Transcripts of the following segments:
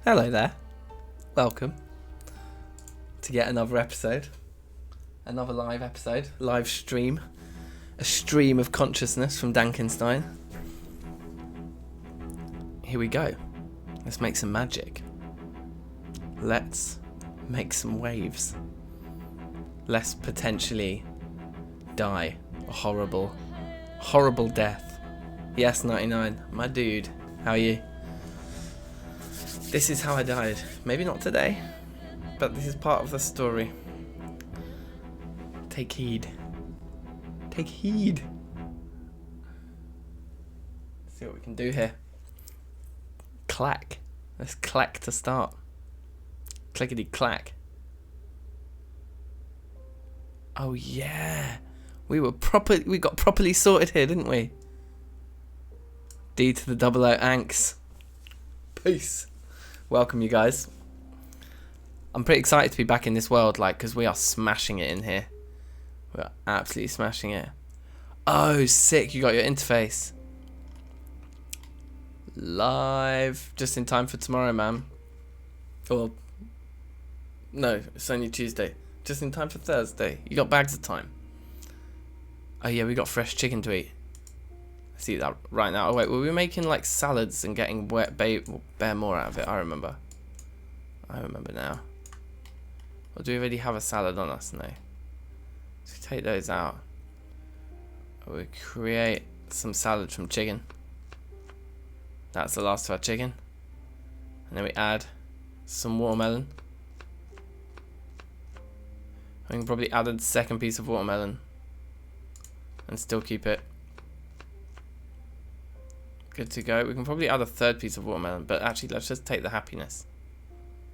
Hello there. Welcome to yet another episode. Another live episode. Live stream. A stream of consciousness from DankNStein. Here we go. Let's make some magic. Let's make some waves. Let's potentially die a horrible, horrible death. Yes, 99. My dude. How are you? This is how I died. Maybe not today, but this is part of the story. Take heed. Take heed. Let's see what we can do here. Clack. Let's clack to start. Clickety clack. Oh yeah. We got properly sorted here, didn't we? D to the double O Anks. Peace. Welcome, you guys. I'm pretty excited to be back in this world, because we are smashing it in here. We are absolutely smashing it. Oh, sick! You got your interface live just in time for tomorrow, man. Or no, it's only Tuesday. Just in time for Thursday. You got bags of time. Oh yeah, we got fresh chicken to eat. I see that right now. Oh wait, were we making salads and getting bear more out of it? I remember now. Or do we already have a salad on us? No. So we take those out. We create some salad from chicken. That's the last of our chicken. And then we add some watermelon. We can probably add a second piece of watermelon and still keep it good to go. We can probably add a third piece of watermelon, but actually let's just take the happiness.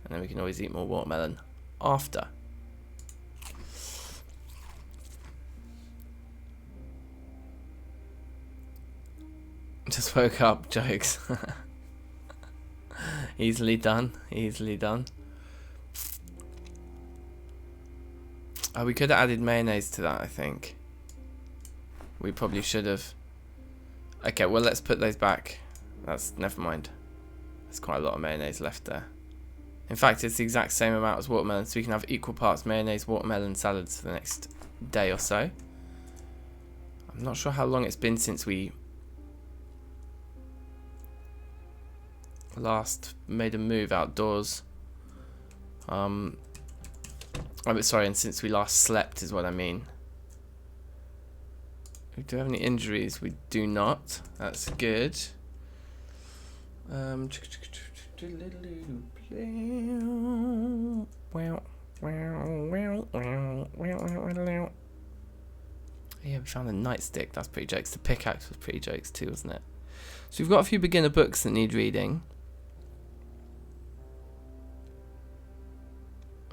And then we can always eat more watermelon after. Just woke up, jokes. Easily done, easily done. Oh, we could have added mayonnaise to that, I think. We probably should have. Okay, well, let's put those back. Never mind. There's quite a lot of mayonnaise left there. In fact, it's the exact same amount as watermelon, so we can have equal parts mayonnaise, watermelon salads for the next day or so. I'm not sure how long it's been since we last made a move outdoors. Oh, sorry, and since we last slept is what I mean. We do have any injuries? We do not. That's good. Yeah, we found a nightstick. That's pretty jokes. The pickaxe was pretty jokes too, wasn't it? So we've got a few beginner books that need reading.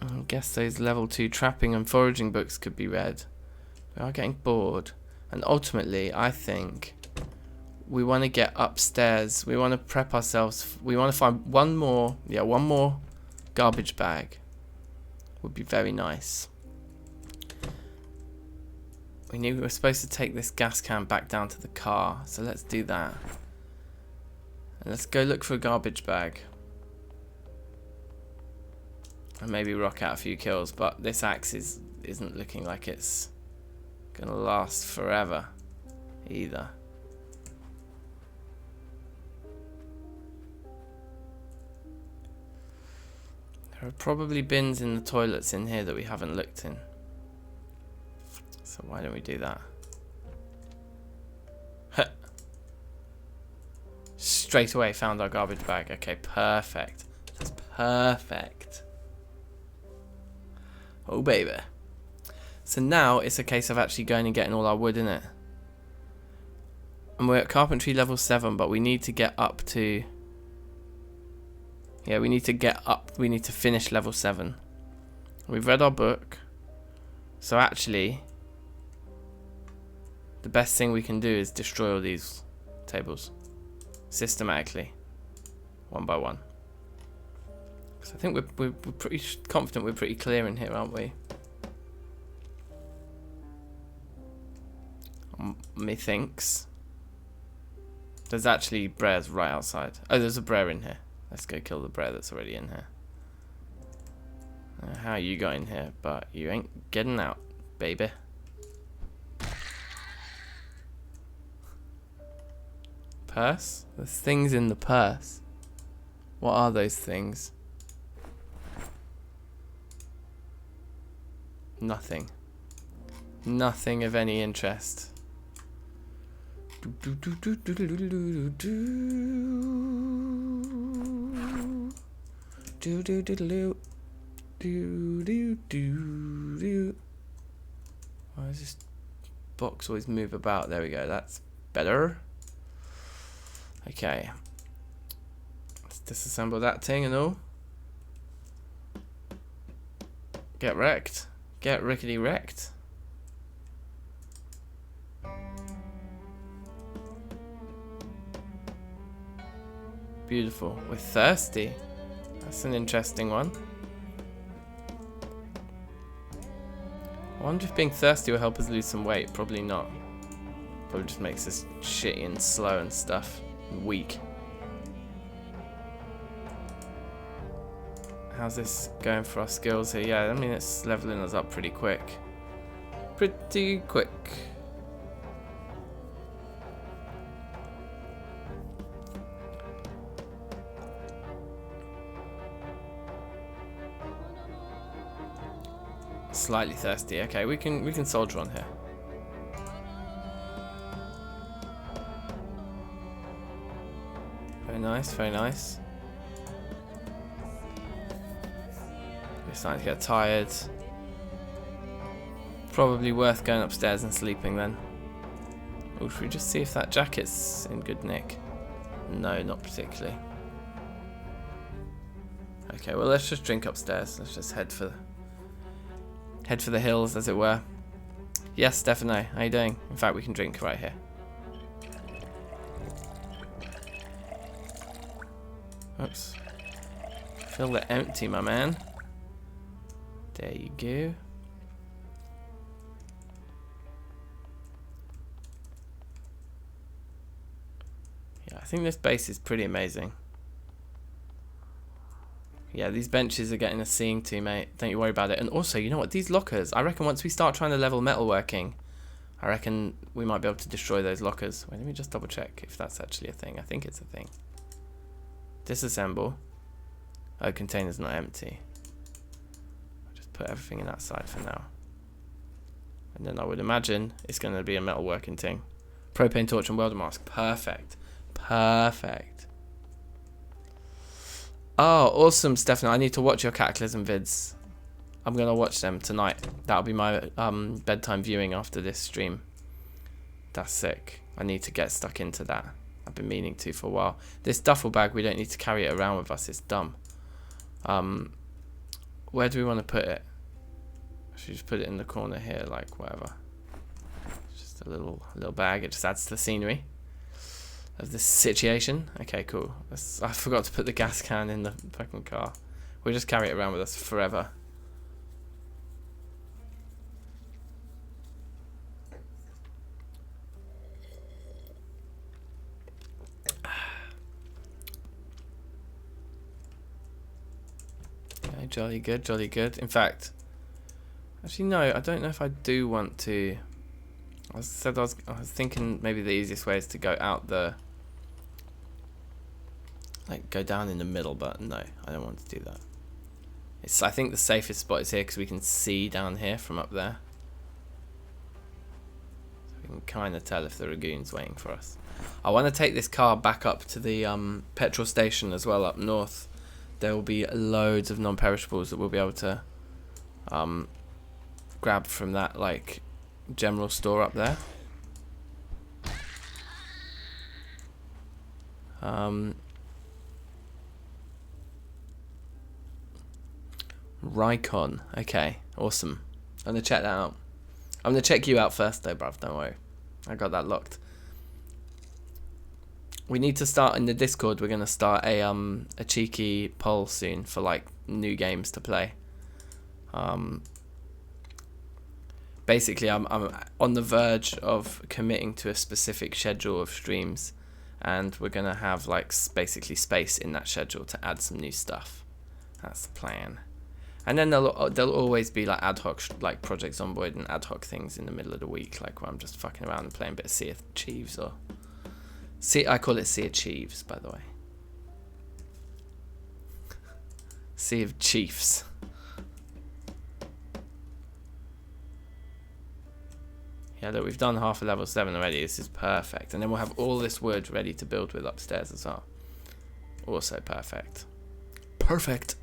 I guess those level 2 trapping and foraging books could be read. We are getting bored. And ultimately, I think we want to get upstairs. We want to prep ourselves. We want to find one more garbage bag. Would be very nice. We knew we were supposed to take this gas can back down to the car. So let's do that. And let's go look for a garbage bag. And maybe rock out a few kills. But this axe isn't looking like it's gonna last forever either. There are probably bins in the toilets in here that we haven't looked in, so why don't we do that? Straight away found our garbage bag. Okay, perfect. That's perfect. Oh baby. So now it's a case of actually going and getting all our wood in it. And we're at carpentry level 7, but we need to get up to... Yeah, we need to get up. We need to finish level 7. We've read our book. So actually, the best thing we can do is destroy all these tables. Systematically. One by one. So I think we're pretty confident we're pretty clear in here, aren't we? Methinks. There's actually Brears right outside. Oh, there's a Brear in here. Let's go kill the bear that's already in here. How you got in here, but you ain't getting out, baby. Purse? There's things in the purse. What are those things? Nothing. Nothing of any interest. Why does this box always move about? There we go, that's better. Okay. Let's disassemble that thing and all. Get wrecked. Get rickety wrecked. Beautiful. We're thirsty. That's an interesting one. I wonder if being thirsty will help us lose some weight. Probably not. Probably just makes us shitty and slow and stuff. And weak. How's this going for our skills here? Yeah, I mean it's leveling us up pretty quick. Pretty quick. Slightly thirsty. Okay, we can soldier on here. Very nice, very nice. We're starting to get tired. Probably worth going upstairs and sleeping then. Or should we just see if that jacket's in good nick? No, not particularly. Okay, well let's just drink upstairs. Let's just head for the hills, as it were. Yes, Stefano, how you doing? In fact, we can drink right here. Oops. Fill it empty, my man. There you go. Yeah, I think this base is pretty amazing. Yeah, these benches are getting us seeing to, mate. Don't you worry about it. And also, you know what? These lockers, I reckon once we start trying to level metalworking, I reckon we might be able to destroy those lockers. Wait, let me just double check if that's actually a thing. I think it's a thing. Disassemble. Oh, container's not empty. I'll just put everything in that side for now. And then I would imagine it's going to be a metalworking thing. Propane torch and welder mask. Perfect. Perfect. Oh, awesome, Stefano. I need to watch your Cataclysm vids. I'm going to watch them tonight. That'll be my bedtime viewing after this stream. That's sick. I need to get stuck into that. I've been meaning to for a while. This duffel bag, we don't need to carry it around with us. It's dumb. Where do we want to put it? I should just put it in the corner here, like whatever. Just a little bag. It just adds to the scenery of this situation. Okay, cool. I forgot to put the gas can in the fucking car. We'll just carry it around with us forever. Okay, jolly good, jolly good. In fact, actually no, I don't know if I do want to. I was thinking maybe the easiest way is to go out the, like go down in the middle, but no, I don't want to do that. I think the safest spot is here because we can see down here from up there. So we can kind of tell if the Ragoon's waiting for us. I want to take this car back up to the petrol station as well up north. There will be loads of non-perishables that we'll be able to grab from that like general store up there. Rycon. Okay, awesome. I'm gonna check that out. I'm gonna check you out first though, bruv. Don't worry. I got that locked. We need to start in the Discord. We're gonna start a cheeky poll soon for like new games to play. Basically, I'm on the verge of committing to a specific schedule of streams, and we're gonna have like basically space in that schedule to add some new stuff. That's the plan. And then there'll always be like ad hoc like Project Zomboid and ad hoc things in the middle of the week, like where I'm just fucking around and playing a bit of Sea of Thieves or I call it Sea of Chiefs, by the way. Sea of Chiefs. Yeah, look, we've done half a level 7 already. This is perfect. And then we'll have all this wood ready to build with upstairs as well. Also perfect. Perfect.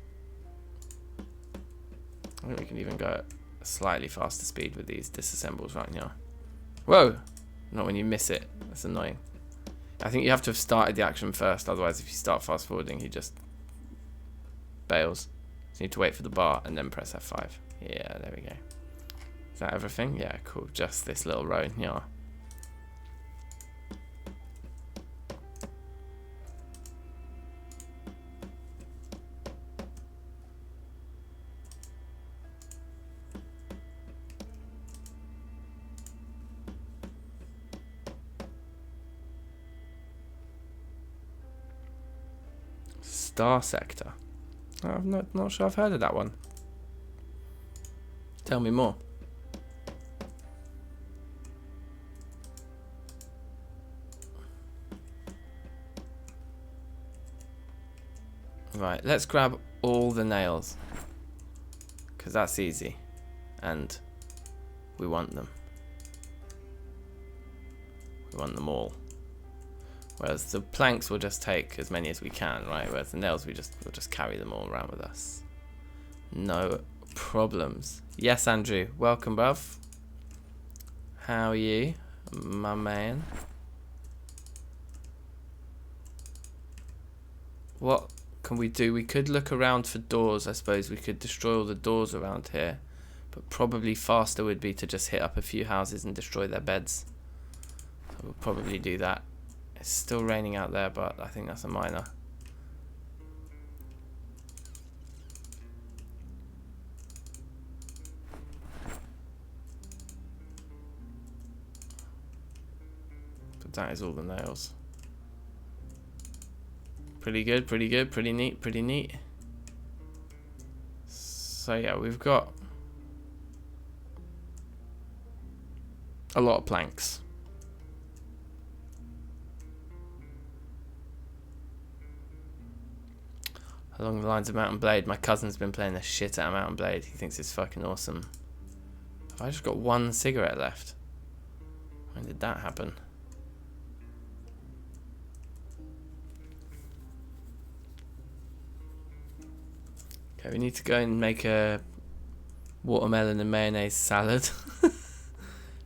I think we can even go at a slightly faster speed with these disassembles right now. Whoa! Not when you miss it. That's annoying. I think you have to have started the action first, otherwise if you start fast forwarding he just bails. So you need to wait for the bar and then press F5. Yeah, there we go. Is that everything? Yeah, cool. Just this little row, yeah. Star Sector. I'm not sure I've heard of that one. Tell me more. Right, let's grab all the nails, because that's easy and we want them. We want them all. Whereas the planks will just take as many as we can, right? Whereas the nails we'll just carry them all around with us. No problems. Yes, Andrew. Welcome, bruv. How are you, my man? What can we do? We could look around for doors, I suppose. We could destroy all the doors around here. But probably faster would be to just hit up a few houses and destroy their beds. So we'll probably do that. It's still raining out there, but I think that's a minor. But that is all the nails. Pretty good, pretty good, pretty neat, pretty neat. So yeah, we've got a lot of planks. Along the lines of Mountain Blade, my cousin's been playing the shit out of Mountain Blade. He thinks it's fucking awesome. Have I just got one cigarette left? When did that happen? Okay, we need to go and make a watermelon and mayonnaise salad.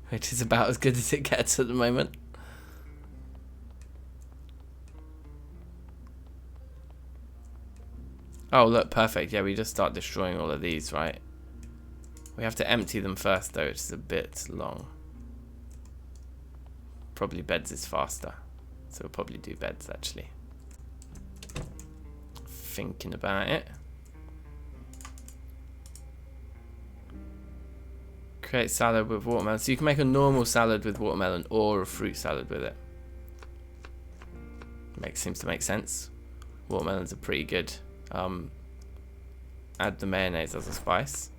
Which is about as good as it gets at the moment. Oh, look, perfect. Yeah, we just start destroying all of these, right? We have to empty them first, though, which is a bit long. Probably beds is faster. So we'll probably do beds, actually. Thinking about it. Create salad with watermelon. So you can make a normal salad with watermelon or a fruit salad with it. Seems to make sense. Watermelons are pretty good. Add the mayonnaise as a spice.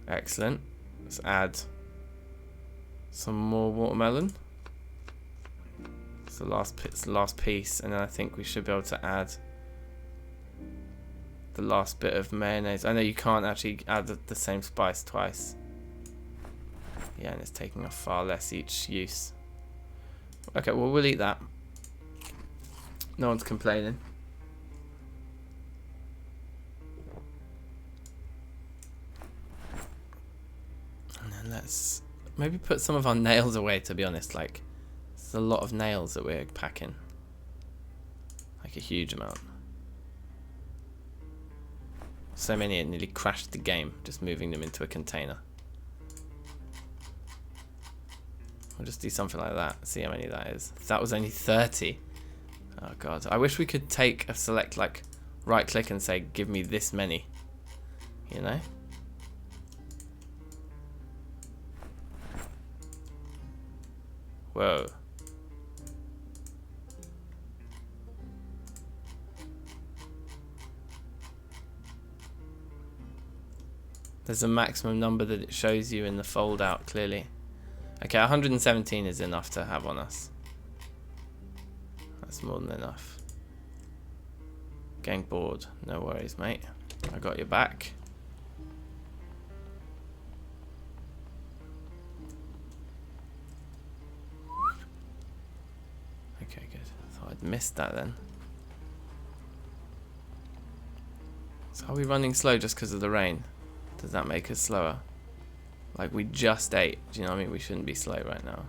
Excellent. Let's add some more watermelon. It's the last piece, and then I think we should be able to add the last bit of mayonnaise. I know you can't actually add the same spice twice. Yeah, and it's taking off far less each use. Okay, well, we'll eat that. No one's complaining. And then let's maybe put some of our nails away, to be honest. Like, there's a lot of nails that we're packing. Like a huge amount. So many it nearly crashed the game, just moving them into a container. We'll just do something like that, see how many that is. That was only 30. Oh god, I wish we could take a select, like, right click and say, give me this many. You know? Whoa. There's a maximum number that it shows you in the fold out clearly. Okay, 117 is enough to have on us. That's more than enough. Getting bored. No worries, mate. I got your back. Okay, good. Thought I'd missed that then. So are we running slow just because of the rain? Does that make us slower? Like we just ate. Do you know what I mean? We shouldn't be slow right now.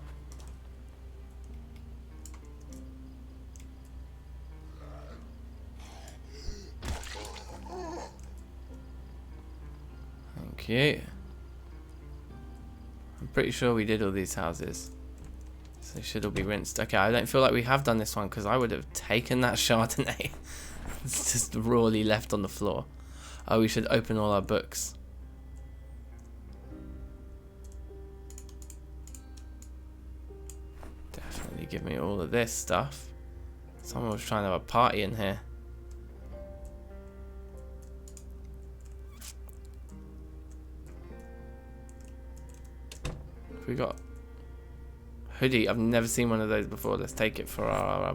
Thank you. I'm pretty sure we did all these houses. So they should all be rinsed. Okay, I don't feel like we have done this one because I would have taken that Chardonnay. It's just rawly left on the floor. Oh, we should open all our books. Definitely give me all of this stuff. Someone was trying to have a party in here. We got hoodie. I've never seen one of those before. Let's take it for our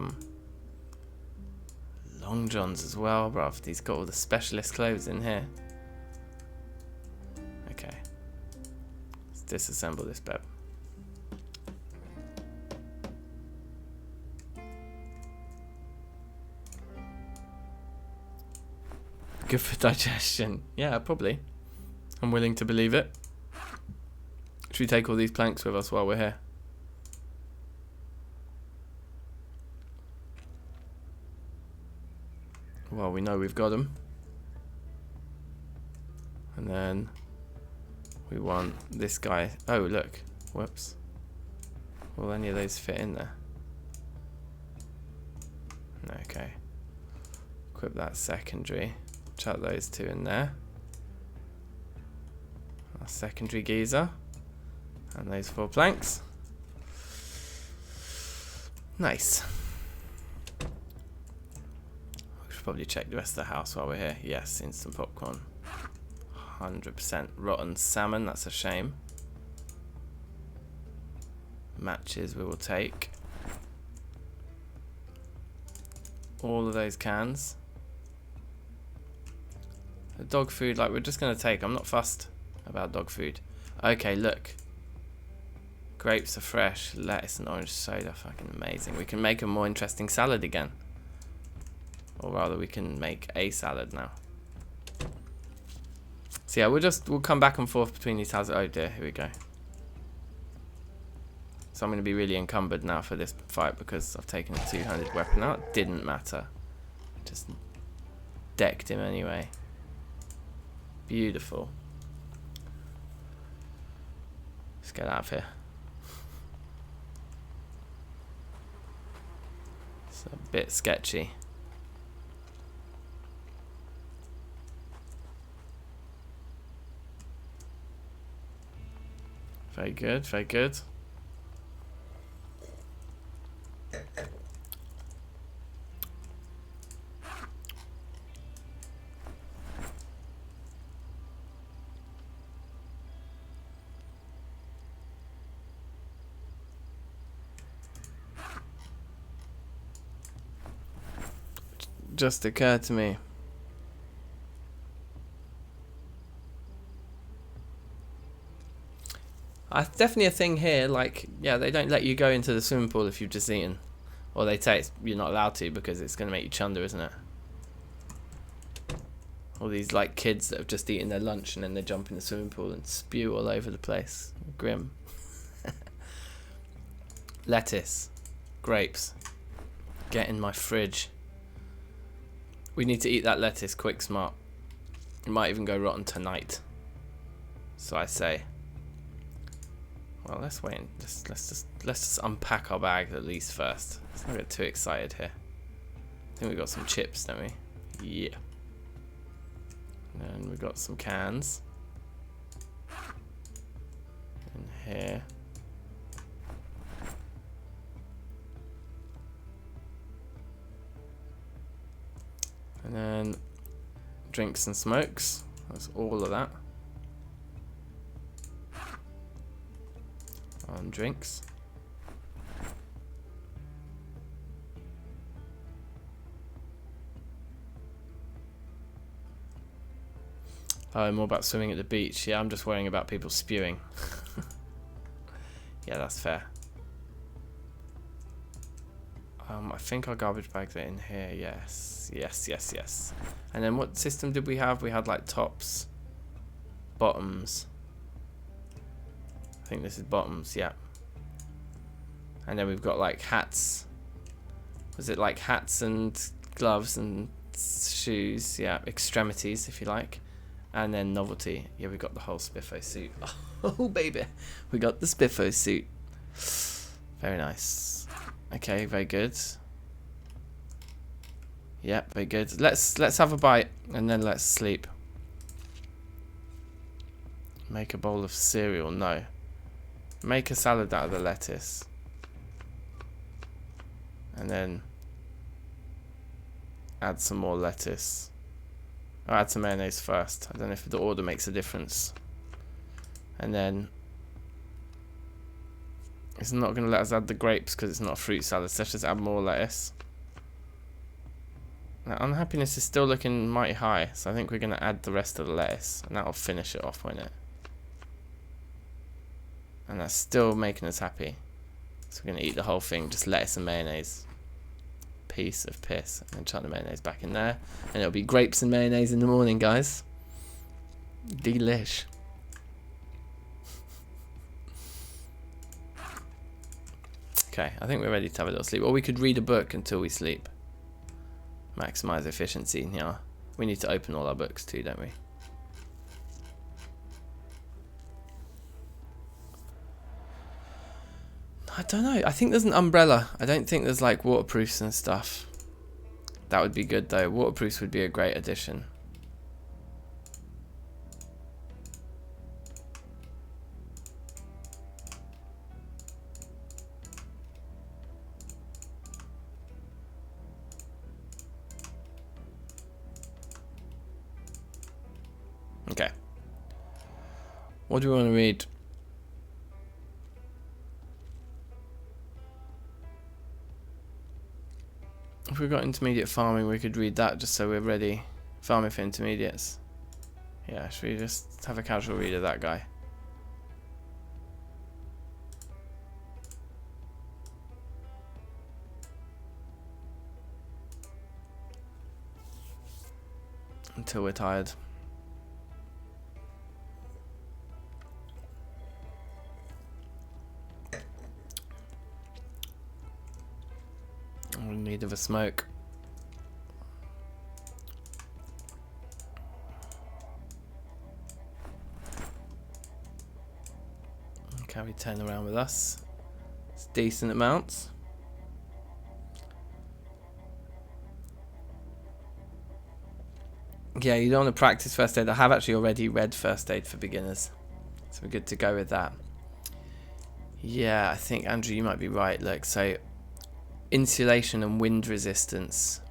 long johns as well, bruv. He's got all the specialist clothes in here. Okay. Let's disassemble this bed. Good for digestion. Yeah, probably. I'm willing to believe it. Should we take all these planks with us while we're here? Well, we know we've got them. And then we want this guy. Oh, look. Whoops. Will any of those fit in there? Okay. Equip that secondary. Chuck those two in there. Our secondary geezer. And those 4 planks. Nice. We should probably check the rest of the house while we're here. Yes, instant popcorn. 100% rotten salmon, that's a shame. Matches we will take. All of those cans. The dog food, like, we're just going to take. I'm not fussed about dog food. Okay, look. Grapes are fresh, lettuce and orange soda, fucking amazing. We can make a more interesting salad again. Or rather, we can make a salad now. So yeah, we'll come back and forth between these houses. Oh dear, here we go. So I'm going to be really encumbered now for this fight because I've taken a two-handed weapon out. It didn't matter. Just decked him anyway. Beautiful. Let's get out of here. It's a bit sketchy. Very good, very good. Just occurred to me. Definitely a thing here, like, yeah, they don't let you go into the swimming pool if you've just eaten. Or they say you're not allowed to because it's going to make you chunder, isn't it? All these, like, kids that have just eaten their lunch and then they jump in the swimming pool and spew all over the place. Grim. Lettuce. Grapes. Get in my fridge. We need to eat that lettuce quick, smart. It might even go rotten tonight. So I say. Well, let's wait. Let's just unpack our bag at least first. Let's not get too excited here. I think we got some chips, don't we? Yeah. And we got some cans. In here. drinks and smokes. That's all of that. On drinks. Oh, more about swimming at the beach. Yeah, I'm just worrying about people spewing. Yeah, that's fair. I think our garbage bags are in here. Yes, yes, yes, yes. And then what system did we have? We had like tops, bottoms. I think this is bottoms, yeah. And then we've got like hats. Was it like hats and gloves and shoes? Yeah, extremities if you like. And then novelty. Yeah, we got the whole Spiffo suit. Oh, baby. We got the Spiffo suit. Very nice. Okay, very good. Yep, very good. Let's have a bite and then let's sleep. Make a bowl of cereal. No. Make a salad out of the lettuce. And then add some more lettuce. I'll add some mayonnaise first. I don't know if the order makes a difference. And then it's not going to let us add the grapes because it's not a fruit salad. So let's just add more lettuce. Now, unhappiness is still looking mighty high. So I think we're going to add the rest of the lettuce. And that'll finish it off, won't it? And that's still making us happy. So we're going to eat the whole thing. Just lettuce and mayonnaise. Piece of piss. And then chuck the mayonnaise back in there, and it'll be grapes and mayonnaise in the morning, guys. Delish. Okay, I think we're ready to have a little sleep, or we could read a book until we sleep. Maximize efficiency. Yeah, we need to open all our books too, don't we? I don't know. I think there's an umbrella. I don't think there's like waterproofs and stuff. That would be good though. Waterproofs would be a great addition. Okay. What do we want to read? If we've got intermediate farming, we could read that just so we're ready. Farming for intermediates. Yeah, should we just have a casual read of that guy? Until we're tired. I'm in need of a smoke. Carry 10 around with us. It's decent amounts. Yeah, you don't want to practice first aid. I have actually already read first aid for beginners, so we're good to go with that. Yeah, I think Andrew, you might be right. Look, so insulation and wind resistance.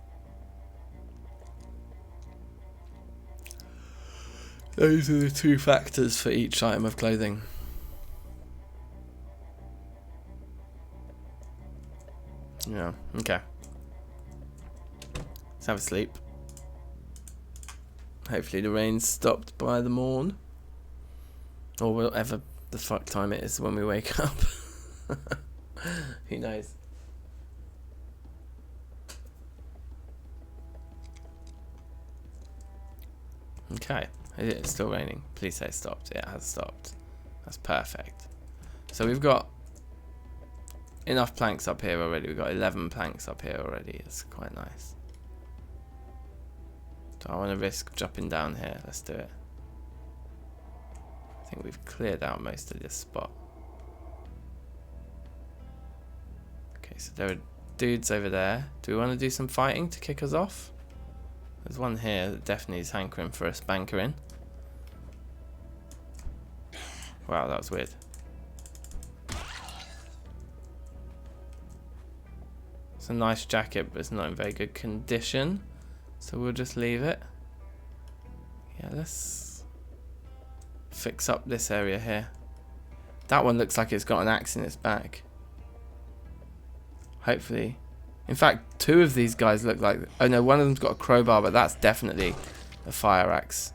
Those are the two factors for each item of clothing. Yeah, okay. Let's have a sleep. Hopefully the rain's stopped by the morn. Or whatever the fuck time it is when we wake up. Who knows? Okay. It's still raining. Please say it stopped. It has stopped. That's perfect. So we've got enough planks up here already. We've got 11 planks up here already. It's quite nice. Do I want to risk dropping down here? Let's do it. I think we've cleared out most of this spot. Okay, so there are dudes over there. Do we want to do some fighting to kick us off? There's one here that definitely is hankering for a spankering. Wow, that was weird. It's a nice jacket, but it's not in very good condition. So we'll just leave it. Yeah, let's fix up this area here. That one looks like it's got an axe in its back. Hopefully. In fact, two of these guys look like... Oh no, one of them's got a crowbar, but that's definitely a fire axe.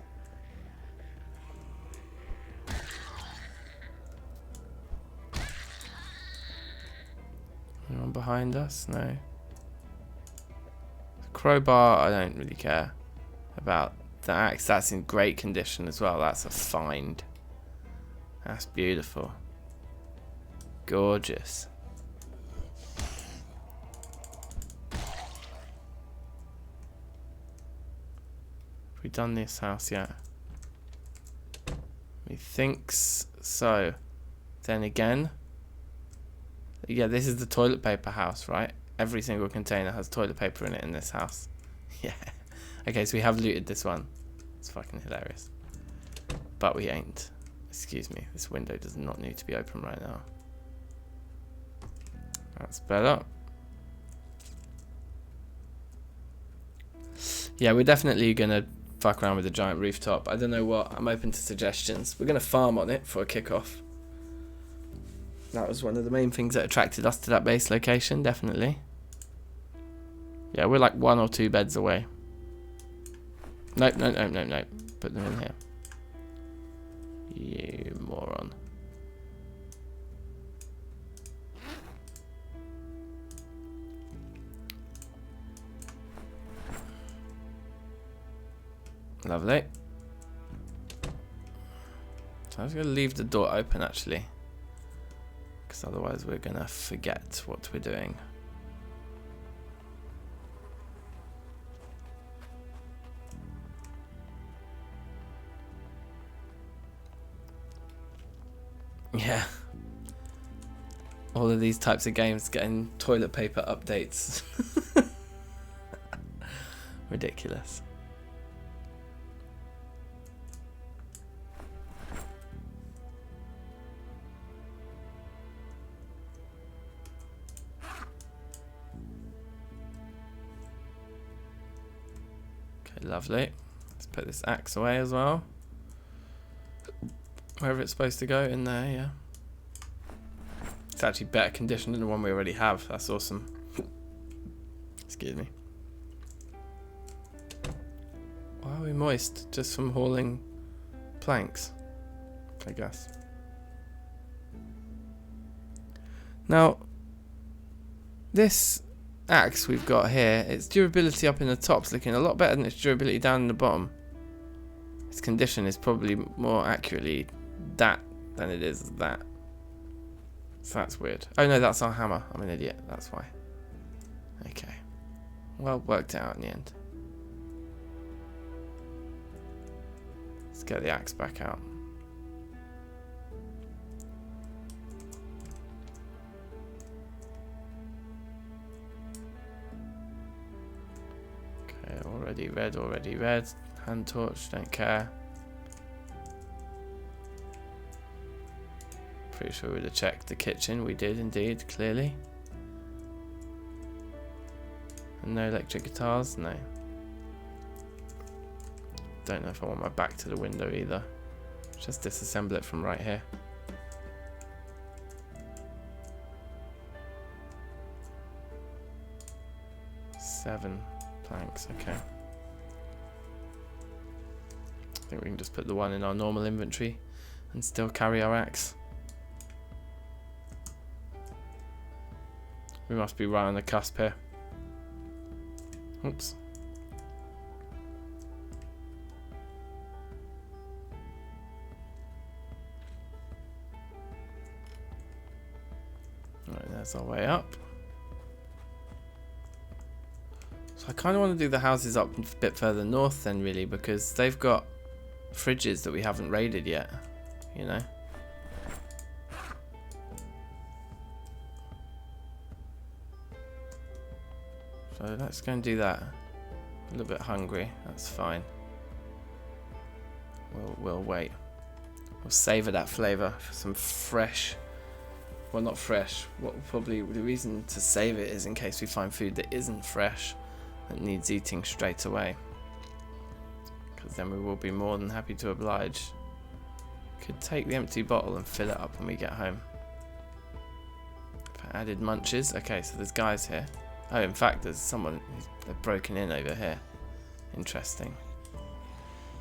Anyone behind us? No. The crowbar, I don't really care about. The axe, that's in great condition as well. That's a find. That's beautiful. Gorgeous. Have we done this house yet? Methinks so. Then again, yeah, this is the toilet paper house, right? Every single container has toilet paper in it in this house. Yeah. Okay, so we have looted this one. It's fucking hilarious. But we ain't. Excuse me, this window does not need to be open right now. That's better. Yeah, we're definitely gonna fuck around with the giant rooftop. I don't know what, I'm open to suggestions. We're gonna farm on it for a kickoff. That was one of the main things that attracted us to that base location, definitely. Yeah, we're like 1 or 2 beds away. Nope. Put them in here. You moron. Lovely. So I was going to leave the door open actually, because otherwise we're going to forget what we're doing. Yeah. All of these types of games getting toilet paper updates. Ridiculous. Okay, lovely. Let's put this axe away as well. Wherever it's supposed to go, in there, yeah. It's actually better condition than the one we already have. That's awesome. Excuse me. Why are we moist? Just from hauling planks, I guess. Now, this axe we've got here, its durability up in the top's looking a lot better than its durability down in the bottom. Its condition is probably more accurately that than it is that. So that's weird. Oh no, that's our hammer. I'm an idiot. That's why. Okay. Well, worked out in the end. Let's get the axe back out. Okay, already red. Hand torch, don't care. Pretty sure we'd have checked the kitchen. We did indeed, clearly. And no electric guitars? No. Don't know if I want my back to the window either. Just disassemble it from right here. Seven planks, okay. I think we can just put the one in our normal inventory and still carry our axe. We must be right on the cusp here. Oops. Right, there's our way up. So I kind of want to do the houses up a bit further north then, really, because they've got fridges that we haven't raided yet, you know. So let's go and do that. A little bit hungry, that's fine. We'll wait. We'll savour that flavour for some fresh. Well, not fresh. What probably the reason to save it is in case we find food that isn't fresh, that needs eating straight away. because then we will be more than happy to oblige. Could take the empty bottle and fill it up when we get home. Added munches. Okay, so there's guys here. Oh, in fact, there's someone. They've broken in over here. Interesting.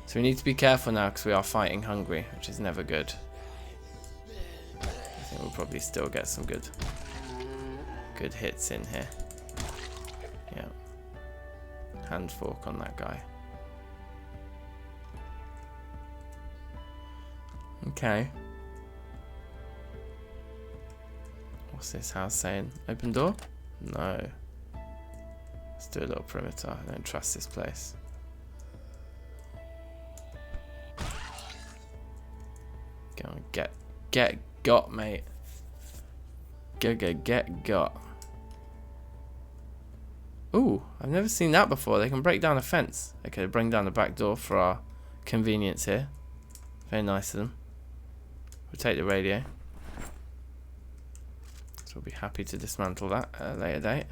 So we need to be careful now because we are fighting hungry, which is never good. I think we'll probably still get some good hits in here. Yeah. Hand fork on that guy. Okay. What's this house saying? Open door? No. Let's do a little perimeter. I don't trust this place. Go on, get got, mate. Get got. Ooh, I've never seen that before. They can break down a fence. Okay, bring down the back door for our convenience here. Very nice of them. We'll take the radio. So we'll be happy to dismantle that at a later date.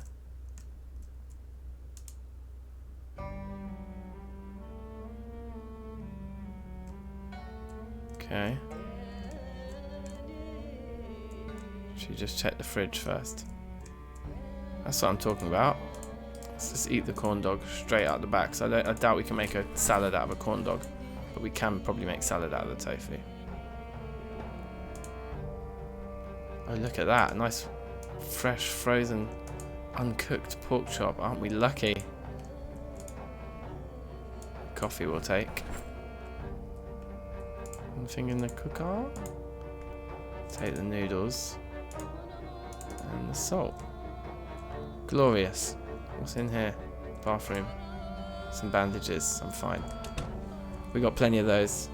Okay. Should we just check the fridge first? That's what I'm talking about. Let's just eat the corn dog straight out the back. So I doubt we can make a salad out of a corn dog, but we can probably make salad out of the tofu. Oh, look at that. Nice, fresh, frozen, uncooked pork chop. Aren't we lucky? Coffee we'll take. Anything in the cooker? Take the noodles. And the salt. Glorious. What's in here? Bathroom. Some bandages. I'm fine. We got plenty of those.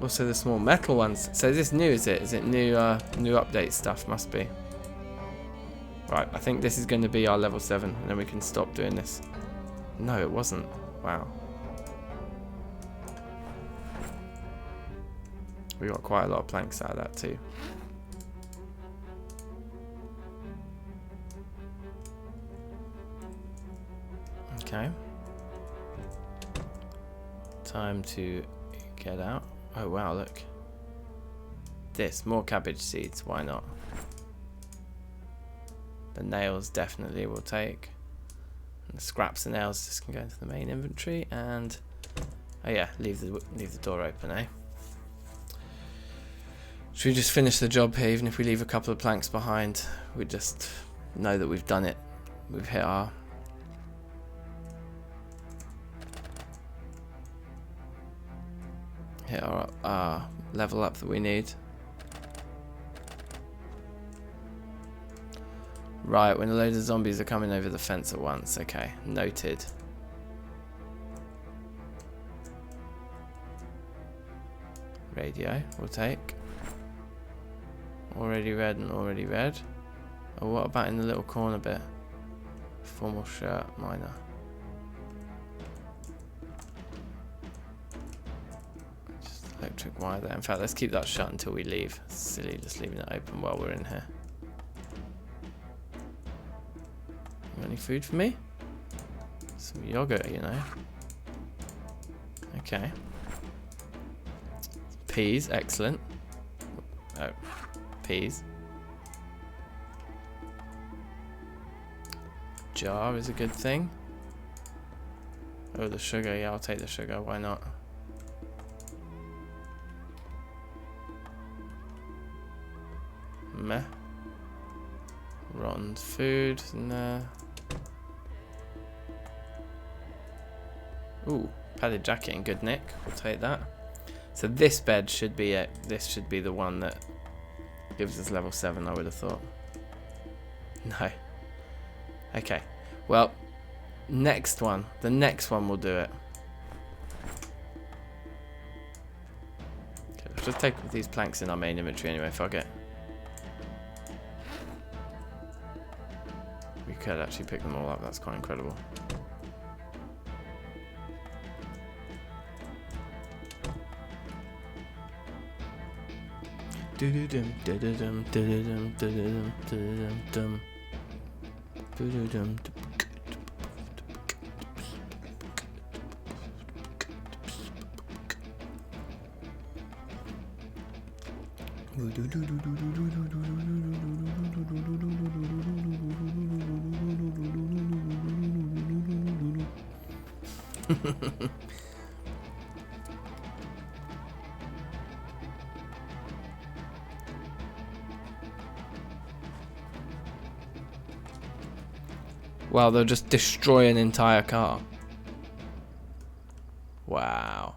Also the small metal ones. So is this new, is it? Is it new new update stuff? Must be. Right, I think this is going to be our level 7 and then we can stop doing this. No, it wasn't. Wow. We got quite a lot of planks out of that too. Okay. Time to get out. Oh wow, look. This, more cabbage seeds, why not? The nails definitely will take. And the scraps and nails just can go into the main inventory and oh yeah, leave the door open, eh? Should we just finish the job here, even if we leave a couple of planks behind? We just know that we've done it. We've hit our level up that we need. Right, when a load of zombies are coming over the fence at once. Okay, noted. Radio, we'll take. Already read and already read. Oh, what about in the little corner bit? Formal shirt, minor. Just electric wire there. In fact, let's keep that shut until we leave. It's silly just leaving it open while we're in here. You got any food for me? Some yogurt, you know. Okay. Peas, excellent. Oh, peas. Jar is a good thing. Oh, the sugar, yeah, I'll take the sugar, why not? Meh. Rotten food, nah. Ooh, padded jacket in good nick, we'll take that. So this bed should be it. This should be the one that gives us level 7, I would have thought. No. Okay. Well, next one. The next one will do it. Okay, let's just take these planks in our main inventory anyway, fuck it. We could actually pick them all up, that's quite incredible. Wow, they'll just destroy an entire car. Wow.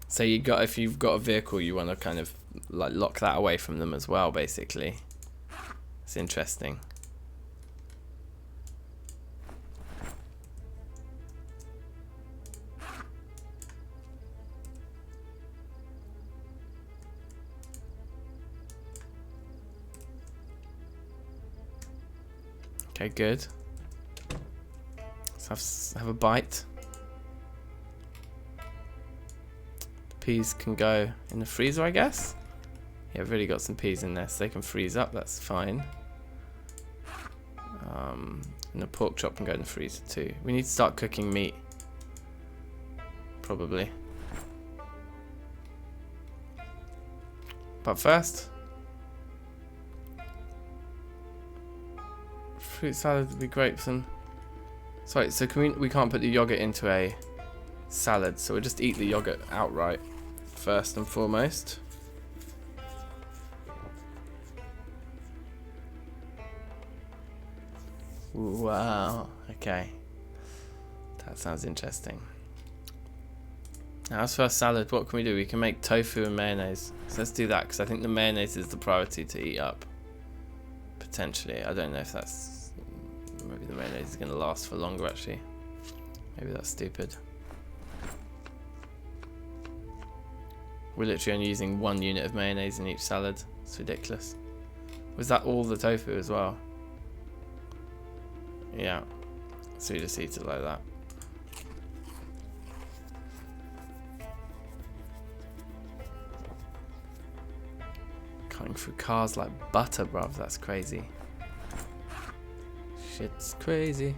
So if you've got a vehicle, you want to kind of like lock that away from them as well, basically. It's interesting. Okay, good. Let's have a bite. The peas can go in the freezer, I guess. Yeah, I've really got some peas in there, so they can freeze up. That's fine. And the pork chop can go in the freezer too. We need to start cooking meat. Probably. But first, fruit salad would be great. Sorry, so we can't put the yogurt into a salad, so we'll just eat the yogurt outright first and foremost. Wow, okay. That sounds interesting. Now, as for our salad, what can we do? We can make tofu and mayonnaise. So let's do that, because I think the mayonnaise is the priority to eat up. Potentially. I don't know if that's... Maybe the mayonnaise is going to last for longer, actually. Maybe that's stupid. We're literally only using 1 unit of mayonnaise in each salad. It's ridiculous. Was that all the tofu as well? Yeah. So you just eat it like that. Cutting through cars like butter, bruv. That's crazy. Shit's crazy.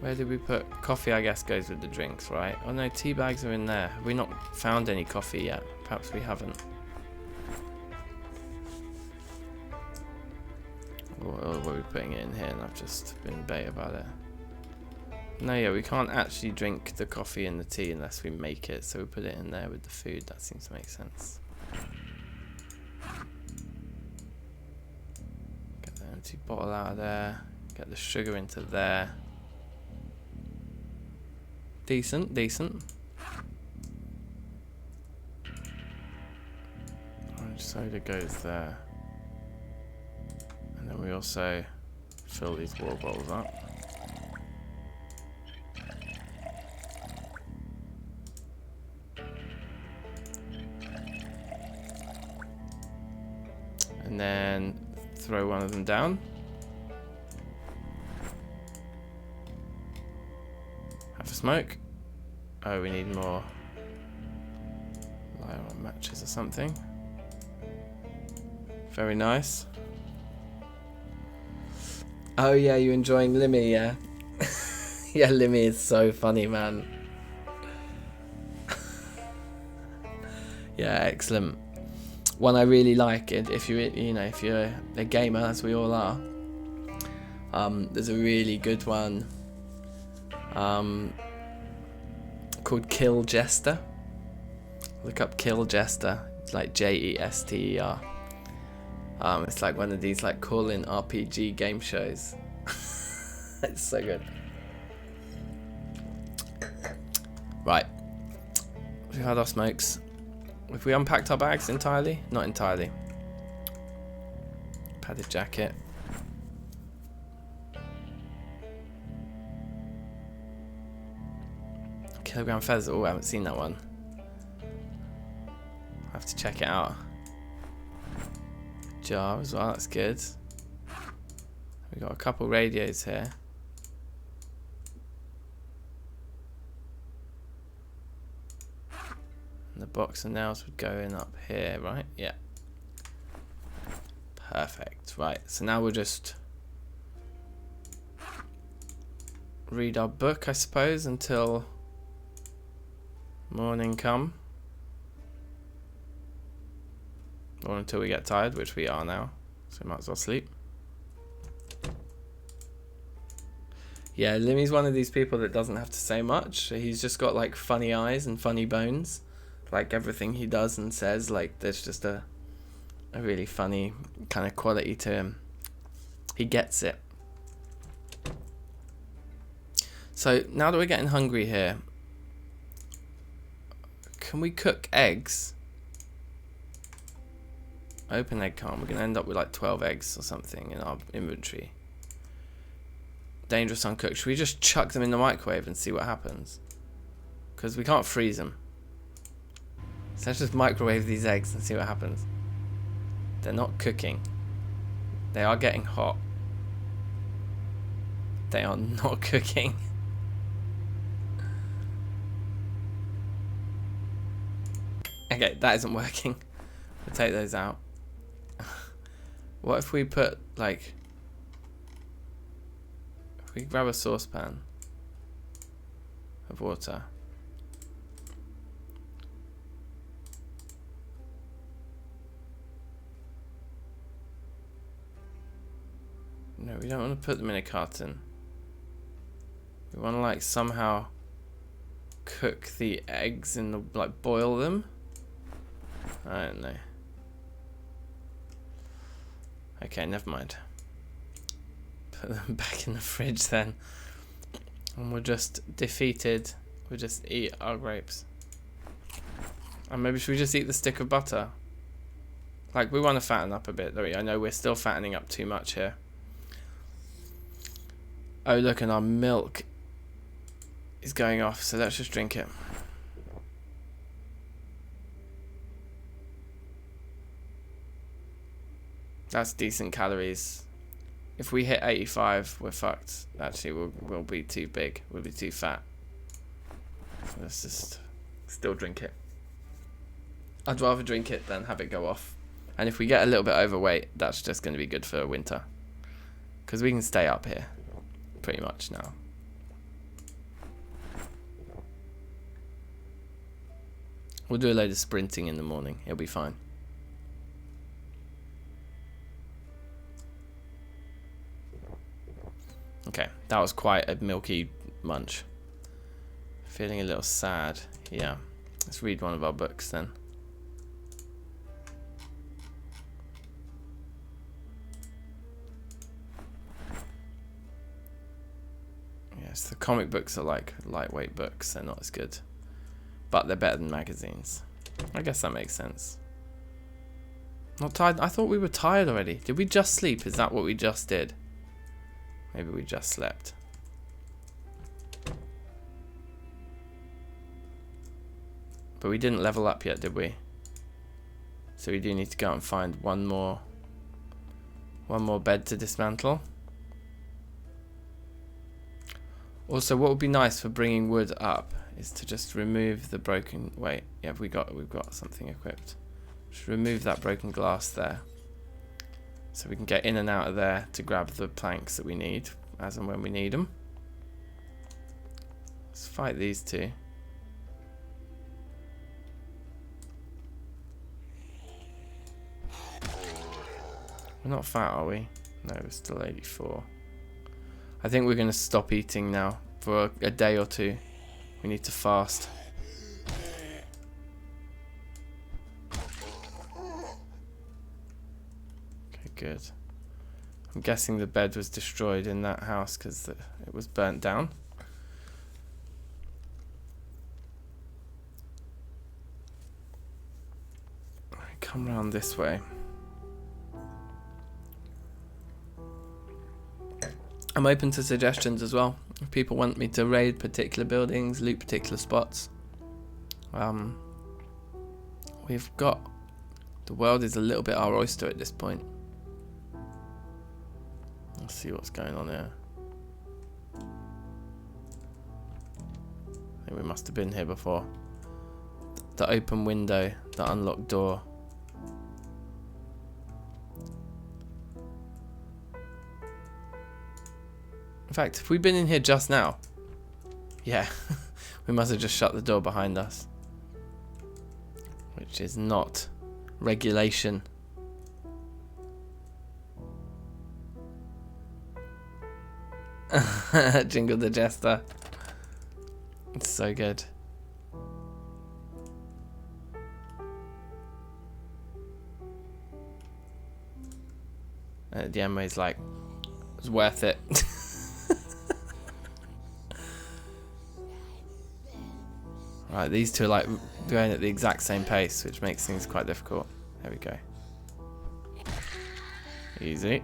Where did we put coffee? I guess goes with the drinks, right? Oh no, tea bags are in there. Have we not found any coffee yet? Perhaps we haven't. Or were we putting it in here and I've just been bait about it? No, yeah, we can't actually drink the coffee and the tea unless we make it, so we put it in there with the food. That seems to make sense. Get the empty bottle out of there. Get the sugar into there. Decent, decent. Orange soda goes there. And then we also fill these water bowls up. And then throw one of them down. Have a smoke. Oh, we need more light matches or something. Very nice. Oh yeah, you enjoying Limmy, yeah? Yeah, Limmy is so funny, man. Yeah, excellent. One I really like, if you're a gamer, as we all are. There's a really good one called Kill Jester. Look up Kill Jester. It's like Jester. It's like one of these like call-in RPG game shows. It's so good. Right. We had our smokes. Have we unpacked our bags entirely? Not entirely. Padded jacket. Kilogram feathers. Oh, I haven't seen that one. I have to check it out. Jar as well, that's good. We've got a couple radios here. And the box of nails would go in up here, right? Yeah. Perfect. Right, so now we'll just read our book, I suppose, until morning come. or until we get tired, which we are now. So we might as well sleep. Yeah, Limmy's one of these people that doesn't have to say much. He's just got like funny eyes and funny bones. Like everything he does and says, like there's just a really funny kind of quality to him. He gets it. So now that we're getting hungry here, can we cook eggs? Open egg carton. We're going to end up with like 12 eggs or something in our inventory. Dangerous uncooked. Should we just chuck them in the microwave and see what happens? Because we can't freeze them. So let's just microwave these eggs and see what happens. They're not cooking. They are getting hot. They are not cooking. Okay, that isn't working. We'll take those out. What if we put, like... If we grab a saucepan of water. No, we don't want to put them in a carton. We want to, like, somehow cook the eggs in the, like, boil them. I don't know. Okay, never mind. Put them back in the fridge then. And we're just defeated. We'll just eat our grapes. And maybe should we just eat the stick of butter? Like, we want to fatten up a bit, don't we? I know we're still fattening up too much here. Oh, look, and our milk is going off, so let's just drink it. That's decent calories. If we hit 85, we're fucked. Actually, we'll be too big. We'll be too fat. So let's just still drink it. I'd rather drink it than have it go off. And if we get a little bit overweight, that's just going to be good for winter. Because we can stay up here pretty much now. We'll do a load of sprinting in the morning. It'll be fine. Okay, that was quite a milky munch. Feeling a little sad. Yeah, let's read one of our books then. Yes, the comic books are like lightweight books. They're not as good, but they're better than magazines. I guess that makes sense. Not tired? I thought we were tired already. Did we just sleep? Is that what we just did? Maybe we just slept. But we didn't level up yet, did we? So we do need to go and find one more bed to dismantle. Also, what would be nice for bringing wood up is to just remove the broken... Wait, yeah, we've got something equipped. Just remove that broken glass there. So we can get in and out of there to grab the planks that we need, as and when we need them. Let's fight these two. We're not fat, are we? No, we're still 84. I think we're going to stop eating now for a day or two. We need to fast. Good. I'm guessing the bed was destroyed in that house because it was burnt down. Come round this way. I'm open to suggestions as well. If people want me to raid particular buildings, loot particular spots. We've got... The world is a little bit our oyster at this point. Let's see what's going on here. I think we must have been here before. The open window, the unlocked door. In fact, if we'd been in here just now, yeah, we must have just shut the door behind us. Which is not regulation Jingle the Jester. It's so good. And at the end, he's like, "It's worth it." Right, these two are like going at the exact same pace, which makes things quite difficult. There we go. Easy.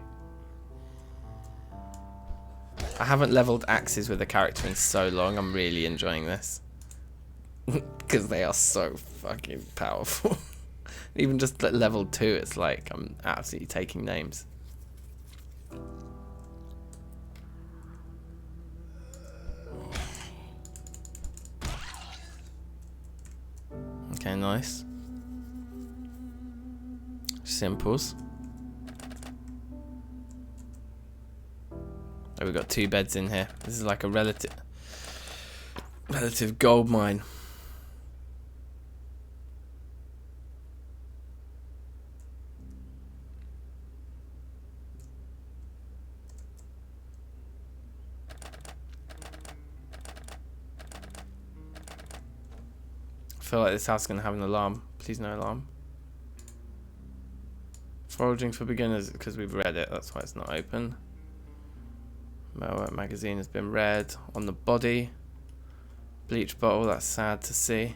I haven't leveled axes with a character in so long. I'm really enjoying this. Because they are so fucking powerful. Even just at level 2, it's like I'm absolutely taking names. Okay, nice. Simples. Oh, we've got 2 beds in here. This is like a relative gold mine. I feel like this house is going to have an alarm. Please no alarm. Foraging for beginners, because we've read it, that's why it's not open. Magazine has been read. On the body. Bleach bottle, that's sad to see.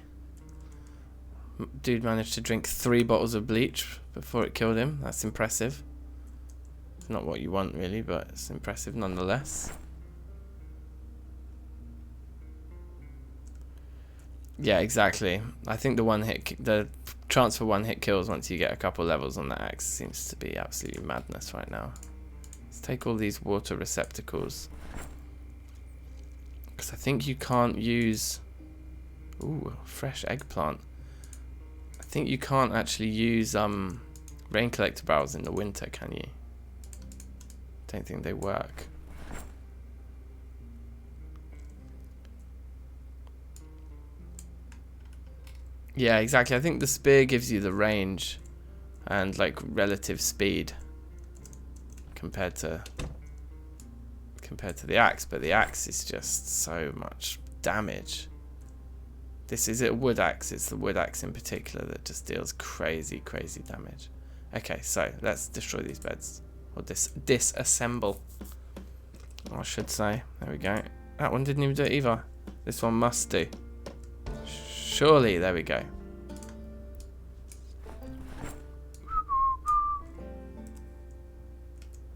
Dude managed to drink 3 bottles of bleach before it killed him. That's impressive. It's not what you want really, but it's impressive nonetheless. Yeah, exactly. I think the chance for 1-hit kills once you get a couple levels on the axe seems to be absolutely madness right now. Let's take all these water receptacles. Because I think you can't use... Ooh, fresh eggplant. I think you can't actually use rain collector barrels in the winter, can you? Don't think they work. Yeah, exactly. I think the spear gives you the range and like relative speed compared to the axe, but the axe is just so much damage. This is a wood axe. It's the wood axe in particular that just deals crazy damage. Okay, so let's destroy these beds, or disassemble, I should say. There we go. That one didn't even do it either. This one must do. Surely, there we go.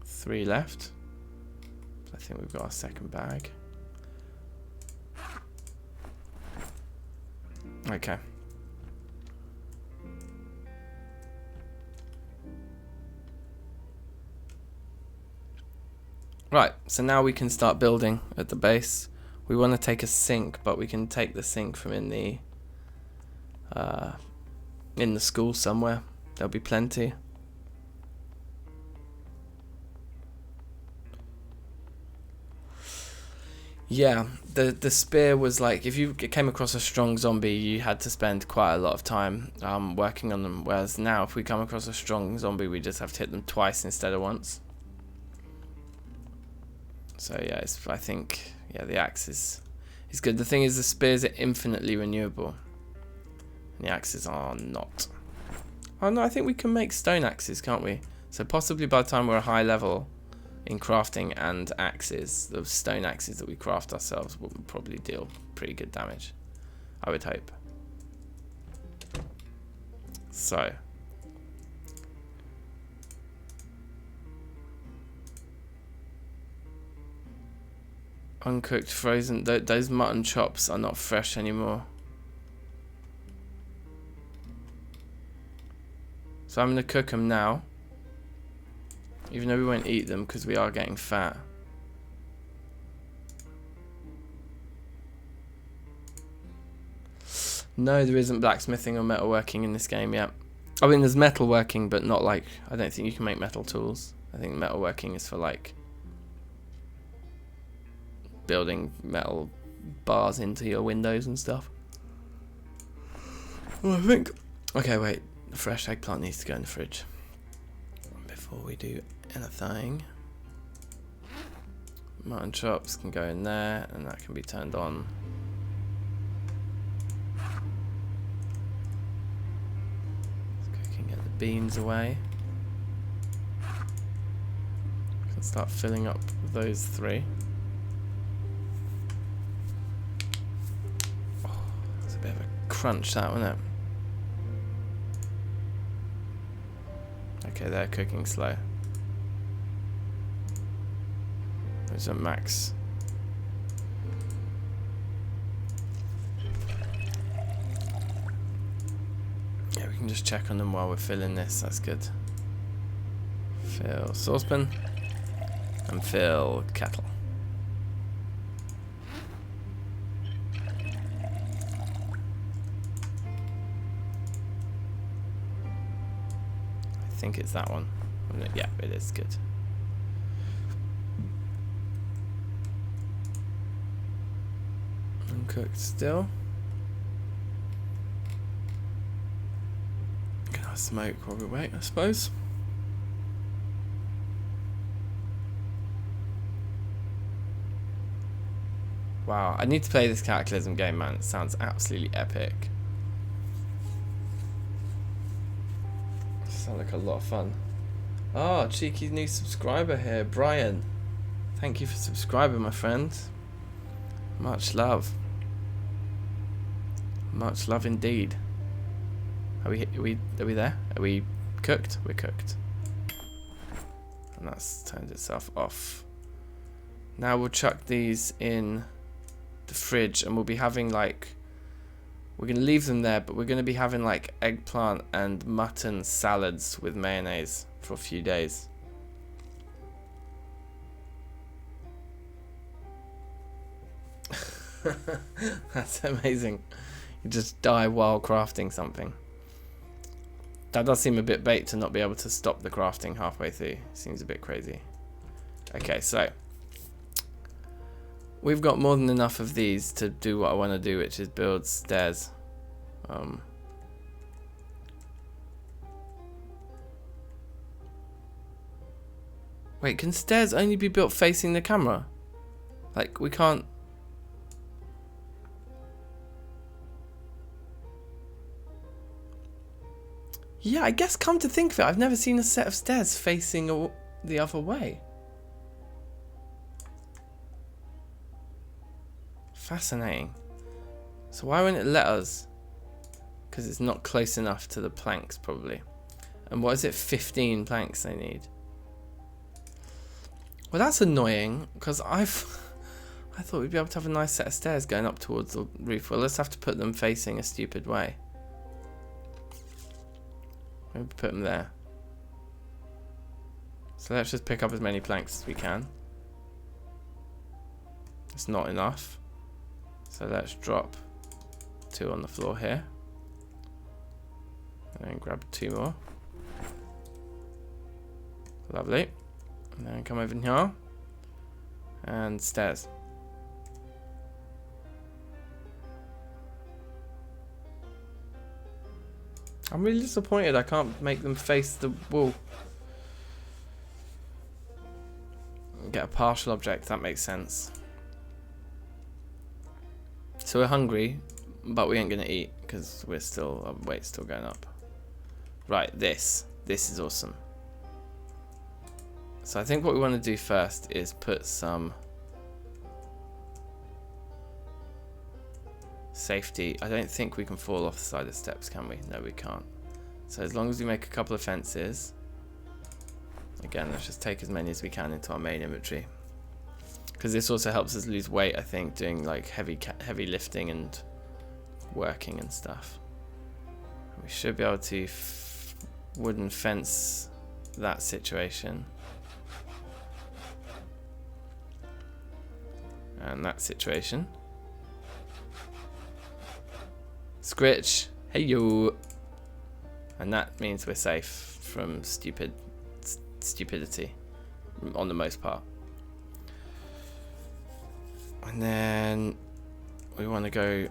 Three left. I think we've got our second bag. Okay. Right, so now we can start building at the base. We want to take a sink, but we can take the sink from in the school somewhere. There'll be plenty. Yeah, the spear was like, if you came across a strong zombie, you had to spend quite a lot of time working on them, whereas now if we come across a strong zombie, we just have to hit them twice instead of once. So yeah, I think the axe is good. The thing is, the spears are infinitely renewable, and the axes are not. Oh no, I think we can make stone axes, can't we? So possibly by the time we're a high level in crafting and axes, the stone axes that we craft ourselves will probably deal pretty good damage, I would hope. So uncooked, frozen, those mutton chops are not fresh anymore. So I'm going to cook them now, even though we won't eat them because we are getting fat. No, there isn't blacksmithing or metalworking in this game yet. I mean, there's metalworking, but not like, I don't think you can make metal tools. I think metalworking is for like building metal bars into your windows and stuff. Well, I think... Okay, wait. The fresh eggplant needs to go in the fridge before we do anything. Mutton chops can go in there, and that can be turned on. Get the beans away. Can start filling up those 3. Oh, it's a bit of a crunch, that, wasn't it? Okay, they're cooking slow. Those are max. Yeah, we can just check on them while we're filling this. That's good. Fill saucepan and fill kettle. I think it's that one. Yeah, it is good. Uncooked still. Gonna smoke while we wait, I suppose. Wow, I need to play this Cataclysm game, man. It sounds absolutely epic. Sounds like a lot of fun. Oh, cheeky new subscriber here, Brian. Thank you for subscribing, my friend. Much love. Much love indeed. Are we there? Are we cooked? We're cooked. And that's turned itself off. Now we'll chuck these in the fridge, and we'll be having like, we're gonna leave them there, but we're gonna be having like eggplant and mutton salads with mayonnaise for a few days. That's amazing. You just die while crafting something. That does seem a bit bait to not be able to stop the crafting halfway through. Seems a bit crazy. Okay, so we've got more than enough of these to do what I want to do, which is build stairs. Wait, can stairs only be built facing the camera? Like, we can't... Yeah, I guess come to think of it, I've never seen a set of stairs facing the other way. Fascinating. So why wouldn't it let us? Because it's not close enough to the planks, probably. And what is it, 15 planks they need? Well, that's annoying, because I thought we'd be able to have a nice set of stairs going up towards the roof. Well, let's have to put them facing a stupid way. Maybe put them there. So let's just pick up as many planks as we can. It's not enough. So let's drop 2 on the floor here. And then grab 2 more. Lovely. And then come over here. And stairs. I'm really disappointed I can't make them face the wall. Get a partial object, that makes sense. So we're hungry, but we ain't gonna eat because we're still, our weight's still going up. Right, this is awesome. So I think what we want to do first is put some safety. I don't think we can fall off the side of the steps, can we? No, we can't. So as long as we make a couple of fences, again, let's just take as many as we can into our main inventory. Because this also helps us lose weight, I think, doing like heavy lifting and working and stuff. We should be able to wooden fence that situation. And that situation. Scritch, hey yo. And that means we're safe from stupidity on the most part. And then we want to go.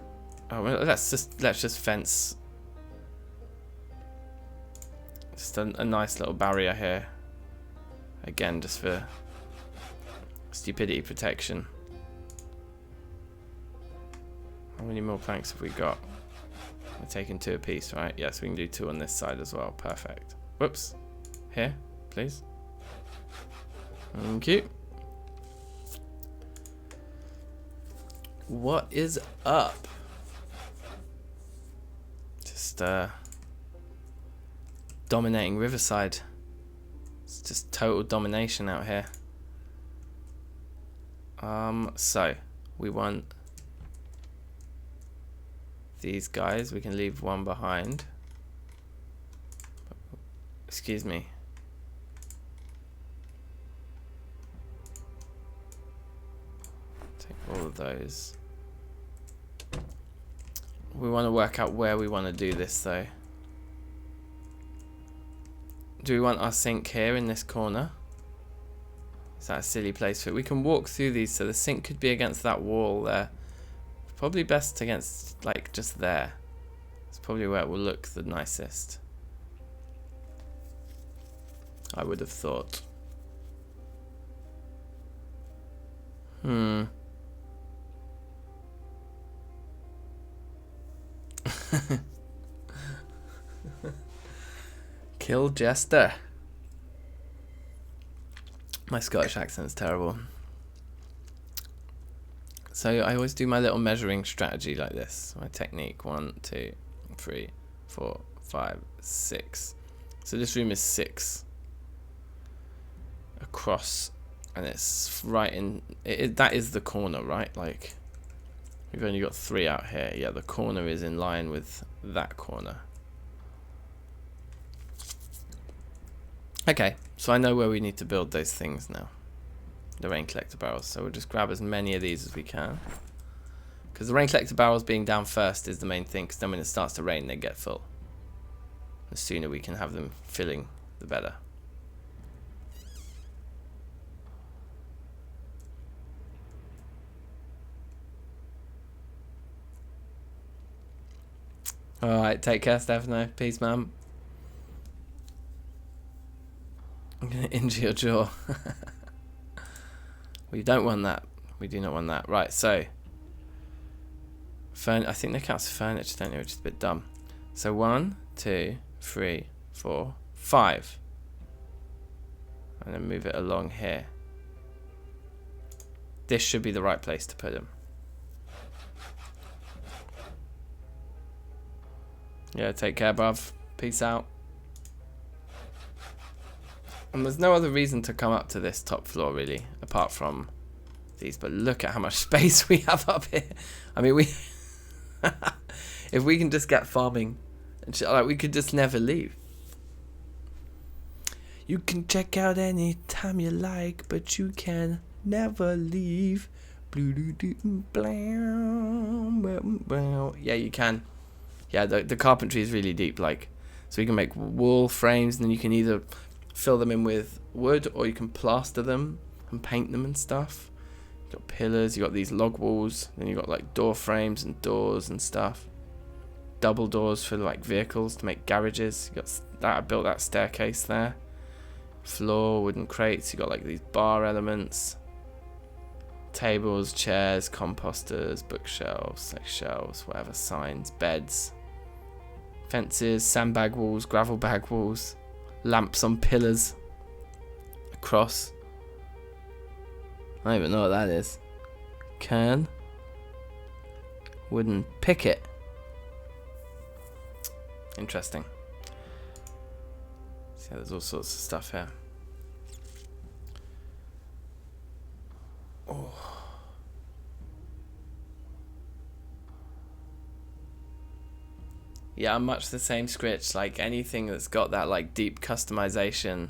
Oh, well, let's just fence. Just a nice little barrier here. Again, just for Stupidity protection. How many more planks have we got? We're taking 2 apiece, right? Yes, we can do 2 on this side as well. Perfect. Whoops. Here, please. Thank you. What is up? Just dominating Riverside. It's just total domination out here. So we want these guys. We can leave one behind. Excuse me. Take all of those. We want to work out where we want to do this though. Do we want our sink here in this corner? Is that a silly place for it? We can walk through these, so the sink could be against that wall there. Probably best against, like, just there. It's probably where it will look the nicest. I would have thought. Kill Jester. My Scottish accent's terrible. So I always do my little measuring strategy like this. My technique. 1, 2, 3, 4, 5, 6. So this room is 6 across, and it's right in. That is the corner, right? Like we've only got 3 out here. Yeah, the corner is in line with that corner. Okay, so I know where we need to build those things now. The rain collector barrels. So we'll just grab as many of these as we can. Because the rain collector barrels being down first is the main thing, because then when it starts to rain, they get full. The sooner we can have them filling, the better. Alright, take care, Stefano. Peace, man. I'm going to injure your jaw. We don't want that. We do not want that. Right, so. I think they count as furniture, don't they? Which is a bit dumb. So 1, 2, 3, 4, 5. And then move it along here. This should be the right place to put them. Yeah, take care, bruv. Peace out. And there's no other reason to come up to this top floor, really, apart from these. But look at how much space we have up here. I mean, we... if we can just get farming, and shit, like, we could just never leave. You can check out any time you like, but you can never leave. Yeah, you can. Yeah, the carpentry is really deep, like, so you can make wall frames, and then you can either fill them in with wood, or you can plaster them and paint them and stuff. You got pillars, you got these log walls, then you got like door frames and doors and stuff. Double doors for like vehicles to make garages. You got that. I built that staircase there. Floor, wooden crates. You got like these bar elements. Tables, chairs, composters, bookshelves, like shelves, whatever, signs, beds, fences, sandbag walls, gravel bag walls. Lamps on pillars across. I don't even know what that is. Cairn. Wooden picket. Interesting. So yeah, there's all sorts of stuff here. Oh. Yeah, I'm much the same Scritch, like anything that's got that like deep customization.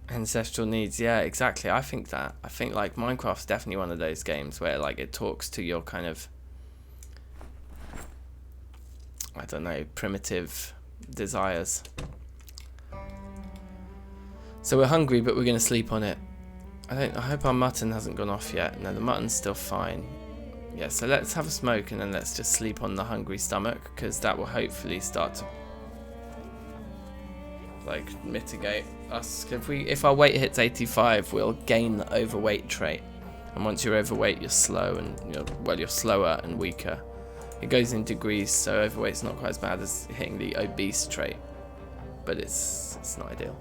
Ancestral needs, yeah, exactly. I think that. I think like Minecraft's definitely one of those games where like it talks to your kind of, I don't know, primitive desires. So we're hungry, but we're gonna sleep on it. I hope our mutton hasn't gone off yet. No, the mutton's still fine. Yeah, so let's have a smoke and then let's just sleep on the hungry stomach, because that will hopefully start to... like mitigate us. If our weight hits 85, we'll gain the overweight trait. And once you're overweight, you're slow and you're slower and weaker. It goes in degrees, so overweight's not quite as bad as hitting the obese trait, but it's not ideal.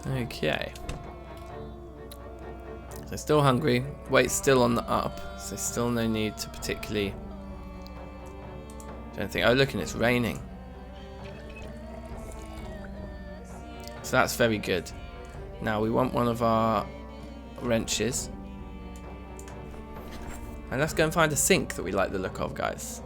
Okay. So still hungry, weight's still on the up, so still no need to particularly do anything. Oh look, and it's raining. So that's very good. Now we want one of our wrenches. And let's go and find a sink that we like the look of, guys.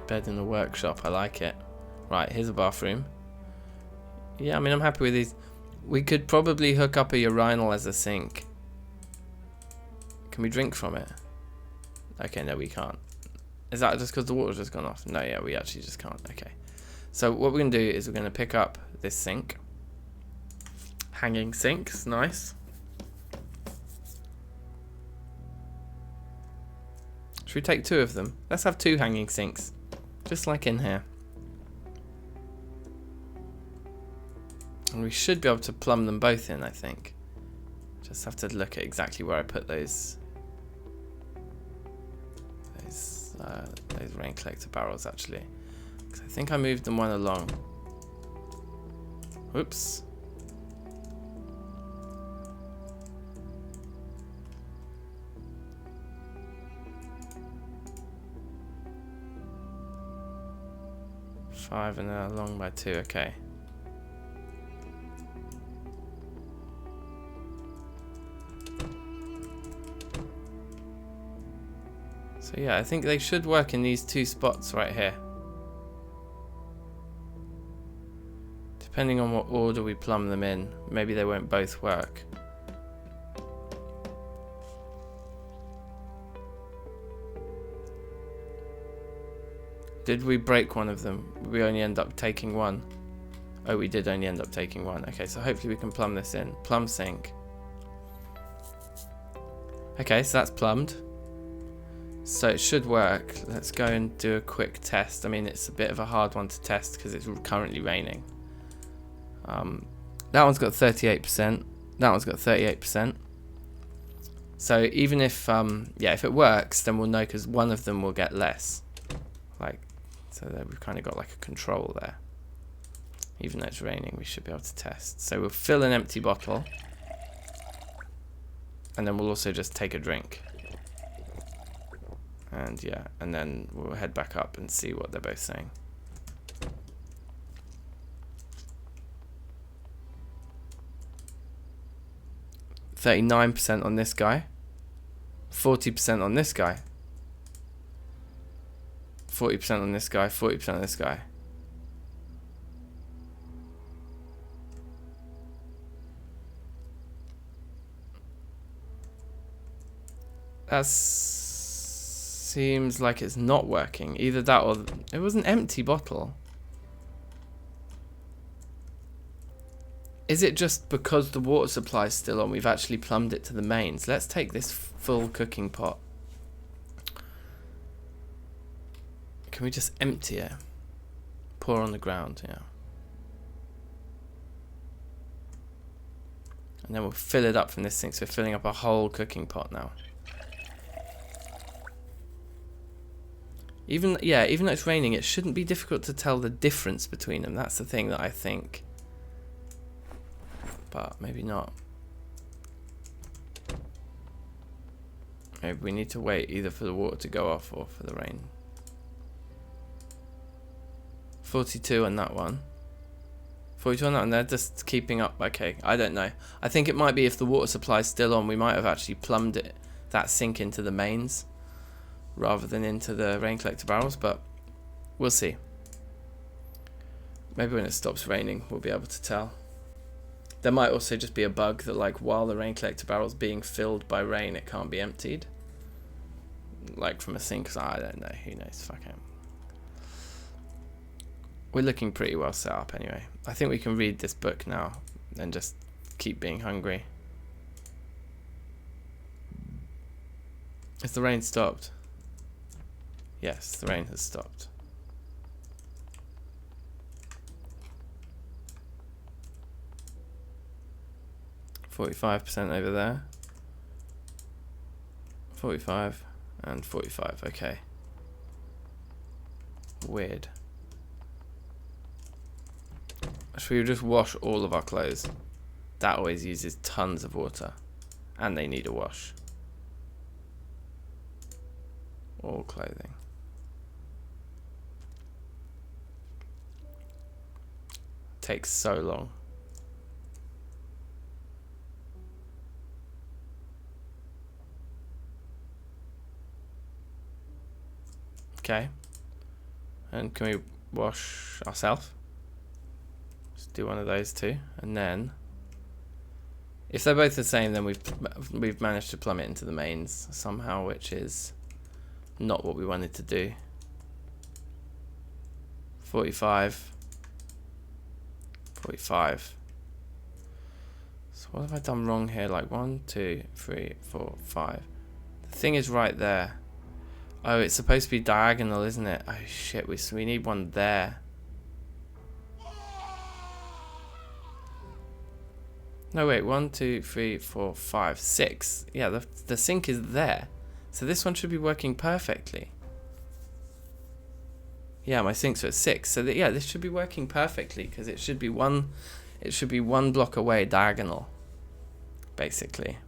Bed in the workshop, I like it. Right, here's a bathroom. Yeah, I mean, I'm happy with these. We could probably hook up a urinal as a sink. Can we drink from it? Okay, no, we can't. Is that just because the water's just gone off? No, yeah, we actually just can't. Okay. So what we're going to do is we're going to pick up this sink. Hanging sinks, nice. Should we take 2 of them? Let's have 2 hanging sinks. Just like in here. And we should be able to plumb them both in, I think. Just have to look at exactly where I put those rain collector barrels, actually. Because I think I moved them one along. Whoops. Five and then along by 2, okay. So yeah, I think they should work in these 2 spots right here. Depending on what order we plumb them in, maybe they won't both work. Did we break one of them? We only end up taking 1. Oh, we did only end up taking 1. Okay, so hopefully we can plumb this in. Plumb sink. Okay, so that's plumbed. So it should work. Let's go and do a quick test. I mean, it's a bit of a hard one to test because it's currently raining. That one's got 38%. That one's got 38%. So even if, yeah, if it works, then we'll know because one of them will get less. Like, so that we've kind of got like a control there. Even though it's raining, we should be able to test. So we'll fill an empty bottle. And then we'll also just take a drink. And yeah, and then we'll head back up and see what they're both saying. %39 on this guy. 40% on this guy. 40% on this guy, 40% on this guy. That seems like it's not working. Either that or it was an empty bottle. Is it just because the water supply is still on, we've actually plumbed it to the mains? Let's take this full cooking pot. Can we just empty it? Pour on the ground, yeah. And then we'll fill it up from this sink. So we're filling up a whole cooking pot now. Even though it's raining, it shouldn't be difficult to tell the difference between them. That's the thing that I think. But maybe not. Maybe we need to wait either for the water to go off or for the rain. 42 on that one. 42 on that one. They're just keeping up. Okay, I don't know. I think it might be if the water supply's still on, we might have actually plumbed it, that sink into the mains rather than into the rain collector barrels, but we'll see. Maybe when it stops raining, we'll be able to tell. There might also just be a bug that, like, while the rain collector barrel's being filled by rain, it can't be emptied. like from a sink, 'cause I don't know. Who knows? Fuck it. We're looking pretty well set up anyway. I think we can read this book now and just keep being hungry. Has the rain stopped? Yes, the rain has stopped. %45 over there. 45 and 45. Okay. Weird. Should we just wash all of our clothes? That always uses tons of water, and they need a wash. All clothing. Takes so long. Okay. And can we wash ourselves? Just do one of those two, and then if they're both the same, then we've managed to plummet into the mains somehow, which is not what we wanted to do. 45. 45. So what have I done wrong here? Like 1, 2, 3, 4, 5. The thing is right there. Oh, it's supposed to be diagonal, isn't it? Oh shit, we need one there. No wait, 1, 2, 3, 4, 5, 6. Yeah, the sink is there. So this one should be working perfectly. Yeah, my sinks are at 6. So yeah, this should be working perfectly because it should be one block away diagonal. Basically.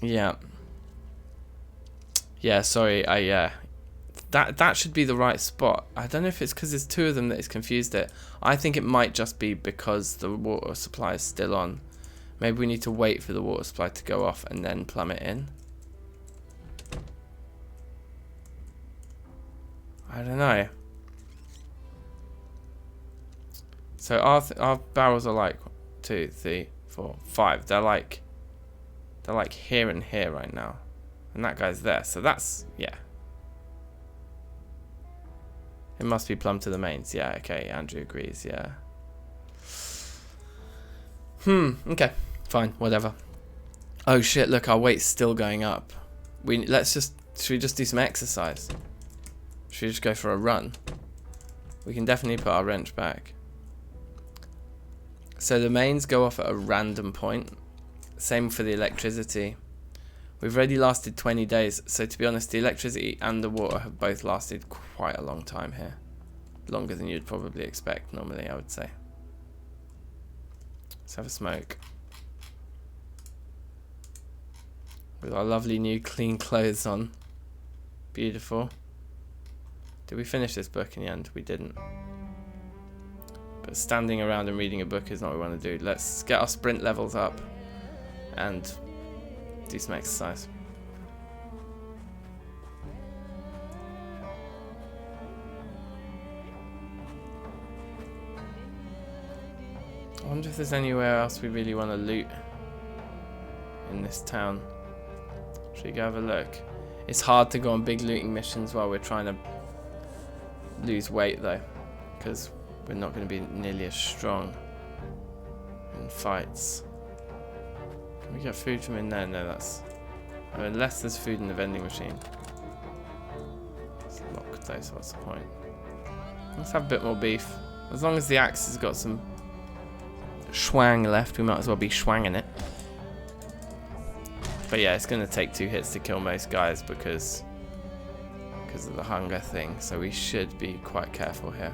Yeah. Yeah, sorry, that should be the right spot. I don't know if it's because there's two of them that it's confused it. I think it might just be because the water supply is still on. Maybe we need to wait for the water supply to go off and then plumb it in. I don't know. So our barrels are like 2, 3, 4, 5. They're like here and here right now. And that guy's there, so that's, yeah. It must be plumbed to the mains. Yeah, okay, Andrew agrees, yeah. Okay, fine, whatever. Oh shit, look, our weight's still going up. Should we just do some exercise? Should we just go for a run? We can definitely put our wrench back. So the mains go off at a random point. Same for the electricity. We've already lasted 20 days, so to be honest, the electricity and the water have both lasted quite a long time here. Longer than you'd probably expect normally, I would say. Let's have a smoke. With our lovely new clean clothes on. Beautiful. Did we finish this book in the end? We didn't. But standing around and reading a book is not what we want to do. Let's get our sprint levels up and do some exercise. I wonder if there's anywhere else we really want to loot in this town. Should we go have a look? It's hard to go on big looting missions while we're trying to lose weight though, because we're not going to be nearly as strong in fights. Can we get food from in there? No, that's... unless there's food in the vending machine. It's locked though, so what's the point? Let's have a bit more beef. As long as the axe has got some schwang left, we might as well be schwanging it. But yeah, it's going to take 2 hits to kill most guys because of the hunger thing, so we should be quite careful here.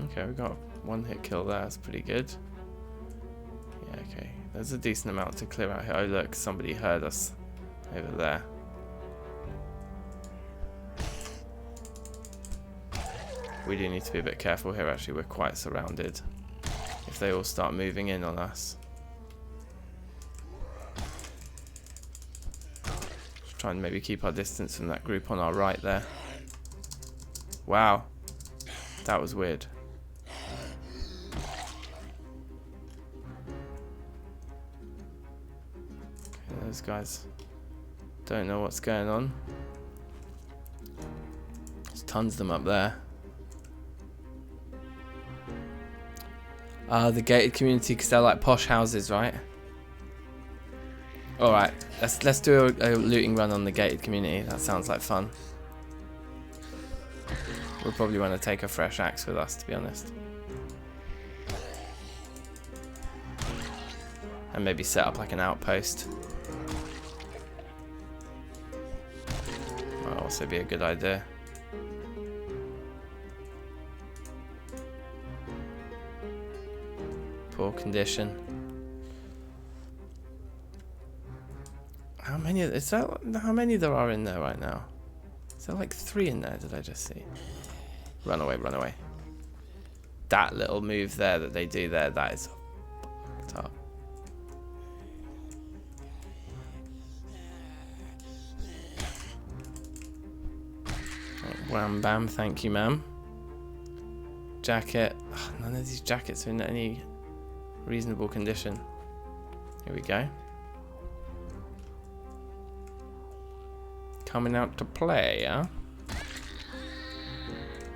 Okay, we got 1 hit kill there, that's pretty good. Yeah, okay, there's a decent amount to clear out here. Oh look, somebody heard us over there. We do need to be a bit careful here actually, we're quite surrounded. If they all start moving in on us. Just try and maybe keep our distance from that group on our right there. Wow, that was weird. Those guys don't know what's going on. There's tons of them up there. The gated community, because they're like posh houses, right? Alright, let's do a looting run on the gated community. That sounds like fun. We'll probably want to take a fresh axe with us, to be honest. And maybe set up like an outpost. Might also be a good idea. Poor condition. How many there are in there right now? Is there like 3 in there? Did I just see? Run away, run away. That little move there that they do there, that is up. Wham bam, thank you, ma'am. Jacket. Oh, none of these jackets are in any reasonable condition. Here we go. Coming out to play, huh?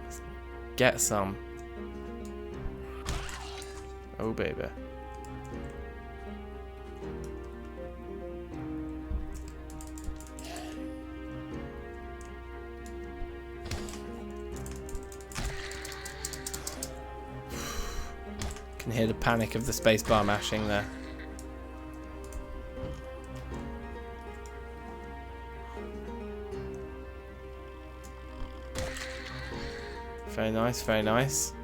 Let's get some. Oh, baby. Can hear the panic of the spacebar mashing there. Very nice, very nice.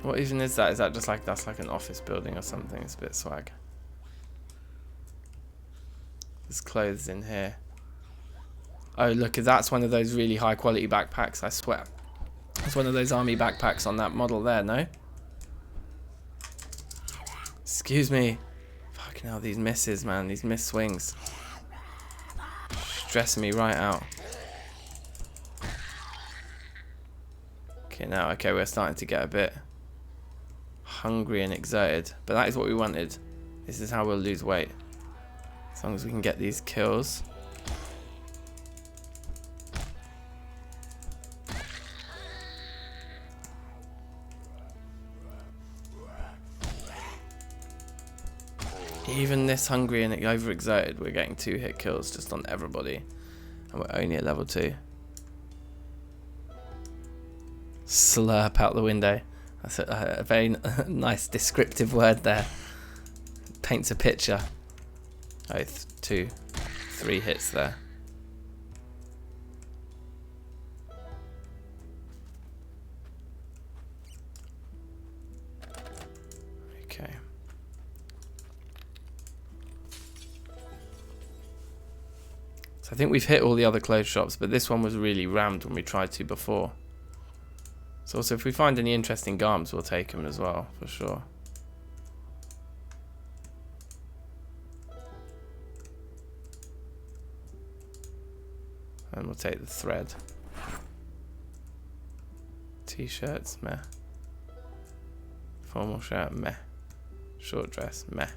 What even is that? Is that just like, that's like an office building or something? It's a bit swag. There's clothes in here. Oh, look, that's one of those really high quality backpacks, I swear. It's one of those army backpacks on that model there, no? Excuse me. Fucking hell, these misses, man. These miss swings. Stressing me right out. Okay, now, okay, we're starting to get a bit hungry and exerted. But that is what we wanted. This is how we'll lose weight. As long as we can get these kills. Even this hungry and overexerted, we're getting 2 hit kills just on everybody. And we're only at level 2. Slurp out the window. That's a very nice descriptive word there. Paints a picture. Oh, 2, 3 hits there. Okay. So I think we've hit all the other clothes shops, but this one was really rammed when we tried to before. So also, if we find any interesting garms, we'll take them as well, for sure. And we'll take the thread. T-shirts, meh. Formal shirt, meh. Short dress, meh.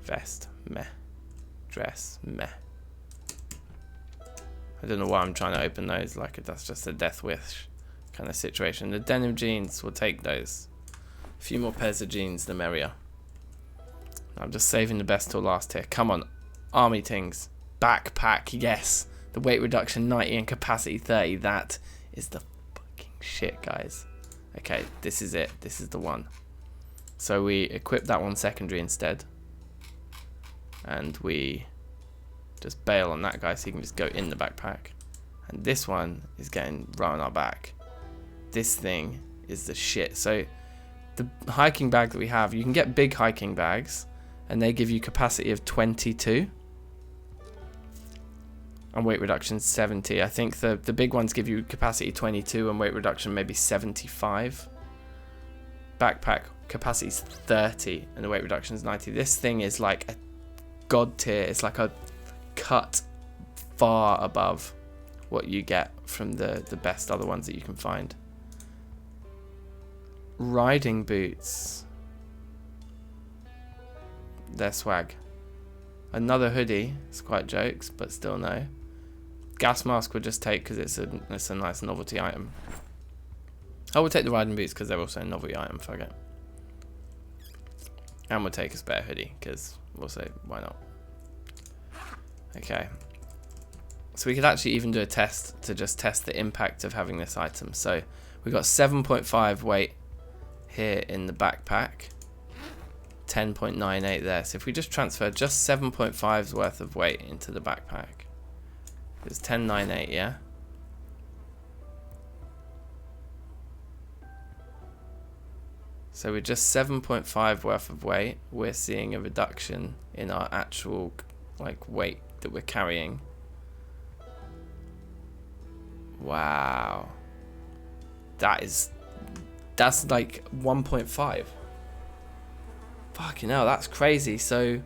Vest, meh. Dress, meh. I don't know why I'm trying to open those, like that's just a death wish kind of situation. The denim jeans, we'll take those. A few more pairs of jeans, the merrier. I'm just saving the best till last here. Come on, army things. Backpack, yes. The weight reduction 90 and capacity 30. That is the fucking shit, guys. Okay, this is it. This is the one. So we equip that one secondary instead. And we just bail on that guy so he can just go in the backpack. And this one is getting right on our back. This thing is the shit. So the hiking bag that we have, you can get big hiking bags and they give you capacity of 22 and weight reduction 70. I think the big ones give you capacity 22 and weight reduction maybe 75. Backpack capacity is 30 and the weight reduction is 90. This thing is like a god tier. It's like a cut far above what you get from the best other ones that you can find. Riding boots. They're swag. Another hoodie. It's quite jokes, but still no. Gas mask we'll just take because it's a nice novelty item. I will take the riding boots because they're also a novelty item. Fuck it. And we'll take a spare hoodie because we'll say why not. Okay. So we could actually even do a test to just test the impact of having this item. So we've got 7.5 weight here in the backpack. 10.98 there. So if we just transfer just 7.5's worth of weight into the backpack. It's 10.98, yeah? So with just 7.5 worth of weight, we're seeing a reduction in our actual like weight that we're carrying. Wow. That's like 1.5. Fucking hell, that's crazy. So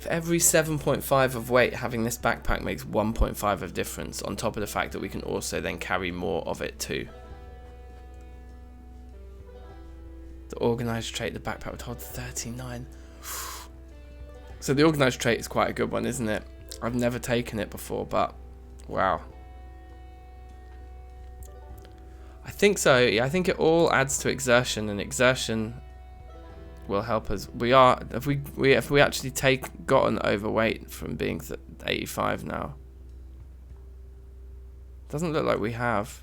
for every 7.5 of weight, having this backpack makes 1.5 of difference, on top of the fact that we can also then carry more of it too. The organised trait, the backpack would hold 39. So the organised trait is quite a good one, isn't it? I've never taken it before, but wow. I think so. Yeah, I think it all adds to exertion, and exertion will help us. If we actually gotten overweight from being 85 now. Doesn't look like we have.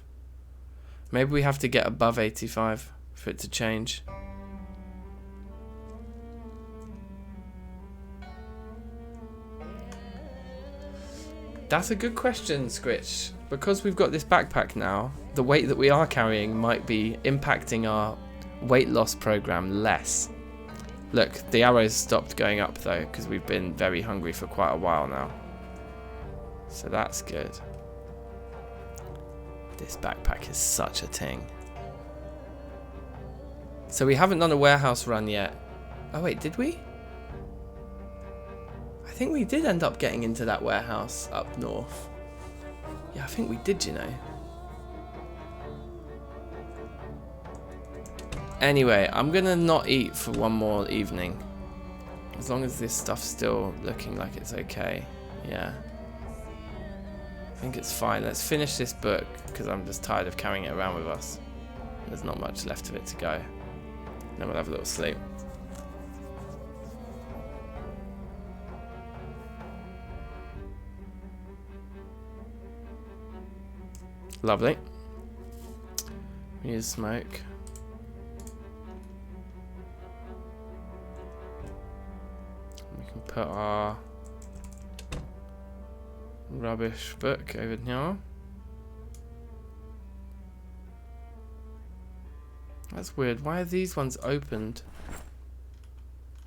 Maybe we have to get above 85 for it to change. That's a good question, Scritch. Because we've got this backpack now, the weight that we are carrying might be impacting our weight loss program less. Look, the arrows stopped going up though, because we've been very hungry for quite a while now. So that's good. This backpack is such a ting. So we haven't done a warehouse run yet. Oh wait, did we? I think we did end up getting into that warehouse up north. Yeah, I think we did, you know. Anyway, I'm gonna not eat for one more evening. As long as this stuff's still looking like it's okay. Yeah. I think it's fine. Let's finish this book, because I'm just tired of carrying it around with us. There's not much left of it to go. Then we'll have a little sleep. Lovely. We need smoke. We can put our rubbish book over here. That's weird. Why are these ones opened?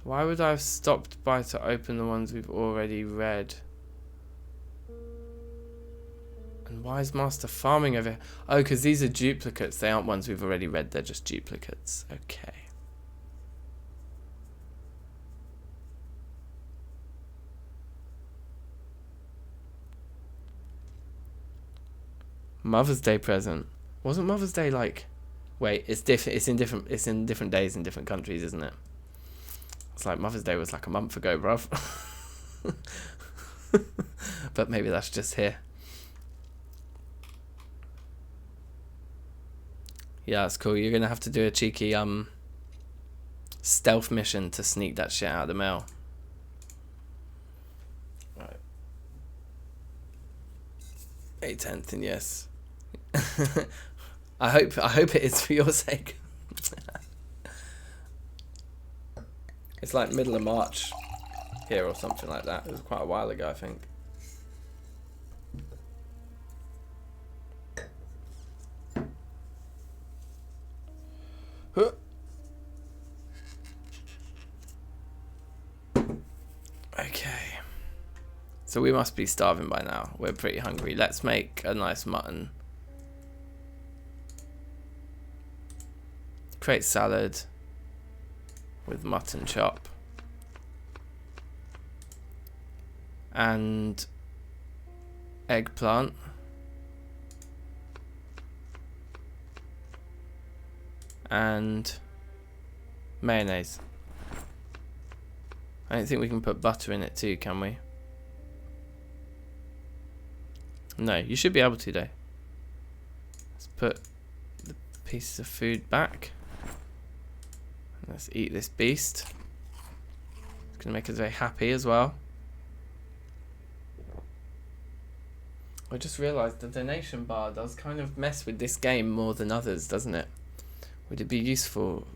Why would I have stopped by to open the ones we've already read? And why is Master Farming over here? Oh, because these are duplicates. They aren't ones we've already read. They're just duplicates. Okay. Mother's Day present. Wasn't Mother's Day like... Wait, it's different. It's in different days in different countries, isn't it? It's like Mother's Day was like a month ago, bruv. But maybe that's just here. Yeah, that's cool. You're gonna have to do a cheeky stealth mission to sneak that shit out of the mail. Right. 8/10, and yes. I hope it is for your sake. It's like middle of March here or something like that. It was quite a while ago, I think. Okay. So we must be starving by now. We're pretty hungry. Let's make a nice mutton. Create salad with mutton chop. And eggplant. And mayonnaise. I don't think we can put butter in it too, can we? No, you should be able to though. Let's put the pieces of food back. Let's eat this beast. It's going to make us very happy as well. I just realised the donation bar does kind of mess with this game more than others, doesn't it? Would it be useful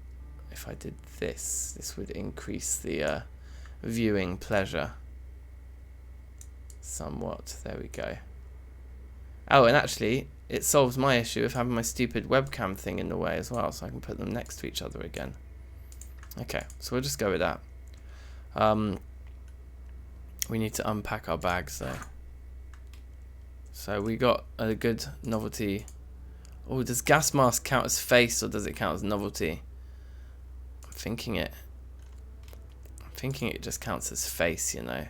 if I did this? This would increase the viewing pleasure somewhat. There we go. Oh, and actually, it solves my issue of having my stupid webcam thing in the way as well, so I can put them next to each other again. Okay, so we'll just go with that. We need to unpack our bags though. So we got a good novelty. Oh, does gas mask count as face or does it count as novelty? I'm thinking it just counts as face, you know.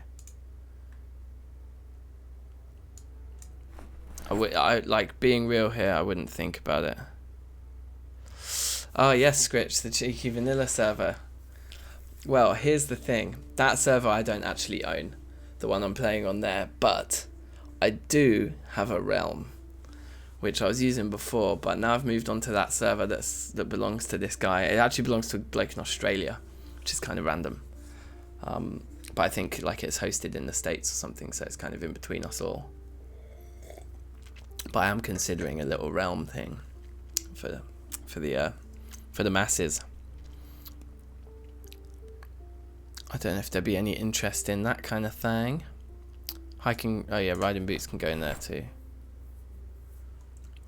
I like being real here, I wouldn't think about it. Oh yes, Scritch, the cheeky vanilla server. Well, here's the thing. That server I don't actually own, the one I'm playing on there, but I do have a realm, which I was using before, but now I've moved on to that server that belongs to this guy. It actually belongs to a bloke in Australia, which is kind of random. But I think like it's hosted in the States or something, so it's kind of in between us all. But I am considering a little realm thing for the masses. I don't know if there'd be any interest in that kind of thing. Hiking, oh yeah, riding boots can go in there too.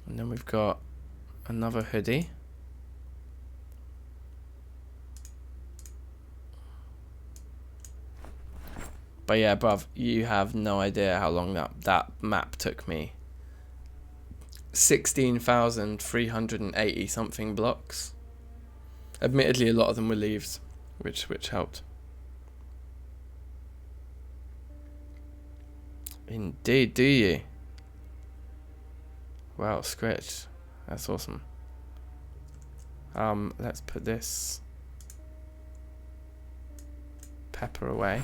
And then we've got another hoodie. But yeah, bruv, you have no idea how long that map took me. 16,380 something blocks. Admittedly, a lot of them were leaves, which helped. Indeed, do you? Wow, Scritch. That's awesome. Let's put this pepper away.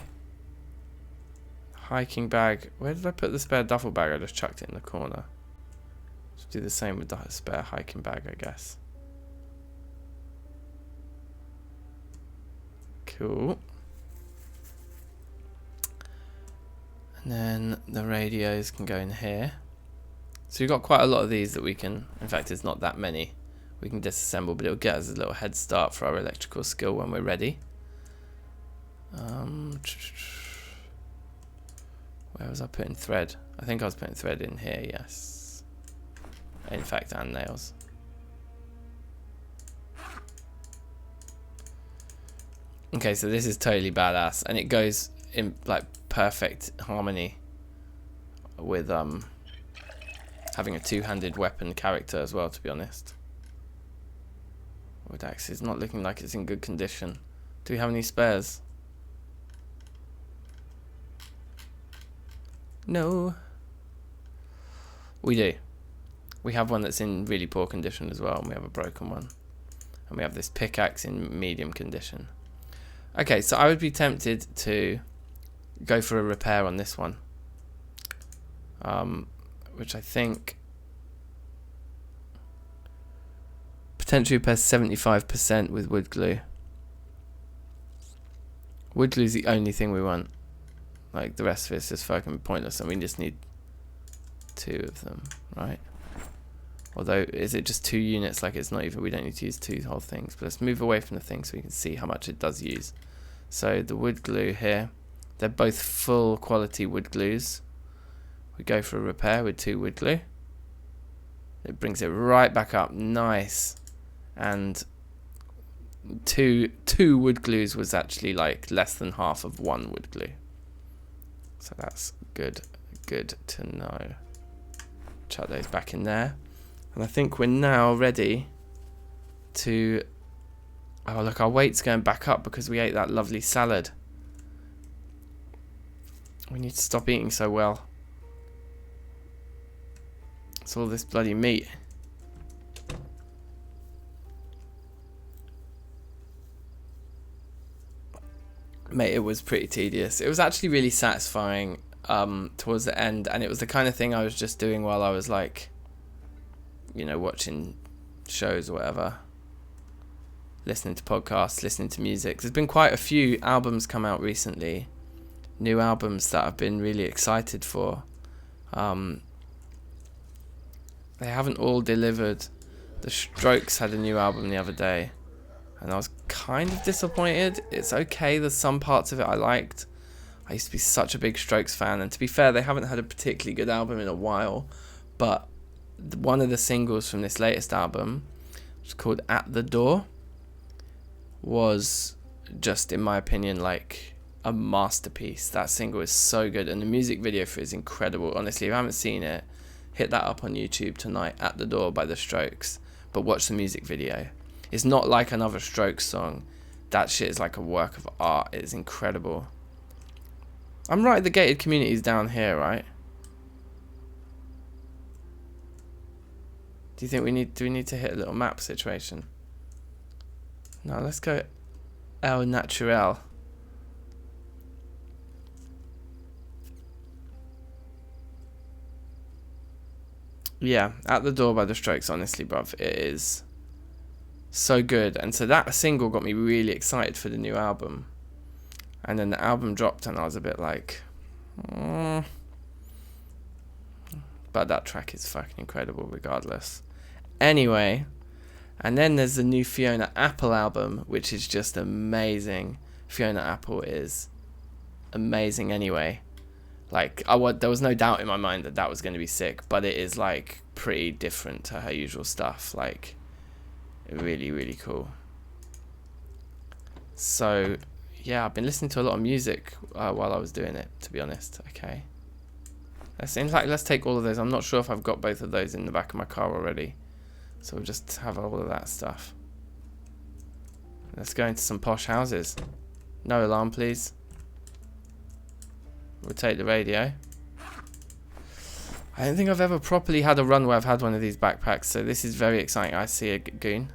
Hiking bag. Where did I put the spare duffel bag? I just chucked it in the corner. Let's do the same with the spare hiking bag, I guess. Cool. And then the radios can go in here. So we've got quite a lot of these that we can, in fact it's not that many, we can disassemble, but it'll get us a little head start for our electrical skill when we're ready. Where was I putting thread? I think I was putting thread in here, yes. In fact, and nails. Okay, so this is totally badass, and it goes in like perfect harmony with having a two-handed weapon character as well, to be honest. Wood axe is not looking like it's in good condition. Do we have any spares? No. We do. We have one that's in really poor condition as well, and we have a broken one. And we have this pickaxe in medium condition. Okay, so I would be tempted to go for a repair on this one. Which I think potentially repairs 75% with wood glue. Wood glue is the only thing we want. Like the rest of it's just fucking pointless, and we just need 2 of them, right? Although, is it just 2 units? Like it's not even, we don't need to use 2 whole things. But let's move away from the thing so we can see how much it does use. So the wood glue here, they're both full quality wood glues. We go for a repair with 2 wood glue. It brings it right back up, nice. And two wood glues was actually like less than half of 1 wood glue. So that's good to know. Chuck those back in there. And I think we're now ready to... Oh look, our weight's going back up because we ate that lovely salad. We need to stop eating so well. It's all this bloody meat. Mate, it was pretty tedious. It was actually really satisfying towards the end, and it was the kind of thing I was just doing while I was like, you know, watching shows or whatever, listening to podcasts, listening to music. There's been quite a few albums come out recently, new albums that I've been really excited for. They haven't all delivered. The Strokes had a new album the other day, and I was kind of disappointed. It's okay, there's some parts of it I liked. I used to be such a big Strokes fan, and to be fair, they haven't had a particularly good album in a while, but one of the singles from this latest album, which is called At the Door, was just, in my opinion, like a masterpiece. That single is so good, and the music video for it is incredible. Honestly, if you haven't seen it, hit that up on YouTube tonight, At the Door by The Strokes, but watch the music video. It's not like another Strokes song. That shit is like a work of art. It is incredible. I'm right, the gated community's down here, right? Do you think we need to hit a little map situation? No, let's go El Natural. Yeah, At the Door by The Strokes, honestly, bruv, it is so good. And so that single got me really excited for the new album. And then the album dropped and I was a bit like, but that track is fucking incredible regardless. Anyway, and then there's the new Fiona Apple album, which is just amazing. Fiona Apple is amazing anyway. Like, there was no doubt in my mind that that was going to be sick, but it is like pretty different to her usual stuff. Like, really, really cool. So yeah, I've been listening to a lot of music while I was doing it, to be honest. Okay, let's take all of those. I'm not sure if I've got both of those in the back of my car already, so we'll just have all of that stuff. Let's go into some posh houses. No alarm, please. Rotate the radio. I don't think I've ever properly had a run where I've had one of these backpacks, so this is very exciting. I see a goon.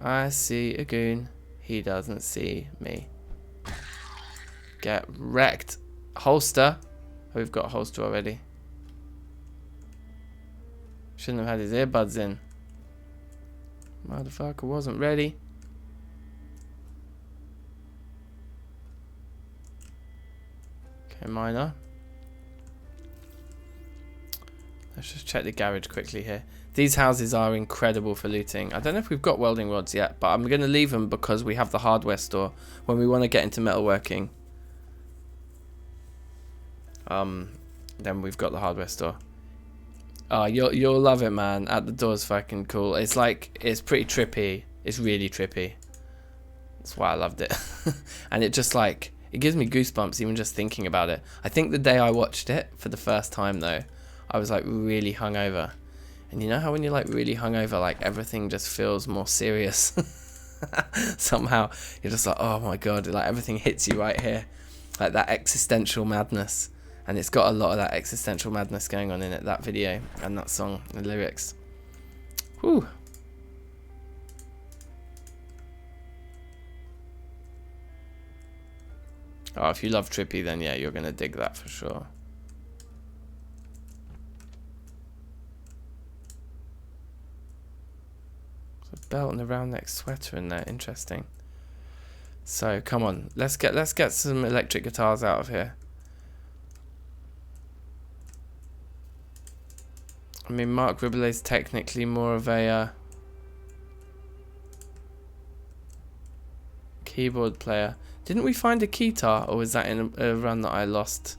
I see a goon. He doesn't see me. Get wrecked. Holster. Oh, we've got a holster already. Shouldn't have had his earbuds in. Motherfucker wasn't ready. Okay, minor. Let's just check the garage quickly here. These houses are incredible for looting. I don't know if we've got welding rods yet, but I'm going to leave them because we have the hardware store when we want to get into metalworking. Then we've got the hardware store. Oh, you'll love it, man. At the Door's fucking cool. It's like, it's pretty trippy. It's really trippy. That's why I loved it. And it just like, it gives me goosebumps even just thinking about it. I think the day I watched it for the first time though, I was like really hungover. And you know how when you're like really hungover, like everything just feels more serious. Somehow you're just like, oh my god, like everything hits you right here, like that existential madness. And it's got a lot of that existential madness going on in it, that video and that song, the lyrics. Whew. Oh, if you love trippy, then yeah, you're gonna dig that for sure. There's a belt and a round neck sweater in there, interesting. So come on, let's get some electric guitars out of here. I mean, Mark Ribelet's technically more of a keyboard player. Didn't we find a keytar, or was that in a run that I lost?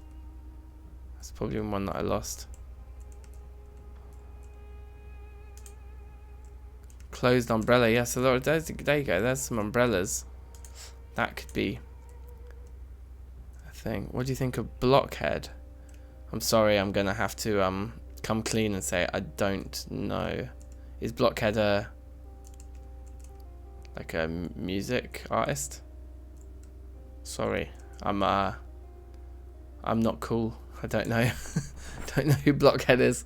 That's probably one that I lost. Closed umbrella, yeah, so there you go, there's some umbrellas. That could be a thing. What do you think of Blockhead? I'm sorry, I'm gonna have to come clean and say I don't know. Is Blockhead like a music artist? Sorry, I'm not cool. I don't know. Don't know who Blockhead is.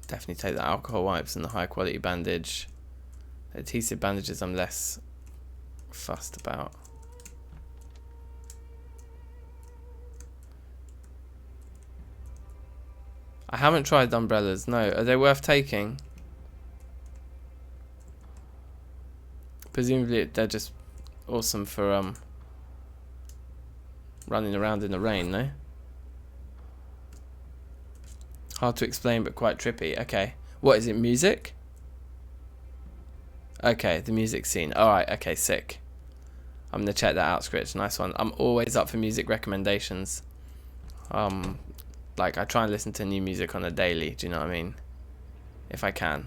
Definitely take the alcohol wipes and the high quality bandage. The adhesive bandages I'm less fussed about. I haven't tried umbrellas. No, are they worth taking? Presumably they're just awesome for running around in the rain, no? Hard to explain but quite trippy. Okay. What is it, music? Okay, the music scene. Alright, okay, sick. I'm gonna check that out, Scritch. Nice one. I'm always up for music recommendations. Like I try and listen to new music on a daily, do you know what I mean? If I can.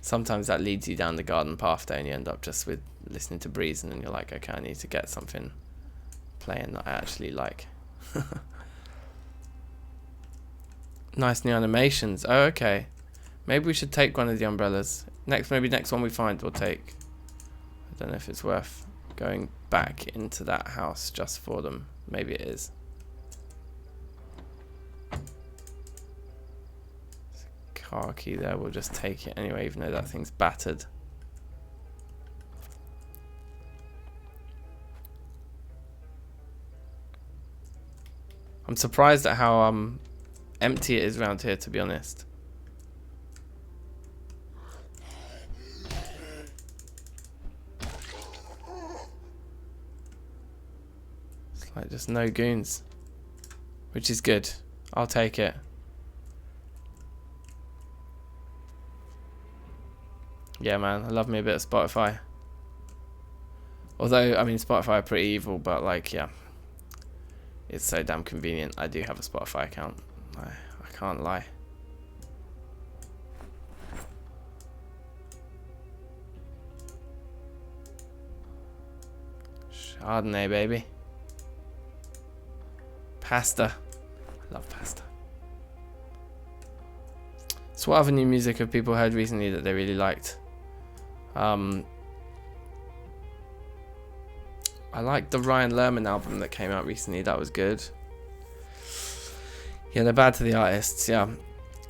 Sometimes that leads you down the garden path though, and you end up just with listening to Breeze, and then you're like, okay, I need to get something playing that I actually like. Nice new animations. Oh, okay. Maybe we should take one of the umbrellas. Maybe next one we find we'll take. I don't know if it's worth going back into that house just for them. Maybe it is. Car key there, we'll just take it anyway, even though that thing's battered. I'm surprised at how empty it is around here, to be honest. It's like just no goons, which is good. I'll take it. Yeah, man, I love me a bit of Spotify. Although, I mean, Spotify are pretty evil, but like, yeah, it's so damn convenient. I do have a Spotify account. I can't lie. Chardonnay, baby. Pasta. I love pasta. So what other new music have people heard recently that they really liked? I liked the Ryan Lerman album that came out recently. That was good. Yeah, they're bad to the artists, yeah.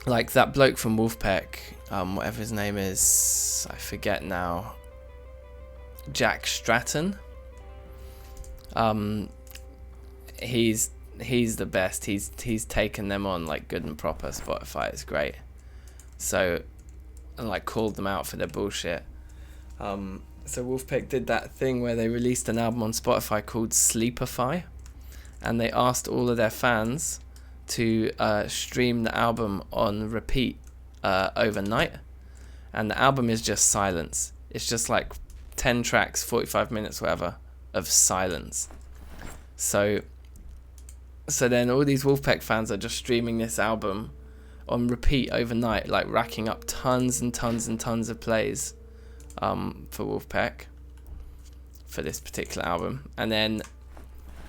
Like that bloke from Wolfpack, whatever his name is, I forget now. Jack Stratton. He's the best. He's taken them on like good and proper. Spotify is great. So, and like called them out for their bullshit. So Wolfpack did that thing where they released an album on Spotify called Sleepify, and they asked all of their fans to stream the album on repeat overnight, and the album is just silence. It's just like 10 tracks, 45 minutes, whatever, of silence. So then all these Wolfpack fans are just streaming this album on repeat overnight, like racking up tons and tons and tons of plays for Wolfpack for this particular album, and then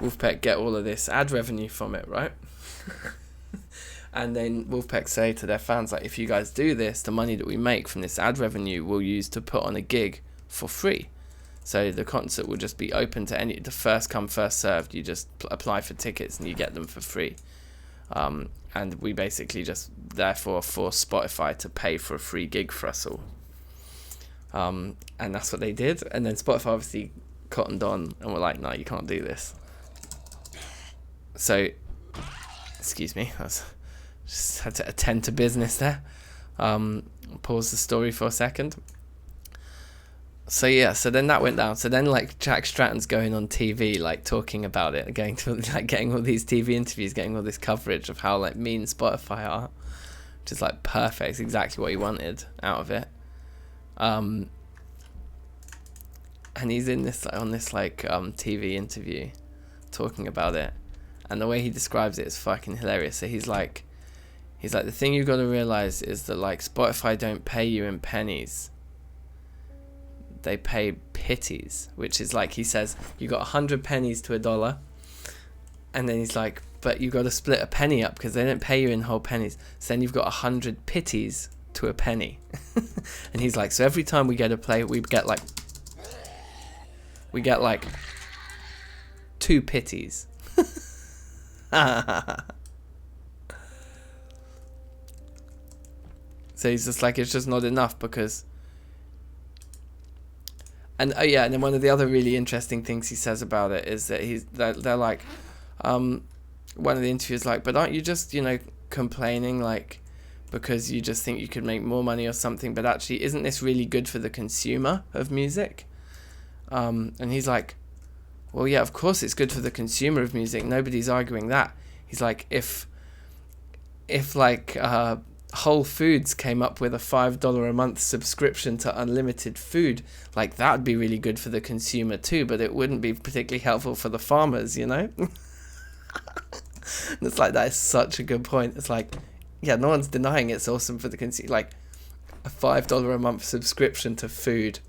Wolfpack get all of this ad revenue from it, right? And then Wolfpack say to their fans, like, if you guys do this, the money that we make from this ad revenue we'll use to put on a gig for free. So the concert will just be open to the first come first served. You just apply for tickets and you get them for free. And we basically just therefore force Spotify to pay for a free gig for us all. And that's what they did. And then Spotify obviously cottoned on and were like, no, you can't do this. So, excuse me, I just had to attend to business there. Pause the story for a second. So yeah, so then that went down. So then like Jack Stratton's going on TV, like talking about it, getting all these TV interviews, getting all this coverage of how like mean Spotify are, which is like perfect. It's exactly what he wanted out of it. And he's in this on this like TV interview, talking about it, and the way he describes it is fucking hilarious. So he's like the thing you got to realize is that like Spotify don't pay you in pennies. They pay pitties, which is like, he says, you got 100 pennies to $1, and then he's like, but you got to split a penny up because they don't pay you in whole pennies. So then you've got 100 pitties to a penny. And he's like, so every time we get a play, we get like 2 pitties. So he's just like, it's just not enough because And oh yeah, and then one of the other really interesting things he says about it is that they're like, one of the interviewers like, but aren't you just, you know, complaining like because you just think you could make more money or something, but actually isn't this really good for the consumer of music? And he's like, well, yeah, of course it's good for the consumer of music. Nobody's arguing that. He's like, if like Whole Foods came up with a $5 a month subscription to unlimited food, like that would be really good for the consumer too, but it wouldn't be particularly helpful for the farmers, you know? It's like, that is such a good point. It's like, yeah, no one's denying it's awesome for the consumer. Like a $5 a month subscription to food.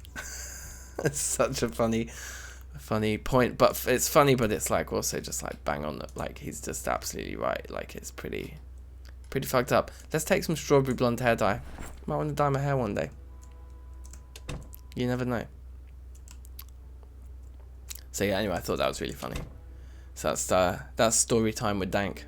It's such a funny point, but it's funny, but it's like also just like bang on. Like he's just absolutely right. Like it's pretty fucked up. Let's take some strawberry blonde hair dye. Might want to dye my hair one day. You never know. So yeah, anyway, I thought that was really funny. So that's story time with Dank.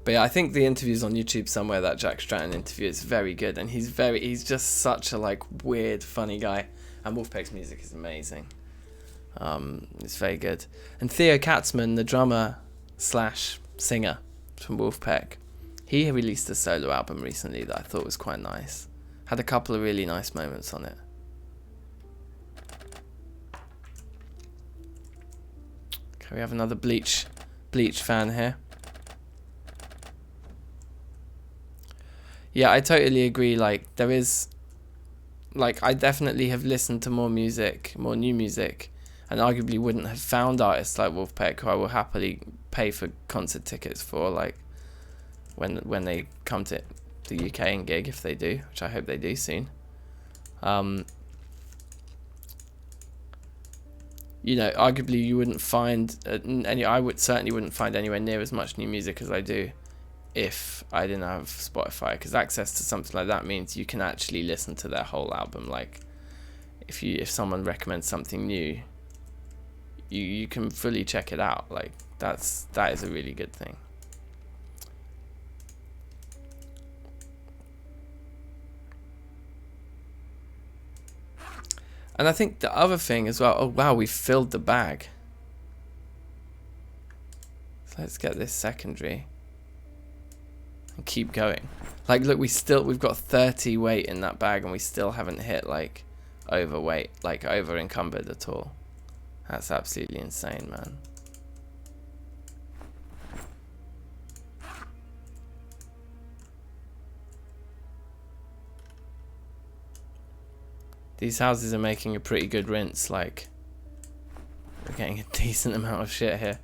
But yeah, I think the interview's on YouTube somewhere. That Jack Stratton interview is very good, and he's just such a like weird, funny guy. And Wolfpack's music is amazing. It's very good. And Theo Katzman, the drummer / singer from Wolfpack, he released a solo album recently that I thought was quite nice. Had a couple of really nice moments on it. Okay, we have another Bleach fan here. Yeah, I totally agree. Like, there is, like, I definitely have listened to more new music, and arguably wouldn't have found artists like Wolfpack, who I will happily pay for concert tickets for, like, when they come to the UK and gig, if they do, which I hope they do soon. You know, arguably you wouldn't find certainly wouldn't find anywhere near as much new music as I do if I didn't have Spotify, because access to something like that means you can actually listen to their whole album. Like if someone recommends something new, you can fully check it out. Like that is a really good thing. And I think the other thing as well, oh wow, we filled the bag. So let's get this secondary and keep going. Like look, we've got 30 weight in that bag, and we still haven't hit like overweight, like over encumbered at all. That's absolutely insane, man. These houses are making a pretty good rinse. Like we're getting a decent amount of shit here.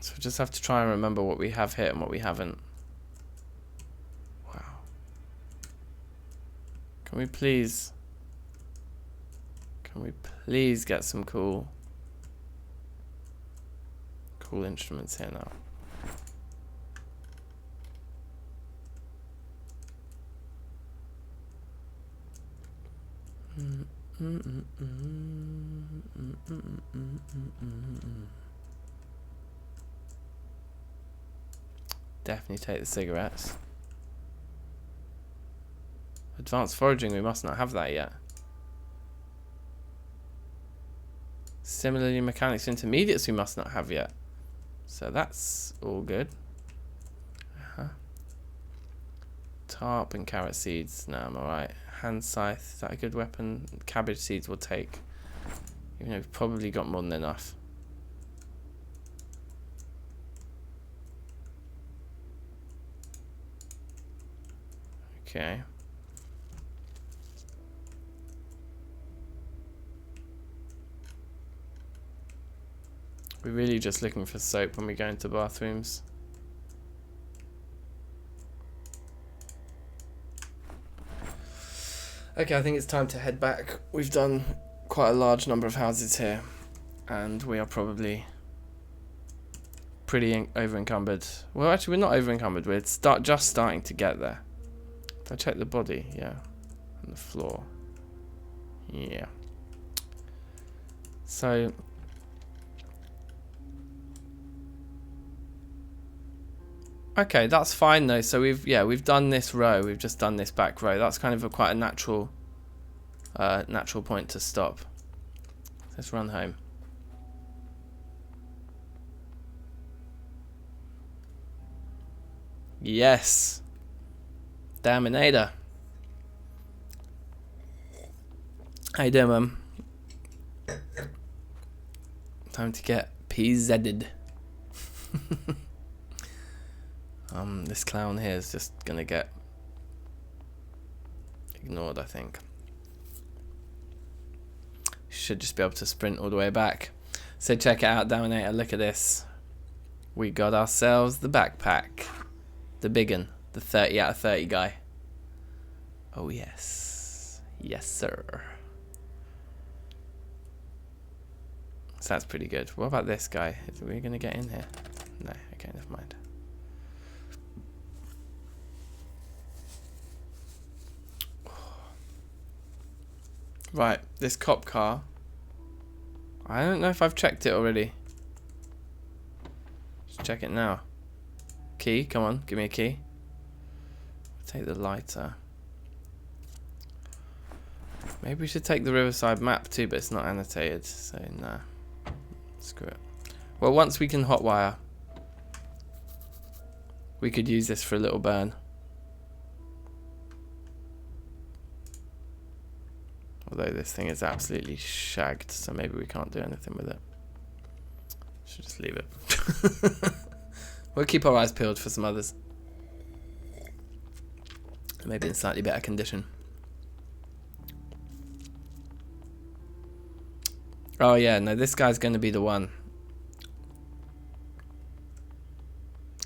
So we just have to try and remember what we have hit and what we haven't. Wow. Can we please get some cool instruments here now? Definitely take the cigarettes. Advanced foraging, we must not have that yet. Similarly, mechanics intermediates we must not have yet. So that's all good. Tarp and carrot seeds. No, I'm alright. Hand scythe, is that a good weapon? Cabbage seeds will take. Even though we've probably got more than enough. Okay. We're really just looking for soap when we go into bathrooms. Okay, I think it's time to head back. We've done quite a large number of houses here, and we are probably pretty over encumbered. Well, actually, we're not over encumbered. We're just starting to get there. Did I check the body? Yeah. And the floor. Yeah. So okay, that's fine though. So we've done this row. We've just done this back row. That's kind of quite a natural point to stop. Let's run home. Yes. Daminator. How you doing, Mum? Time to get PZ'd. This clown here is just gonna get ignored, I think. Should just be able to sprint all the way back. So check it out, Daminator. Look at this. We got ourselves the backpack. The big one. The 30 out of 30 guy. Oh, yes. Yes, sir. So that's pretty good. What about this guy? Are we going to get in here? No. Okay, never mind. Right, this cop car. I don't know if I've checked it already. Let's check it now. Key, come on, give me a key. Take the lighter. Maybe we should take the Riverside map too, but it's not annotated, so nah. Screw it. Well, once we can hotwire, we could use this for a little burn. Although this thing is absolutely shagged, so maybe we can't do anything with it. Should just leave it. We'll keep our eyes peeled for some others. Maybe in slightly better condition. Oh yeah, no, this guy's going to be the one.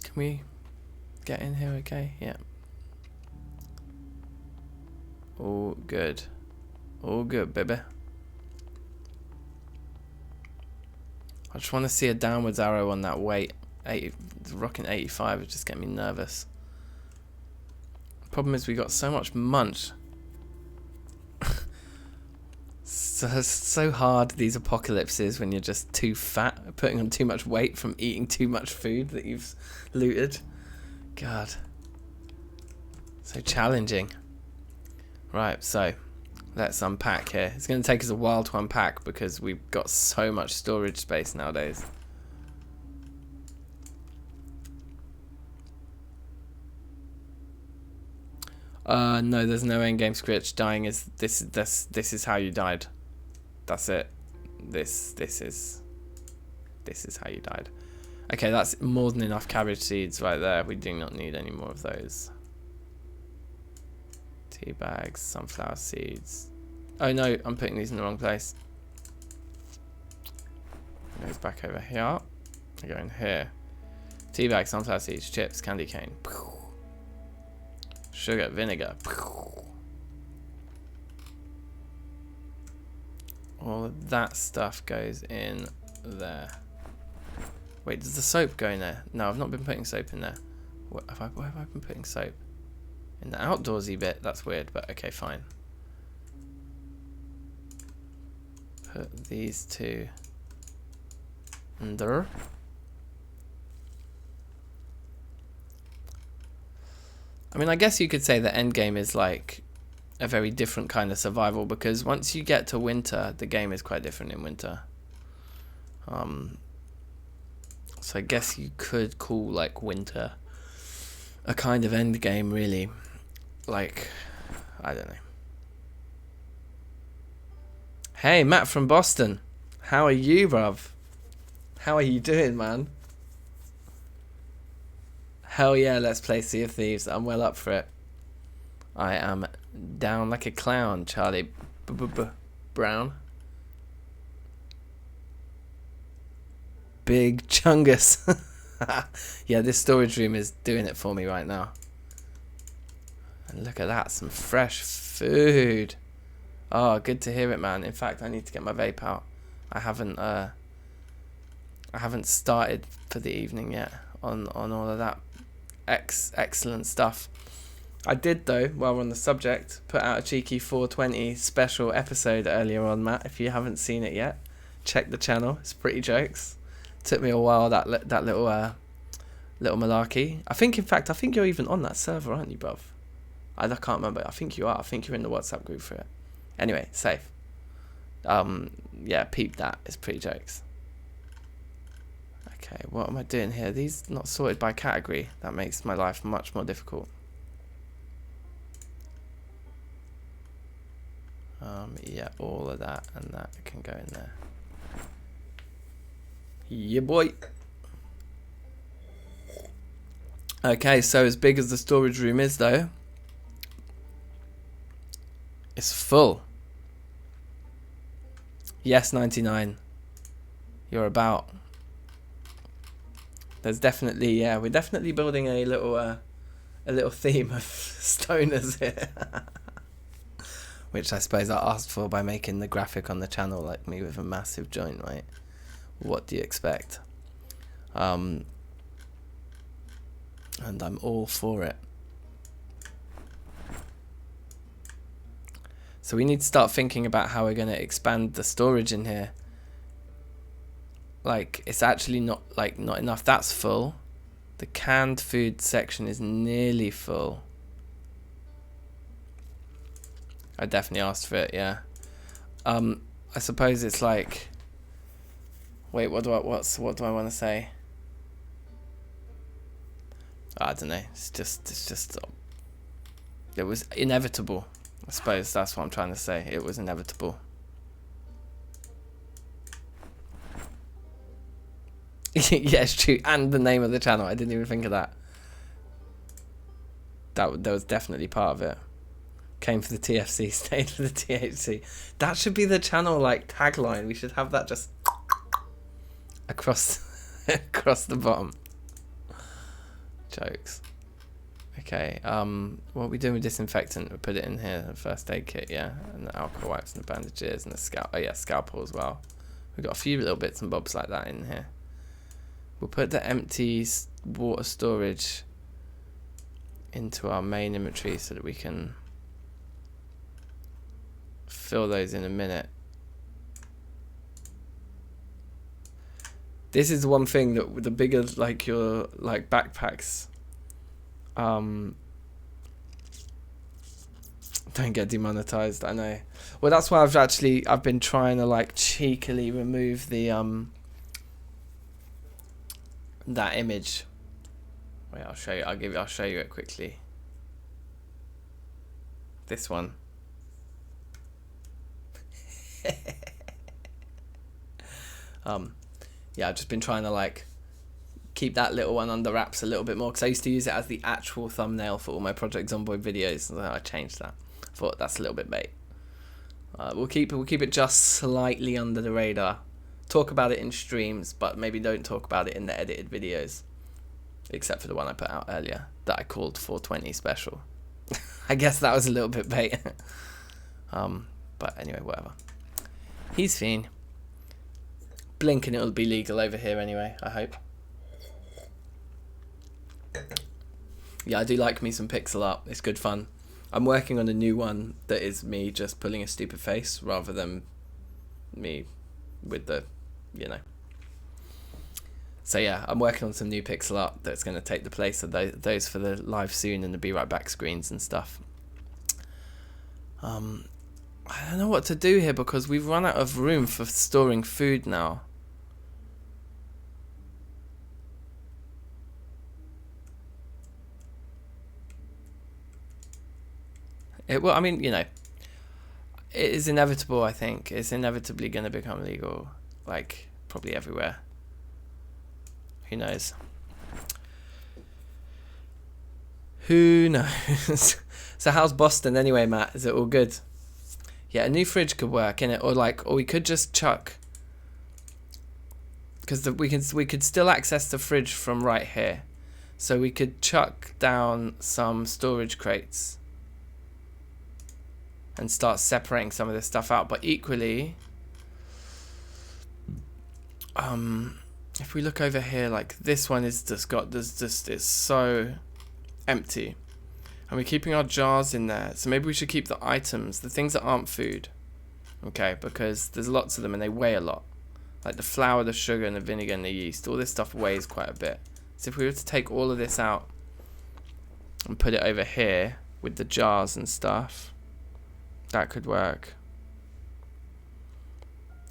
Can we get in here okay? Yeah. All good. All good, baby. I just want to see a downwards arrow on that weight. Rocking 85 is just getting me nervous. Problem is we got so much munch. So hard these apocalypses when you're just too fat, putting on too much weight from eating too much food that you've looted. God. So challenging. Right, so let's unpack here. It's going to take us a while to unpack because we've got so much storage space nowadays. No, there's no endgame script. Dying is this is how you died. That's it. This is how you died. Okay, that's more than enough cabbage seeds right there. We do not need any more of those. Tea bags, sunflower seeds. Oh no, I'm putting these in the wrong place. It goes back over here. I go in here. Tea bags, sunflower seeds, chips, candy cane. Sugar, vinegar. All of that stuff goes in there. Wait, does the soap go in there? No, I've not been putting soap in there. Where have I been putting soap? In the outdoorsy bit? That's weird, but okay, fine. Put these two under. I mean, I guess you could say that endgame is like a very different kind of survival because once you get to winter, the game is quite different in winter. So I guess you could call like winter a kind of end game, really. Like, I don't know. Hey, Matt from Boston. How are you, bruv? How are you doing, man? Hell yeah, let's play Sea of Thieves. I'm well up for it. I am down like a clown, Charlie Brown. Big chungus. Yeah, this storage room is doing it for me right now. And look at that, some fresh food. Oh, good to hear it, man. In fact, I need to get my vape out. I haven't started for the evening yet on all of that excellent stuff. I did, though, while we're on the subject, put out a cheeky 420 special episode earlier on, Matt. If you haven't seen it yet, check the channel. It's pretty jokes. Took me a while, that little malarkey. I think you're even on that server, aren't you, bruv? I can't remember. I think you are. I think you're in the WhatsApp group for it. Anyway, safe. Yeah, peep that. It's pretty jokes. Okay, what am I doing here? These not sorted by category. That makes my life much more difficult. Yeah, all of that and that can go in there. Yeah, boy. Okay, so as big as the storage room is, though, it's full. Yes, 99. You're about. There's definitely, yeah, we're definitely building a little theme of stoners here. Which I suppose I asked for by making the graphic on the channel like me with a massive joint, right? What do you expect? And I'm all for it. So we need to start thinking about how we're going to expand the storage in here. Like, it's actually not enough. That's full. The canned food section is nearly full. I definitely asked for it, yeah. I suppose it's like, wait, what do I want to say? I don't know. It's just it was inevitable. I suppose that's what I'm trying to say. It was inevitable. Yeah, it's true. And the name of the channel. I didn't even think of that. That was definitely part of it. Came for the TFC, stayed for the THC. That should be the channel like tagline. We should have that just across the bottom. Jokes. Okay. What are we doing with disinfectant? We put it in here. The first aid kit, yeah, and the alcohol wipes and the bandages and the scalpel as well. We've got a few little bits and bobs like that in here. We'll put the empty water storage into our main inventory so that we can fill those in a minute. This is one thing that with the bigger like your like backpacks don't get demonetized. I know. Well, that's why I've been trying to like cheekily remove the that image. Wait, I'll show you. I'll show you it quickly. This one. Yeah, I've just been trying to like keep that little one under wraps a little bit more because I used to use it as the actual thumbnail for all my Project Zomboid videos. So I changed that. I thought that's a little bit bait. We'll keep it just slightly under the radar. Talk about it in streams, but maybe don't talk about it in the edited videos, except for the one I put out earlier that I called 420 special. I guess that was a little bit bait. But anyway, whatever. He's fine. Blink and it'll be legal over here anyway, I hope. Yeah, I do like me some pixel art. It's good fun. I'm working on a new one that is me just pulling a stupid face rather than me with the, you know. So yeah, I'm working on some new pixel art that's going to take the place of those for the live soon and the Be Right Back screens and stuff. I don't know what to do here because we've run out of room for storing food now. Well, I mean, you know, it is inevitable, I think. It's inevitably going to become legal, like, probably everywhere. Who knows? Who knows? So how's Boston anyway, Matt? Is it all good? Yeah, a new fridge could work, innit? Or we could just chuck, because we could still access the fridge from right here. So we could chuck down some storage crates and start separating some of this stuff out. But equally, if we look over here, like this one is just it's so empty, and we're keeping our jars in there. So maybe we should keep the items, the things that aren't food, okay? Because there's lots of them and they weigh a lot. Like the flour, the sugar, and the vinegar, and the yeast. All this stuff weighs quite a bit. So if we were to take all of this out and put it over here with the jars and stuff, that could work.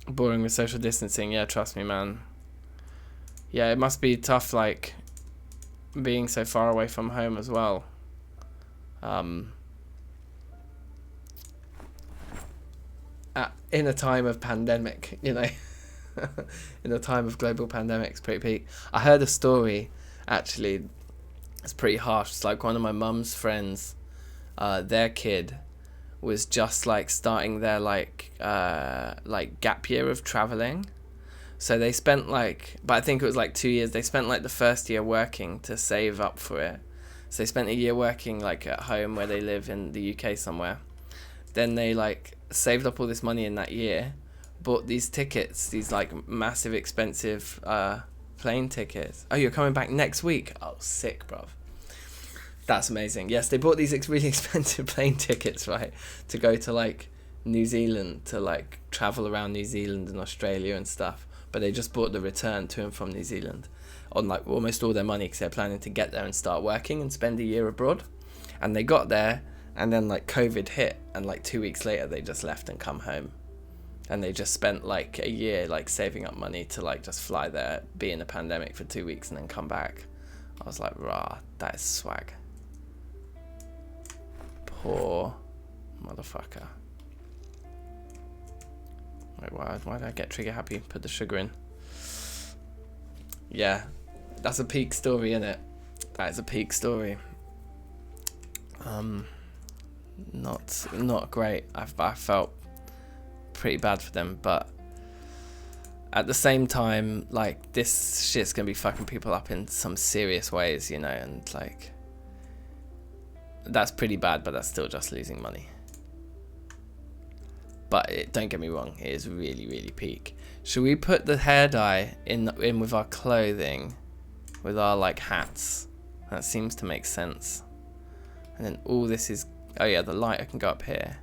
Boring with social distancing. Yeah, trust me, man. Yeah, it must be tough, like, being so far away from home as well. In a time of pandemic, you know. In a time of global pandemics, pretty peak. I heard a story, actually, it's pretty harsh. It's like one of my mum's friends, their kid was just like starting their like gap year of traveling. So they spent like, but I think it was like 2 years. They spent like the first year working to save up for it. So they spent a year working like at home where they live in the UK somewhere. Then they like saved up all this money in that year, bought these tickets, these like massive expensive plane tickets. Oh, you're coming back next week? Oh, sick, bruv. That's amazing. Yes, they bought these really expensive plane tickets, right, to go to like New Zealand, to like travel around New Zealand and Australia and stuff. But they just bought the return to and from New Zealand on like almost all their money, because they're planning to get there and start working and spend a year abroad. And they got there, and then like COVID hit, and like 2 weeks later they just left and come home. And they just spent like a year like saving up money to like just fly there, be in a pandemic for 2 weeks, and then come back. I was like, rah, that is swag. Poor motherfucker. Wait, why did I get trigger happy? Put the sugar in. Yeah, that's a peak story, isn't it? That is a peak story. Not great. I felt pretty bad for them, but at the same time, like, this shit's gonna be fucking people up in some serious ways, you know, and like, that's pretty bad, but that's still just losing money. But don't get me wrong, it is really, really peak. Should we put the hair dye in with our clothing, with our like hats? That seems to make sense. And then all this is, oh yeah, the lighter can go up here.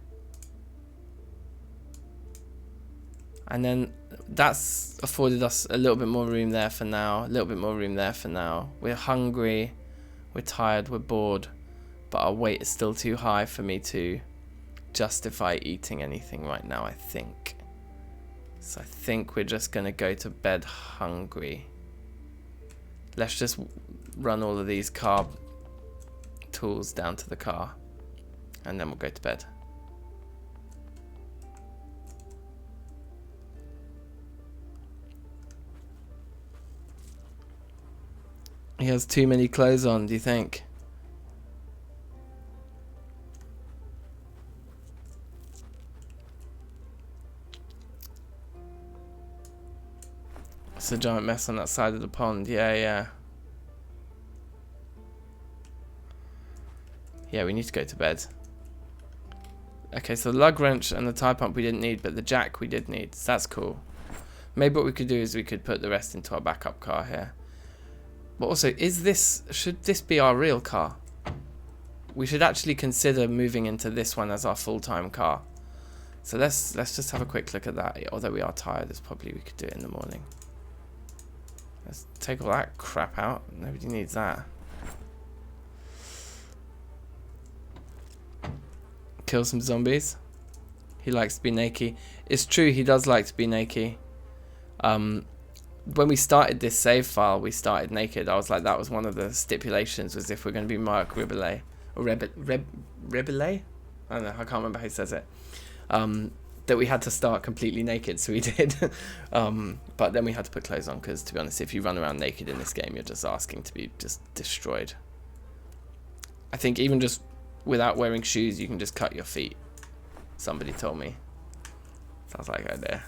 And then that's afforded us a little bit more room there for now, a little bit more room there for now. We're hungry, we're tired, we're bored, but our weight is still too high for me to justify eating anything right now, I think. So I think we're just gonna go to bed hungry. Let's just run all of these carb tools down to the car, and then we'll go to bed. He has too many clothes on, do you think? It's a giant mess on that side of the pond. Yeah. Yeah, we need to go to bed. Okay, so the lug wrench and the tie pump we didn't need, but the jack we did need. So that's cool. Maybe what we could do is we could put the rest into our backup car here. But also, should this be our real car? We should actually consider moving into this one as our full-time car. So let's just have a quick look at that. Although we are tired, it's probably we could do it in the morning. Let's take all that crap out. Nobody needs that. Kill some zombies. He likes to be naked. It's true, he does like to be naked. When we started this save file, we started naked. I was like, that was one of the stipulations, was if we're going to be Mark Ribelay. Or Ribelay? I don't know, I can't remember how he says it. That we had to start completely naked, so we did. But then we had to put clothes on, because to be honest, if you run around naked in this game, you're just asking to be just destroyed. I think even just without wearing shoes, you can just cut your feet. Somebody told me. Sounds like an idea.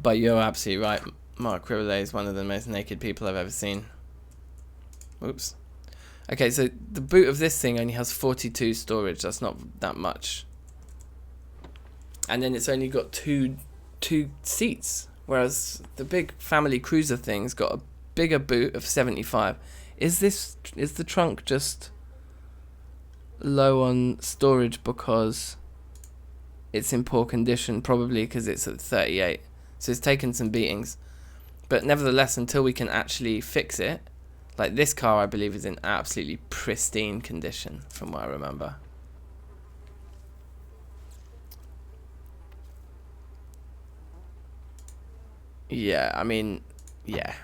But you're absolutely right. Mark Ribelay is one of the most naked people I've ever seen. Oops. Okay, so the boot of this thing only has 42 storage. That's not that much. And then it's only got two seats, whereas the big family cruiser thing's got a bigger boot of 75. Is the trunk just low on storage because it's in poor condition? Probably because it's at 38. So it's taken some beatings. But nevertheless, until we can actually fix it, like this car I believe is in absolutely pristine condition from what I remember. Yeah, I mean, yeah.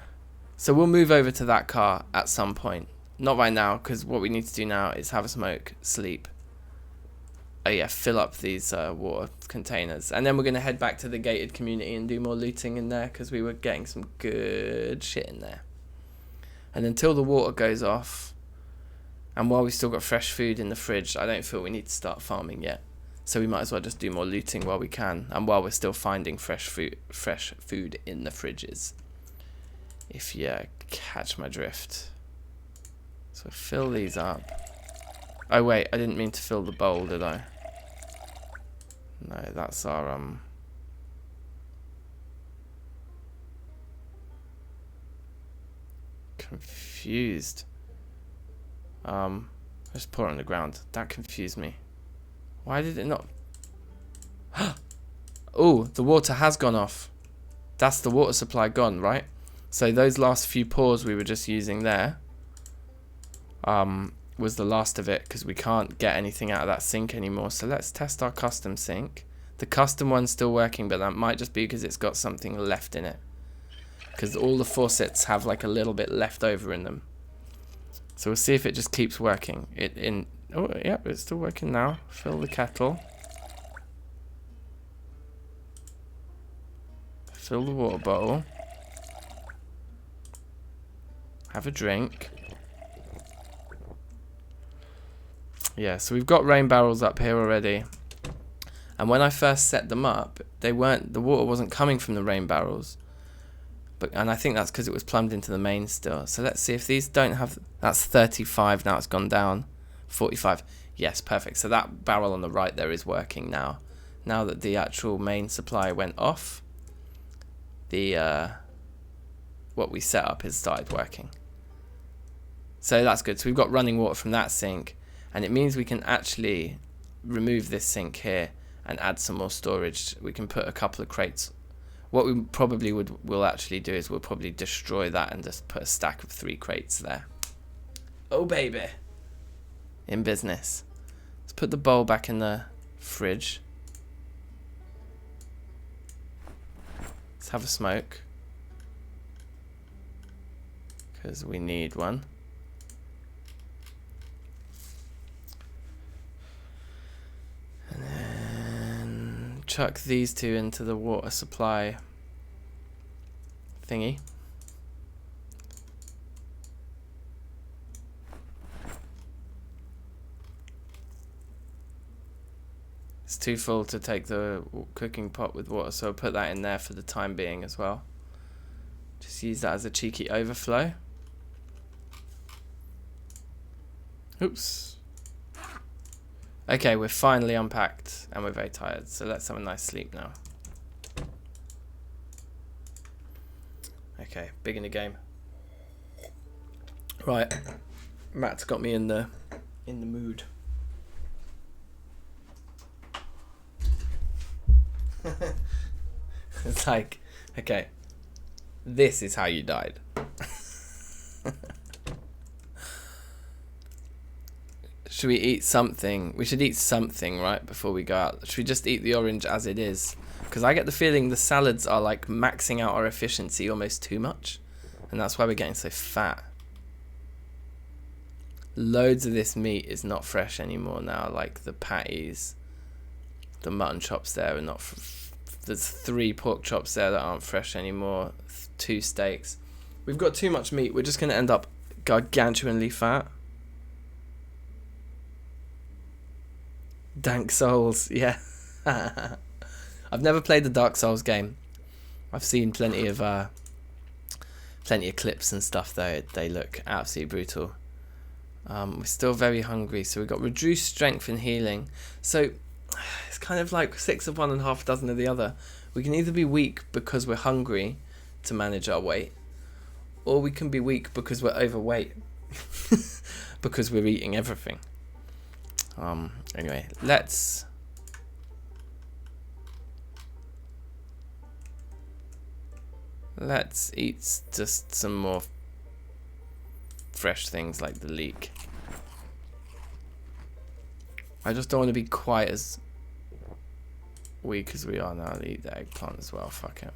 So we'll move over to that car at some point. Not right now, because what we need to do now is have a smoke, sleep. Oh yeah, fill up these water containers. And then we're going to head back to the gated community and do more looting in there, because we were getting some good shit in there. And until the water goes off, and while we still got fresh food in the fridge, I don't feel we need to start farming yet. So we might as well just do more looting while we can, and while we're still finding fresh food in the fridges. If you catch my drift. So fill these up. Oh wait, I didn't mean to fill the bowl, did I? No, that's our confused. Just pour it on the ground. That confused me. Why did it not? Oh, the water has gone off. That's the water supply gone, right? So those last few pours we were just using there was the last of it, because we can't get anything out of that sink anymore. So let's test our custom sink. The custom one's still working, but that might just be because it's got something left in it, because all the faucets have like a little bit left over in them. So we'll see if it just keeps working. Oh yeah, it's still working now. Fill the kettle. Fill the water bottle. Have a drink. Yeah, so we've got rain barrels up here already. And when I first set them up, the water wasn't coming from the rain barrels. And I think that's because it was plumbed into the main still. So let's see if these don't have... That's 35, now it's gone down. 45. Yes, perfect. So that barrel on the right there is working now. Now that the actual main supply went off, what we set up has started working. So that's good. So we've got running water from that sink, and it means we can actually remove this sink here and add some more storage. We can put a couple of crates. What we probably will actually do is we'll probably destroy that and just put a stack of 3 crates there. Oh baby, in business. Let's put the bowl back in the fridge. Let's have a smoke, because we need one. And then chuck these 2 into the water supply thingy. It's too full to take the cooking pot with water, so I'll put that in there for the time being as well. Just use that as a cheeky overflow. Oops. Okay, we're finally unpacked and we're very tired, so let's have a nice sleep now. Okay, big in the game. Right, Matt's got me in the mood. It's like, okay, this is how you died. Should we eat something? We should eat something, right, before we go out. Should we just eat the orange as it is? Because I get the feeling the salads are like maxing out our efficiency almost too much. And that's why we're getting so fat. Loads of this meat is not fresh anymore now. Like the patties, the mutton chops there are not... There's 3 pork chops there that aren't fresh anymore. 2 steaks. We've got too much meat. We're just going to end up gargantuanly fat. Dank Souls, yeah. I've never played the Dark Souls game. I've seen plenty of clips and stuff though. They look absolutely brutal. We're still very hungry, so we've got reduced strength and healing. So it's kind of like 6 of one and half dozen of the other. We can either be weak because we're hungry to manage our weight, or we can be weak because we're overweight because we're eating everything. Anyway, let's Let's eat just some more fresh things like the leek. I just don't want to be quite as weak as we are now. I'll eat the eggplant as well, fuck it.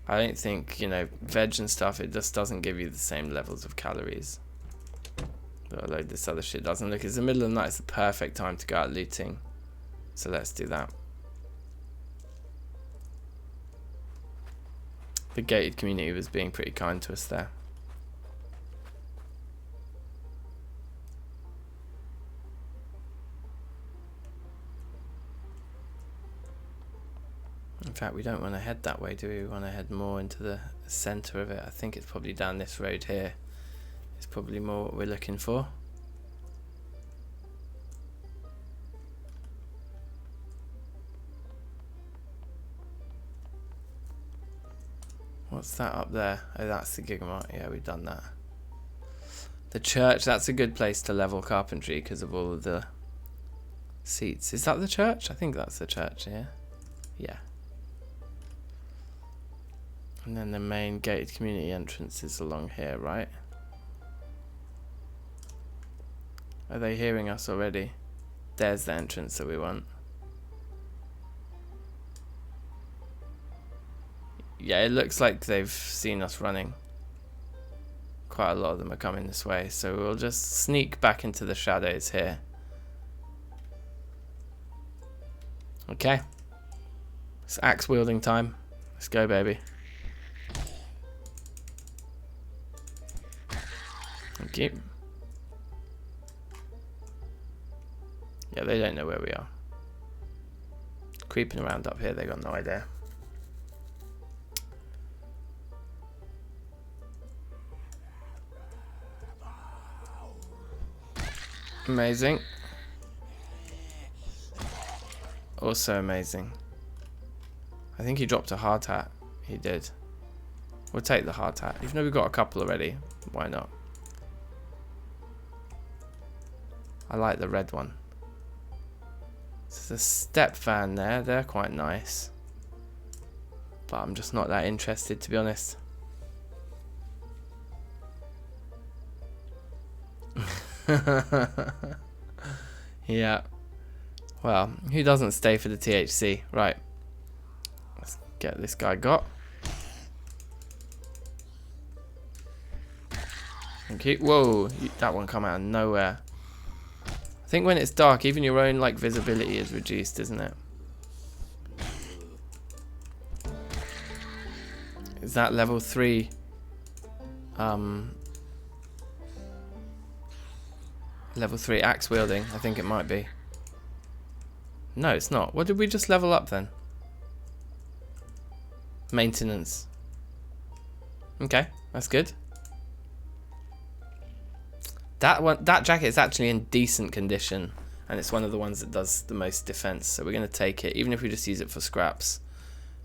I don't think, you know, veg and stuff, it just doesn't give you the same levels of calories. But although this other shit doesn't. Look, it's the middle of the night, it's the perfect time to go out looting. So let's do that. The gated community was being pretty kind to us there. In fact, we don't want to head that way, do we? We want to head more into the centre of it. I think it's probably down this road here. It's probably more what we're looking for. What's that up there? Oh, that's the Gigamart. Yeah, we've done that. The church, that's a good place to level carpentry because of all of the seats. Is that the church? I think that's the church, yeah. Yeah. And then the main gated community entrance is along here, right? Are they hearing us already? There's the entrance that we want. Yeah, it looks like they've seen us running. Quite a lot of them are coming this way, so we'll just sneak back into the shadows here. Okay. It's axe wielding time. Let's go, baby. Thank you. Yeah, they don't know where we are. Creeping around up here, they got no idea. Amazing. Also amazing. I think he dropped a hard hat. He did. We'll take the hard hat. Even though we've got a couple already, why not? I like the red one. There's a step fan there. They're quite nice. But I'm just not that interested, to be honest. Yeah. Well, who doesn't stay for the THC? Right. Let's get this guy got. Thank you. Whoa, that one come out of nowhere. I think when it's dark, even your own like visibility is reduced, isn't it? Is that level 3? Level 3 axe wielding, I think it might be. No, it's not. What did we just level up then? Maintenance. Okay, that's good. That jacket is actually in decent condition, and it's one of the ones that does the most defense, so we're going to take it, even if we just use it for scraps.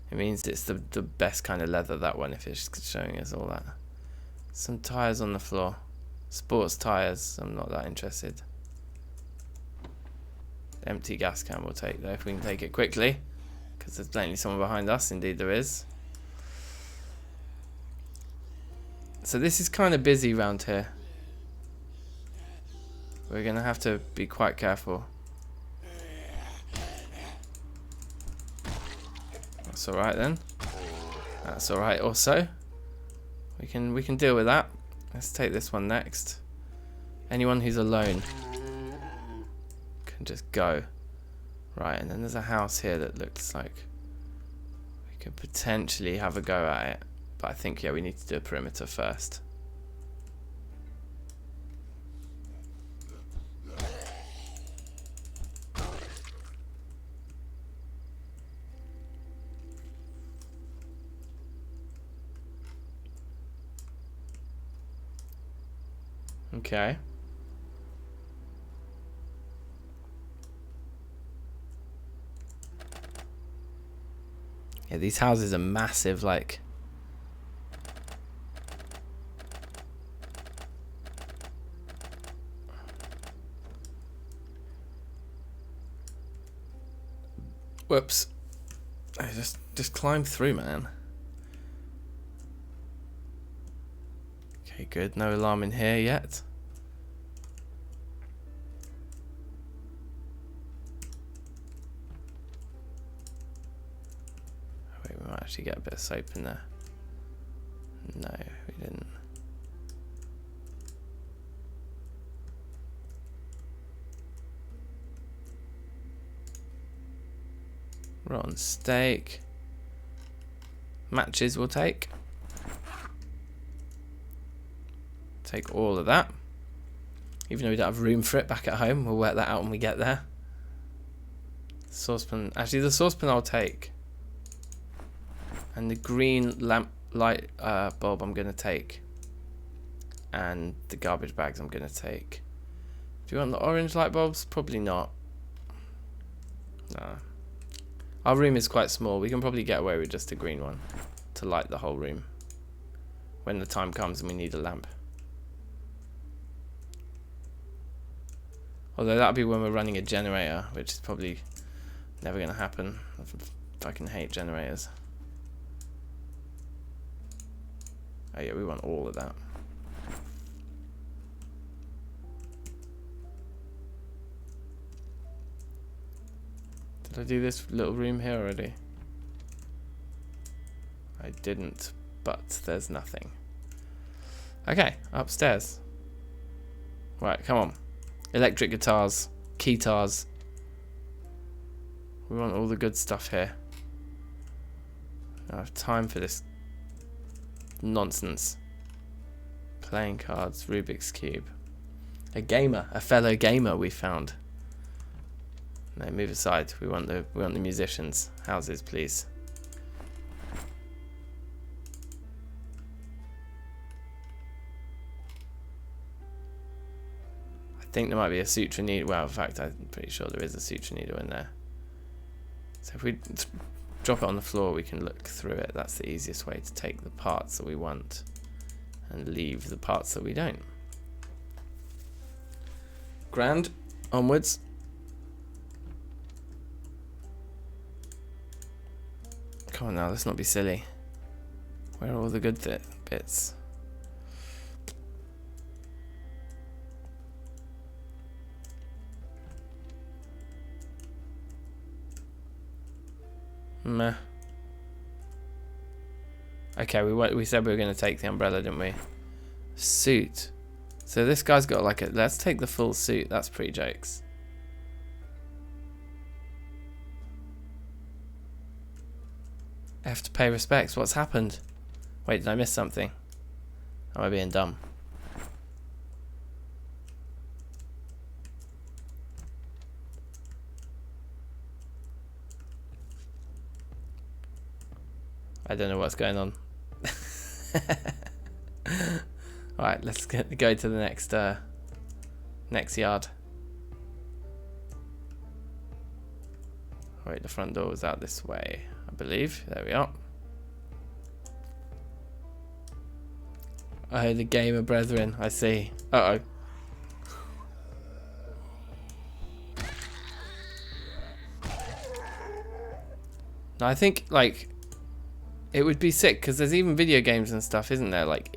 It means it's the best kind of leather, that one, if it's showing us all that. Some tires on the floor. Sports tires, I'm not that interested. Empty gas can we'll take though, if we can take it quickly, because there's plainly someone behind us. Indeed there is. So this is kind of busy around here. We're gonna have to be quite careful. That's alright then. That's alright also. We can deal with that. Let's take this one next. Anyone who's alone can just go. Right, and then there's a house here that looks like we could potentially have a go at it. But I think, yeah, we need to do a perimeter first. Okay. Yeah, these houses are massive, like. Whoops. Just climb through, man. Okay, good. No alarm in here yet. Wait, we might actually get a bit of soap in there. No, we didn't. Rotten steak. Matches we'll take. Take all of that. Even though we don't have room for it back at home, we'll work that out when we get there. Saucepan. Actually, the saucepan I'll take. And the green lamp light bulb I'm going to take. And the garbage bags I'm going to take. Do you want the orange light bulbs? Probably not. No. Our room is quite small. We can probably get away with just a green one to light the whole room when the time comes and we need a lamp. Although that'll be when we're running a generator, which is probably never going to happen. I fucking hate generators. Oh yeah, we want all of that. Did I do this little room here already? I didn't, but there's nothing. Okay, upstairs. Right, come on. Electric guitars, keytars. We want all the good stuff here. I don't have time for this nonsense. Playing cards, Rubik's Cube. A gamer, a fellow gamer we found. No, move aside. We want the musicians. Houses, please. I think there might be a suture needle. Well, in fact, I'm pretty sure there is a suture needle in there. So if we drop it on the floor, we can look through it. That's the easiest way to take the parts that we want and leave the parts that we don't. Grand. Onwards. Come on now, let's not be silly. Where are all the good bits? Meh. Okay, we said we were going to take the umbrella, didn't we? Suit. So this guy's got like a... Let's take the full suit. That's pretty jokes. I have to pay respects. What's happened? Wait, did I miss something? Am I being dumb? I don't know what's going on. Alright, let's go to the next yard. Wait, the front door was out this way, I believe. There we are. Oh, the gamer brethren, I see. Uh-oh. No, I think, like, it would be sick, because there's even video games and stuff, isn't there? Like,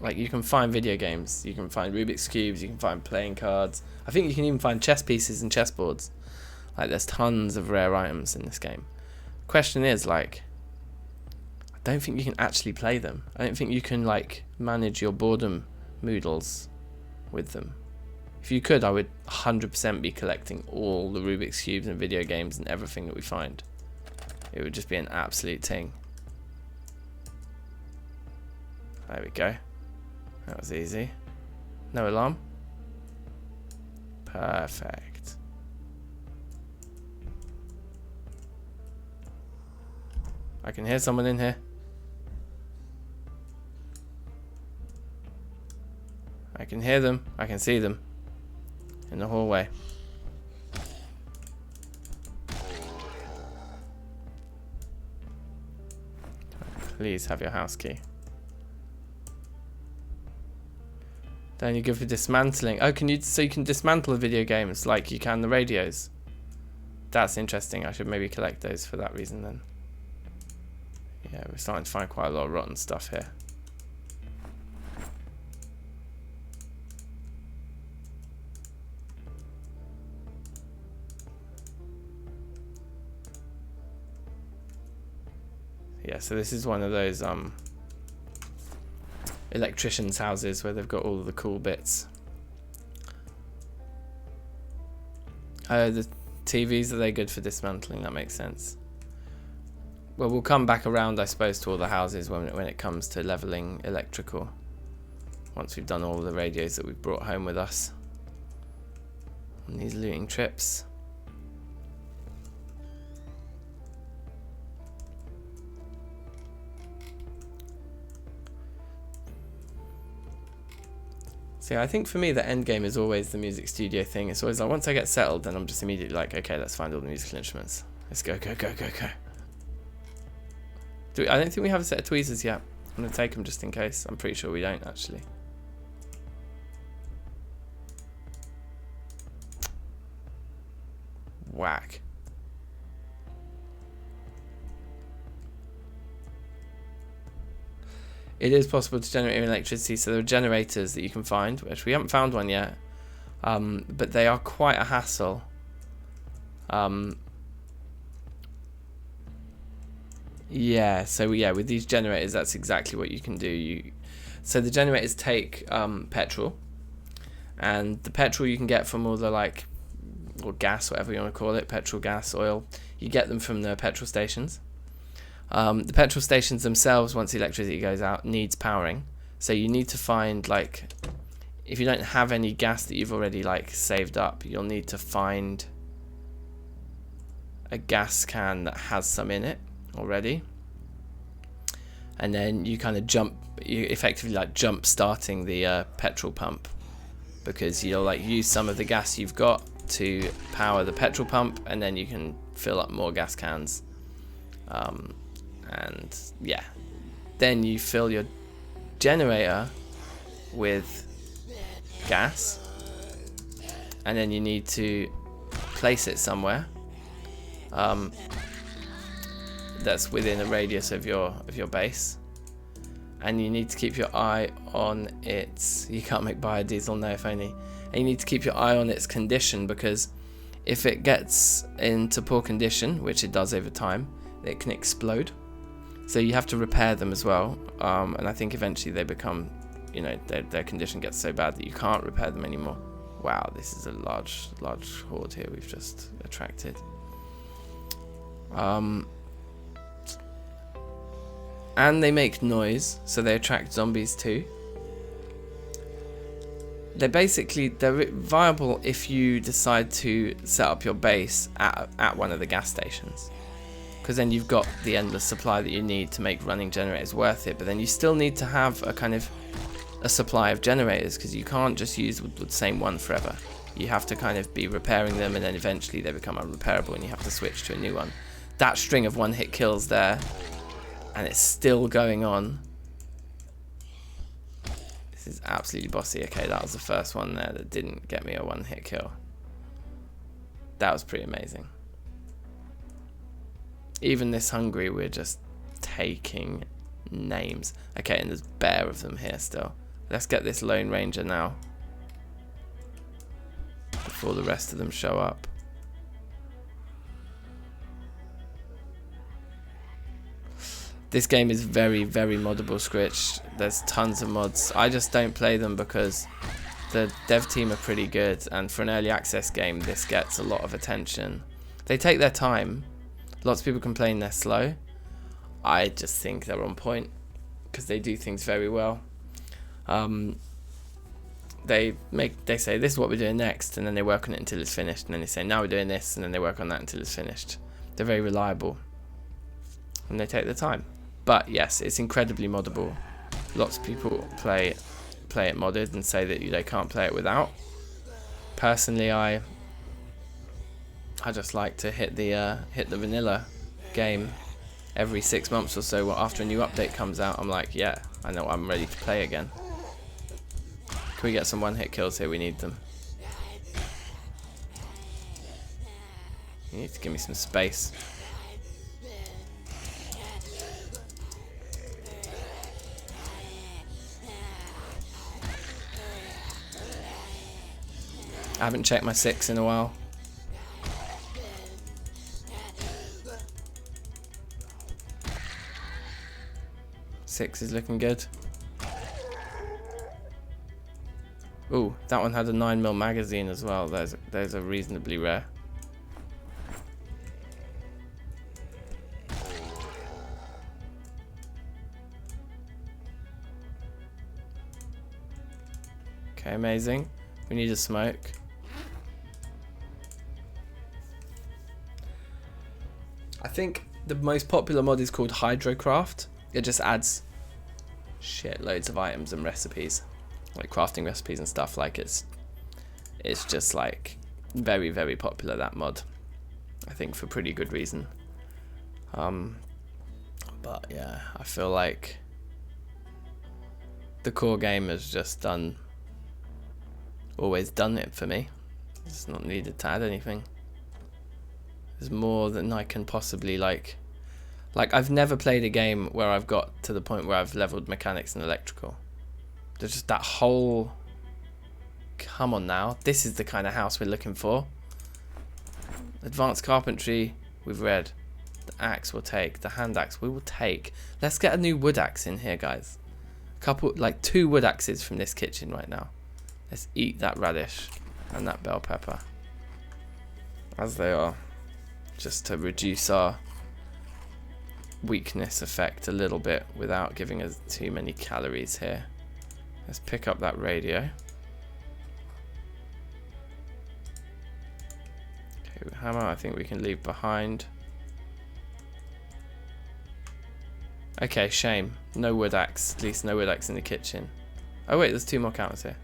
like, you can find video games. You can find Rubik's Cubes. You can find playing cards. I think you can even find chess pieces and chessboards. Like, there's tons of rare items in this game. Question is, like, I don't think you can actually play them. I don't think you can, like, manage your boredom moodles with them. If you could, I would 100% be collecting all the Rubik's Cubes and video games and everything that we find. It would just be an absolute thing. There we go. That was easy. No alarm. Perfect. I can hear someone in here. I can hear them. I can see them in the hallway. Please have your house key. Then you go for dismantling. Oh, so you can dismantle the video games like you can the radios. That's interesting. I should maybe collect those for that reason then. Yeah, we're starting to find quite a lot of rotten stuff here. Yeah, so this is one of those electricians' houses where they've got all of the cool bits. The TVs, are they good for dismantling? That makes sense. Well, we'll come back around, I suppose, to all the houses when it comes to leveling electrical. Once we've done all the radios that we've brought home with us. On these looting trips. So yeah, I think for me the end game is always the music studio thing. It's always like once I get settled, then I'm just immediately like, okay, let's find all the musical instruments. Let's go, go, go, go, go. I don't think we have a set of tweezers yet. I'm gonna take them just in case. I'm pretty sure we don't actually. Whack. It is possible to generate electricity, so there are generators that you can find, which we haven't found one yet, but they are quite a hassle. Yeah, so yeah, with these generators, that's exactly what you can do. So the generators take petrol, and the petrol you can get from all the or gas, whatever you want to call it, petrol, gas, oil. You get them from the petrol stations. The petrol stations themselves, once the electricity goes out, needs powering. So you need to find, if you don't have any gas that you've already saved up, you'll need to find a gas can that has some in it already. And then you kind of you effectively jump starting the petrol pump, because you'll use some of the gas you've got to power the petrol pump, and then you can fill up more gas cans. And yeah, then you fill your generator with gas, and then you need to place it somewhere that's within a radius of your base, and you need to keep your eye on its, you can't make biodiesel, no, if only, and you need to keep your eye on its condition, because if it gets into poor condition, which it does over time, it can explode. So you have to repair them as well, and I think eventually they become, their condition gets so bad that you can't repair them anymore. Wow, this is a large horde here we've just attracted. And they make noise, so they attract zombies too. They're viable if you decide to set up your base at one of the gas stations, because then you've got the endless supply that you need to make running generators worth it. But then you still need to have a supply of generators, because you can't just use the same one forever. You have to be repairing them, and then eventually they become unrepairable and you have to switch to a new one. That string of one-hit kills there, and it's still going on. This is absolutely bossy. Okay, that was the first one there that didn't get me a one-hit kill. That was pretty amazing. Even this hungry, we're just taking names. Okay, and there's bare of them here still. Let's get this Lone Ranger now, before the rest of them show up. This game is very, very moddable, Scritch. There's tons of mods. I just don't play them because the dev team are pretty good, and for an early access game, this gets a lot of attention. They take their time. Lots of people complain they're slow. I just think they're on point, because they do things very well. They say this is what we're doing next, and then they work on it until it's finished, and then they say now we're doing this, and then they work on that until it's finished. They're very reliable, and they take their time. But yes, it's incredibly moddable. Lots of people play it modded and say that they can't play it without. Personally, I just like to hit the vanilla game every 6 months or so. After a new update comes out, I'm like, yeah, I know, I'm ready to play again. Can we get some one-hit kills here? We need them. You need to give me some space. I haven't checked my 6 in a while. Six is looking good. Ooh, that one had a 9mm magazine as well. Those are reasonably rare. Okay, amazing. We need a smoke. I think the most popular mod is called Hydrocraft. It just adds shit loads of items and recipes, like crafting recipes and stuff. Like it's just like very, very popular, that mod. I think for pretty good reason. But yeah, I feel like the core game has just always done it for me. It's not needed to add anything. There's more than I can possibly like I've never played a game where I've got to the point where I've leveled mechanics and electrical. There's just that whole, come on now, this is the kind of house we're looking for. Advanced carpentry, we've read. The axe we'll take, the hand axe we will take. Let's get a new wood axe in here, guys. Like 2 wood axes from this kitchen right now. Let's eat that radish and that bell pepper as they are, just to reduce our weakness effect a little bit without giving us too many calories here. Let's pick up that radio. Okay, hammer I think we can leave behind. Okay, shame. No wood axe. At least no wood axe in the kitchen. Oh wait, there's 2 more counters here.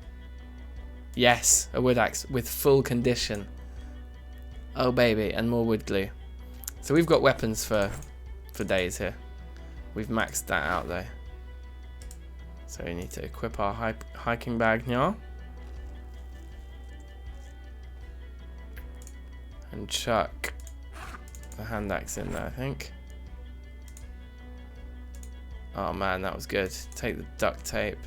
Yes, a wood axe with full condition. Oh baby, and more wood glue. So we've got weapons for days here. We've maxed that out though. So we need to equip our hiking bag now. And chuck the hand axe in there, I think. Oh man, that was good. Take the duct tape.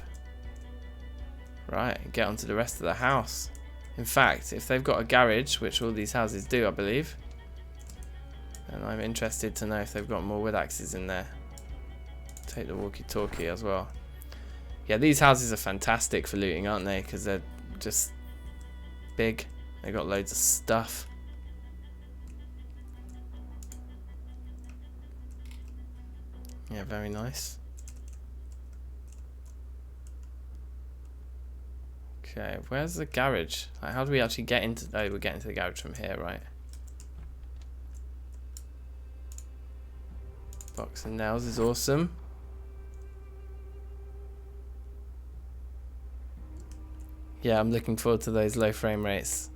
Right, get onto the rest of the house. In fact, if they've got a garage, which all these houses do, I believe, then I'm interested to know if they've got more wood axes in there. Take the walkie-talkie as well. Yeah, these houses are fantastic for looting, aren't they? Because they're just big. They've got loads of stuff. Yeah, very nice. Okay, where's the garage? Like, how do we actually get into... Oh, we're getting to the garage from here, right? Box of nails is awesome. Yeah, I'm looking forward to those low frame rates.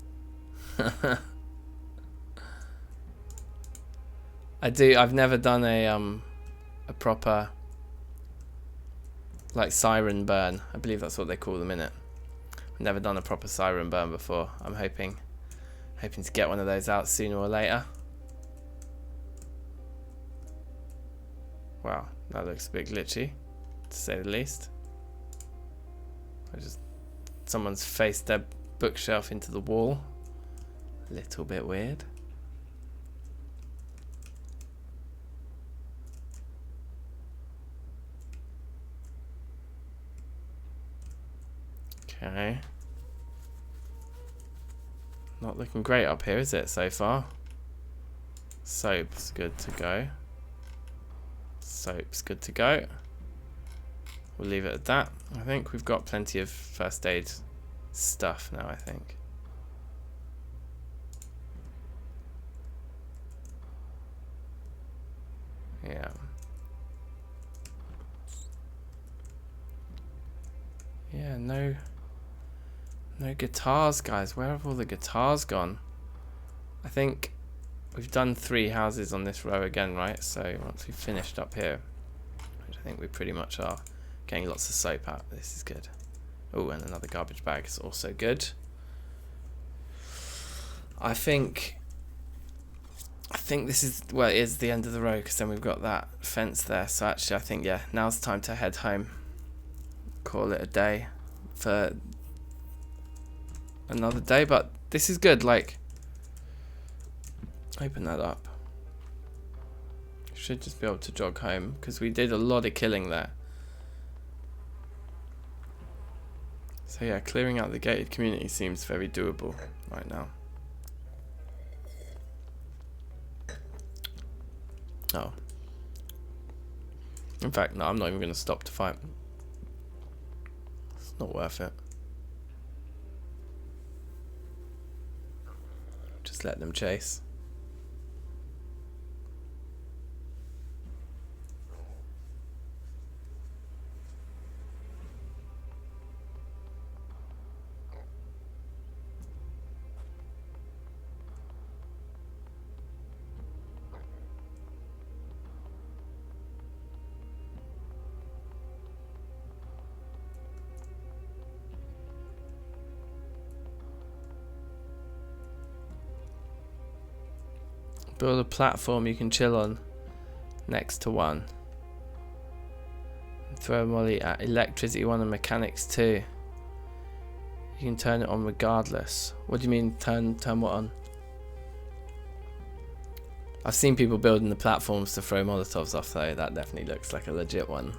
I've never done a proper like siren burn. I believe that's what they call them, innit? I've never done a proper siren burn before. I'm hoping to get one of those out sooner or later. Wow, that looks a bit glitchy, to say the least. Someone's faced their bookshelf into the wall. A little bit weird. Okay. Not looking great up here, is it, so far? Soap's good to go. Soap's good to go. We'll leave it at that. I think we've got plenty of first aid stuff now, I think. Yeah. Yeah, no guitars, guys. Where have all the guitars gone? I think we've done 3 houses on this row again, right? So once we've finished up here, which I think we pretty much are, getting lots of soap out. This is good. Oh, and another garbage bag is also good. I think think this is, well, it is the end of the road because then we've got that fence there. So actually I think, yeah, now's the time to head home. Call it a day for another day. But this is good, like, open that up. Should just be able to jog home because we did a lot of killing there. So yeah, clearing out the gated community seems very doable right now. Oh. In fact, no, I'm not even going to stop to fight. It's not worth it. Just let them chase. Build a platform you can chill on next to one. Throw a molly at electricity 1 and mechanics 2. You can turn it on regardless. What do you mean turn what on? I've seen people building the platforms to throw molotovs off though. That definitely looks like a legit one.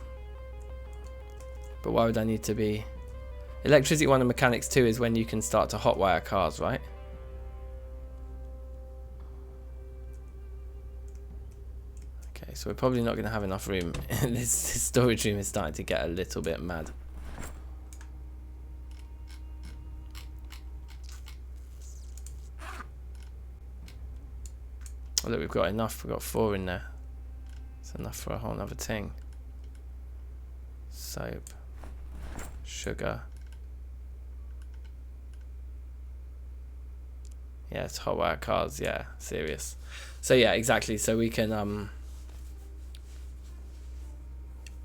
But why would I need to be... Electricity 1 and mechanics 2 is when you can start to hotwire cars, right? Okay, so we're probably not going to have enough room. This storage room is starting to get a little bit mad. Oh look, we've got enough. We've got 4 in there. It's enough for a whole other thing. Soap. Sugar. Yeah, it's hotwire cars. Yeah, serious. So yeah, exactly. So we can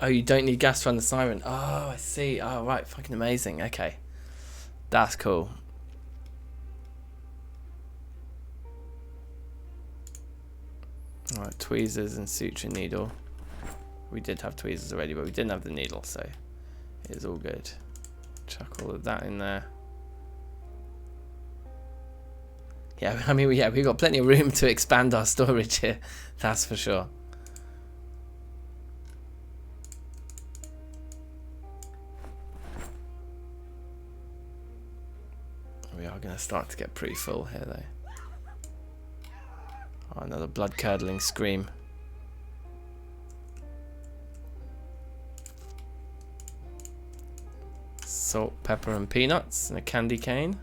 Oh, you don't need gas to run the siren. Oh, I see. Oh, right. Fucking amazing. Okay. That's cool. Alright, tweezers and suture needle. We did have tweezers already, but we didn't have the needle, so it is all good. Chuck all of that in there. Yeah, I mean, we've got plenty of room to expand our storage here. That's for sure. We are going to start to get pretty full here, though. Oh, another blood-curdling scream. Salt, pepper, and peanuts, and a candy cane.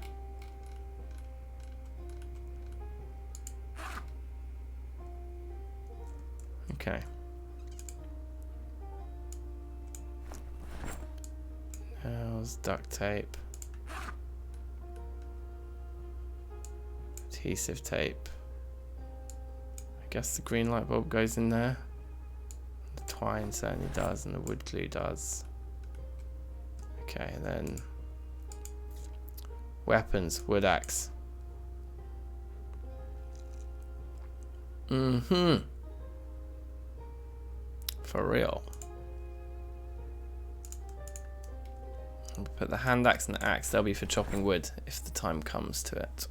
Okay. Nails, duct tape. Adhesive tape. I guess the green light bulb goes in there. The twine certainly does, and the wood glue does. Okay, and then weapons, wood axe. For real. We'll put the hand axe and the axe. They'll be for chopping wood if the time comes to it.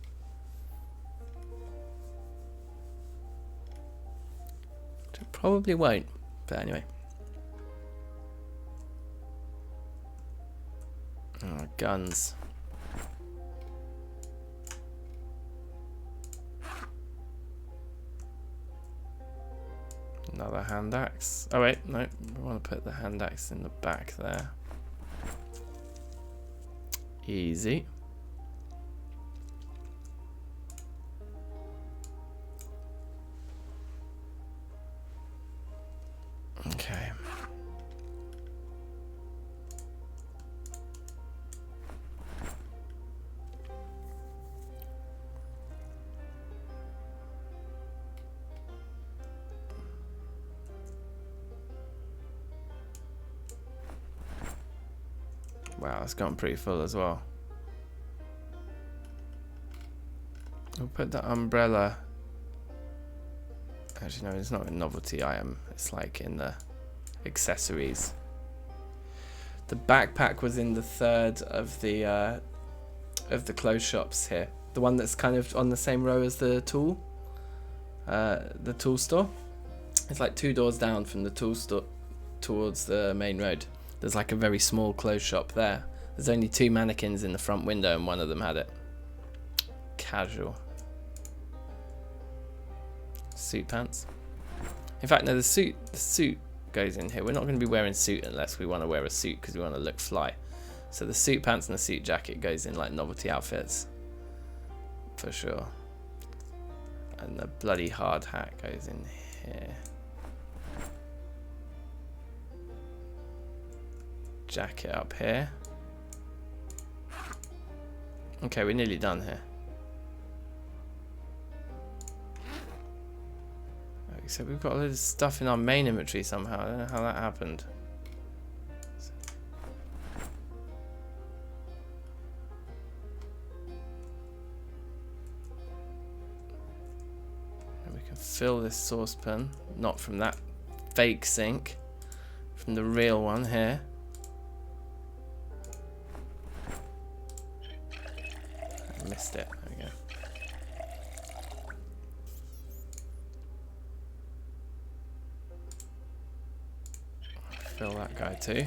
It probably won't, but anyway. Oh, guns. Another hand axe. Oh wait, no, we want to put the hand axe in the back there. Easy. Okay. Wow, it's gone pretty full as well. We'll put the umbrella Actually, no, it's not a novelty item. It's like in the accessories. The backpack was in the third of the clothes shops here. The one that's kind of on the same row as the tool store. It's like 2 doors down from the tool store towards the main road. There's like a very small clothes shop there. There's only 2 mannequins in the front window and one of them had it. Casual. Suit pants. In fact, no, the suit goes in here. We're not going to be wearing suit unless we want to wear a suit because we want to look fly. So the suit pants and the suit jacket goes in like novelty outfits. For sure. And the bloody hard hat goes in here. Jacket up here. Okay, we're nearly done here. So we've got a load of stuff in our main inventory somehow. I don't know how that happened. And we can fill this saucepan, not from that fake sink, from the real one here. I missed it. There we go. Fill that guy too.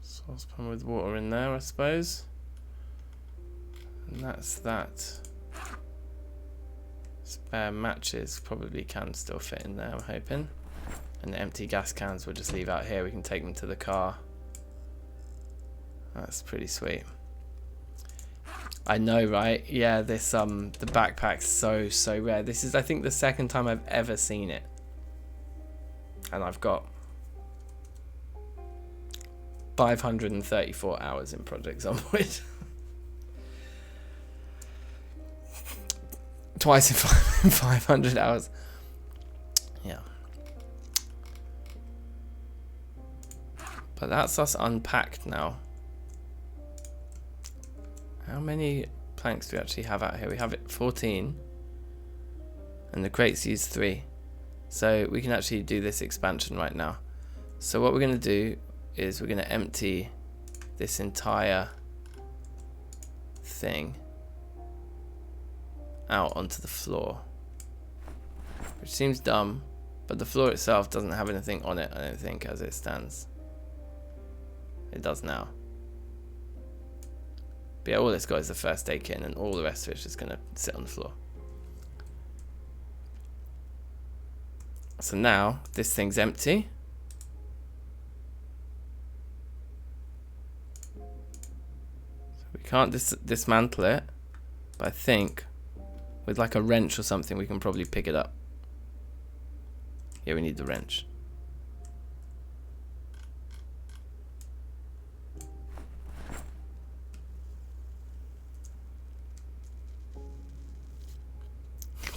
Saucepan with water in there, I suppose. And that's that. Spare matches probably can still fit in there, I'm hoping. And the empty gas cans we'll just leave out here. We can take them to the car. That's pretty sweet. I know, right? Yeah, this the backpack's so rare. This is, I think, the second time I've ever seen it. And I've got 534 hours in Project Zomboid. Twice in 500 hours. Yeah. But that's us unpacked now. How many planks do we actually have out here? We have 14. And the crates use 3. So we can actually do this expansion right now. So what we're going to do is we're going to empty this entire thing out onto the floor. Which seems dumb, but the floor itself doesn't have anything on it, I don't think, as it stands. It does now. But yeah, all it's got is the first aid kit, and all the rest of it's just going to sit on the floor. So now, this thing's empty. So we can't dismantle it, but I think with like a wrench or something we can probably pick it up. Yeah, we need the wrench.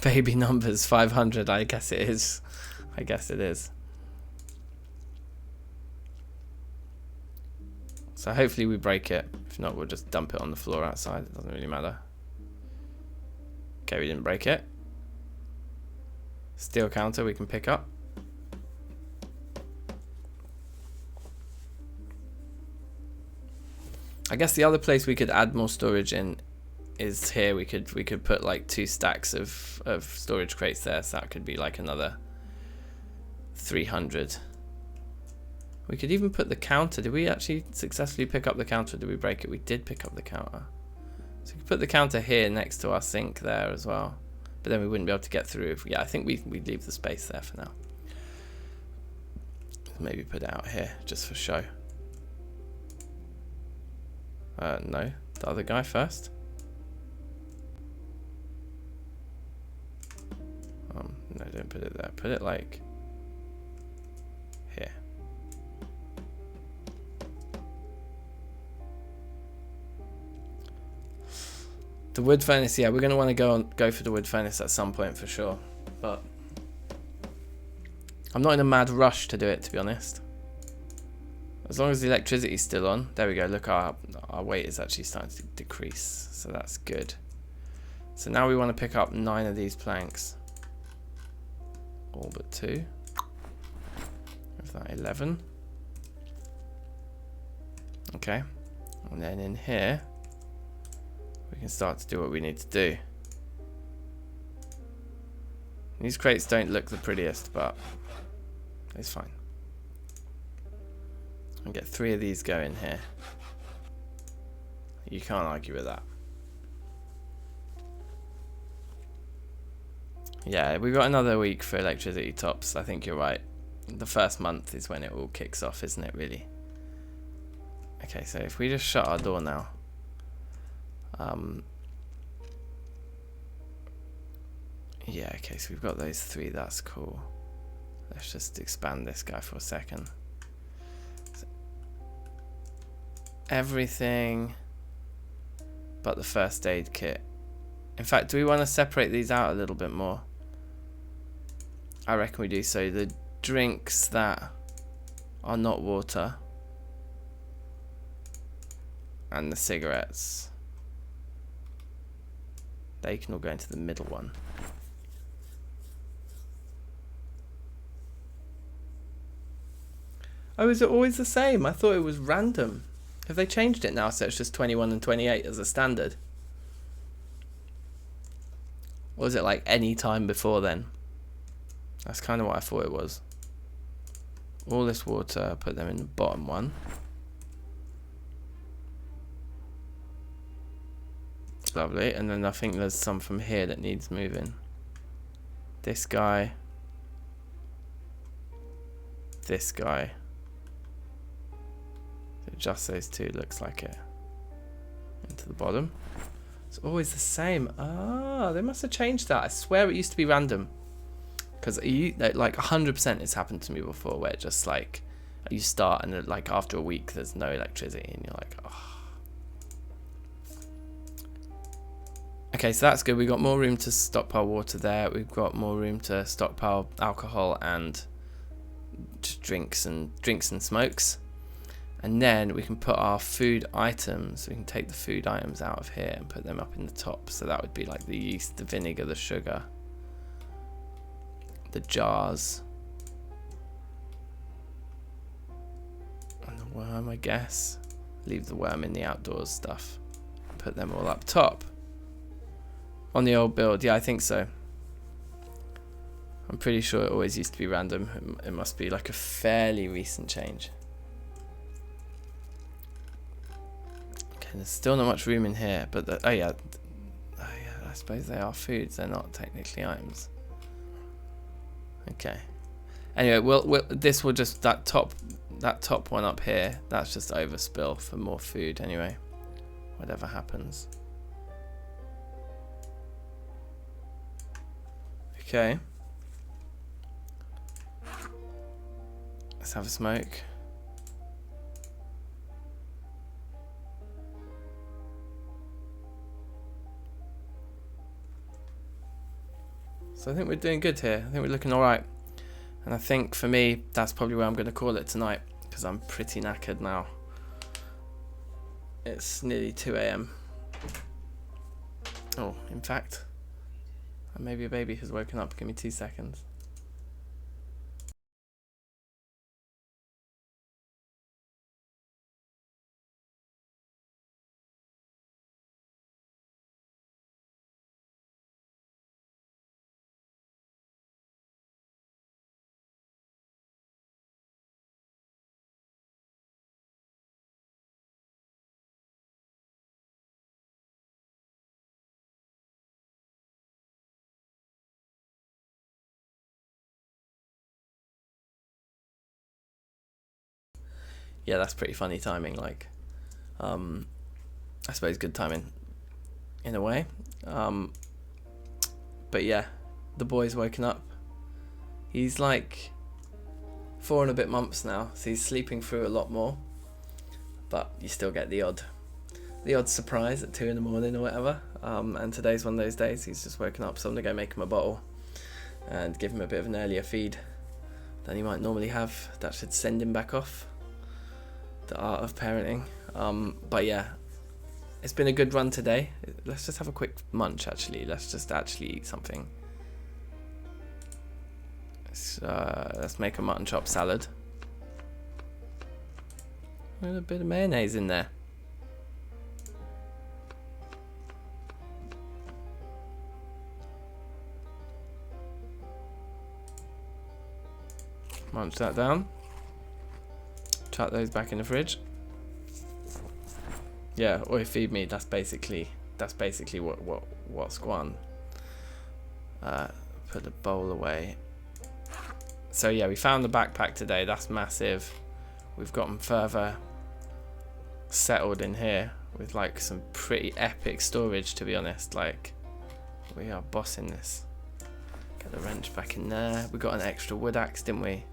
Baby numbers 500, I guess it is. I guess it is. So hopefully we break it. If not, we'll just dump it on the floor outside. It doesn't really matter. Okay, we didn't break it. Steel counter we can pick up. I guess the other place we could add more storage in is here. We could put like 2 stacks of storage crates there, so that could be like another 300. We could even put the counter. Did we actually successfully pick up the counter? Did we break it? We did pick up the counter. So we could put the counter here next to our sink there as well, but then we wouldn't be able to get through. Yeah, I think we'd leave the space there for now. Maybe put it out here just for show. No, the other guy first. No, don't put it there. Put it like here. The wood furnace, yeah, we're gonna want to go for the wood furnace at some point for sure, but I'm not in a mad rush to do it, to be honest. As long as the electricity's still on. There we go. Look, our weight is actually starting to decrease. So that's good. So now we want to pick up 9 of these planks. All but 2. Of that 11. Okay. And then in here, we can start to do what we need to do. These crates don't look the prettiest, but it's fine. And get 3 of these going here. You can't argue with that. Yeah, we've got another week for electricity tops. I think you're right. The first month is when it all kicks off, isn't it, really? Okay, so if we just shut our door now. Yeah, okay, so we've got those 3. That's cool. Let's just expand this guy for a second. So everything but the first aid kit. In fact, do we want to separate these out a little bit more? I reckon we do. So the drinks that are not water and the cigarettes, they can all go into the middle one. Oh, is it always the same? I thought it was random. Have they changed it now so it's just 21 and 28 as a standard? Or was it like any time before then? That's kind of what I thought it was. All this water, put them in the bottom one. Lovely. And then I think there's some from here that needs moving. This guy. This guy. So just those 2 looks like it. Into the bottom. It's always the same. Ah, they must have changed that. I swear it used to be random. Because like 100% it's happened to me before where it just like you start and like after a week there's no electricity and you're like, oh. Okay, so that's good. We've got more room to stockpile water there. We've got more room to stockpile alcohol and just drinks and smokes. And then we can put our food items, we can take the food items out of here and put them up in the top. So that would be like the yeast, the vinegar, the sugar, the jars, and the worm, I guess. Leave the worm in the outdoors stuff. Put them all up top. On the old build, yeah, I think so. I'm pretty sure it always used to be random. It must be like a fairly recent change. There's still not much room in here, but oh yeah, I suppose they are foods. They're not technically items. Okay. Anyway, this will just that top one up here. That's just overspill for more food. Anyway, whatever happens. Okay. Let's have a smoke. So I think we're doing good here. I think we're looking alright. And I think for me, that's probably where I'm going to call it tonight. Because I'm pretty knackered now. It's nearly 2 AM. Oh, in fact, maybe a baby has woken up. Give me 2 seconds. Yeah, that's pretty funny timing, like, I suppose good timing, in a way, but yeah, the boy's woken up. He's like 4 and a bit months now, so he's sleeping through a lot more, but you still get the odd surprise at 2 in the morning or whatever, and today's one of those days. He's just woken up, so I'm gonna go make him a bottle, and give him a bit of an earlier feed than he might normally have. That should send him back off. The art of parenting. But yeah, it's been a good run today. Let's just have a quick munch. Actually, let's just actually eat something. Let's make a mutton chop salad. With a bit of mayonnaise in there. Munch that down. Chuck those back in the fridge. Yeah, or feed me. That's basically what's going on. Put the bowl away. So yeah, we found the backpack today. That's massive. We've gotten further settled in here with like some pretty epic storage, to be honest. Like, we are bossing this. Get the wrench back in there. We got an extra wood axe, didn't we?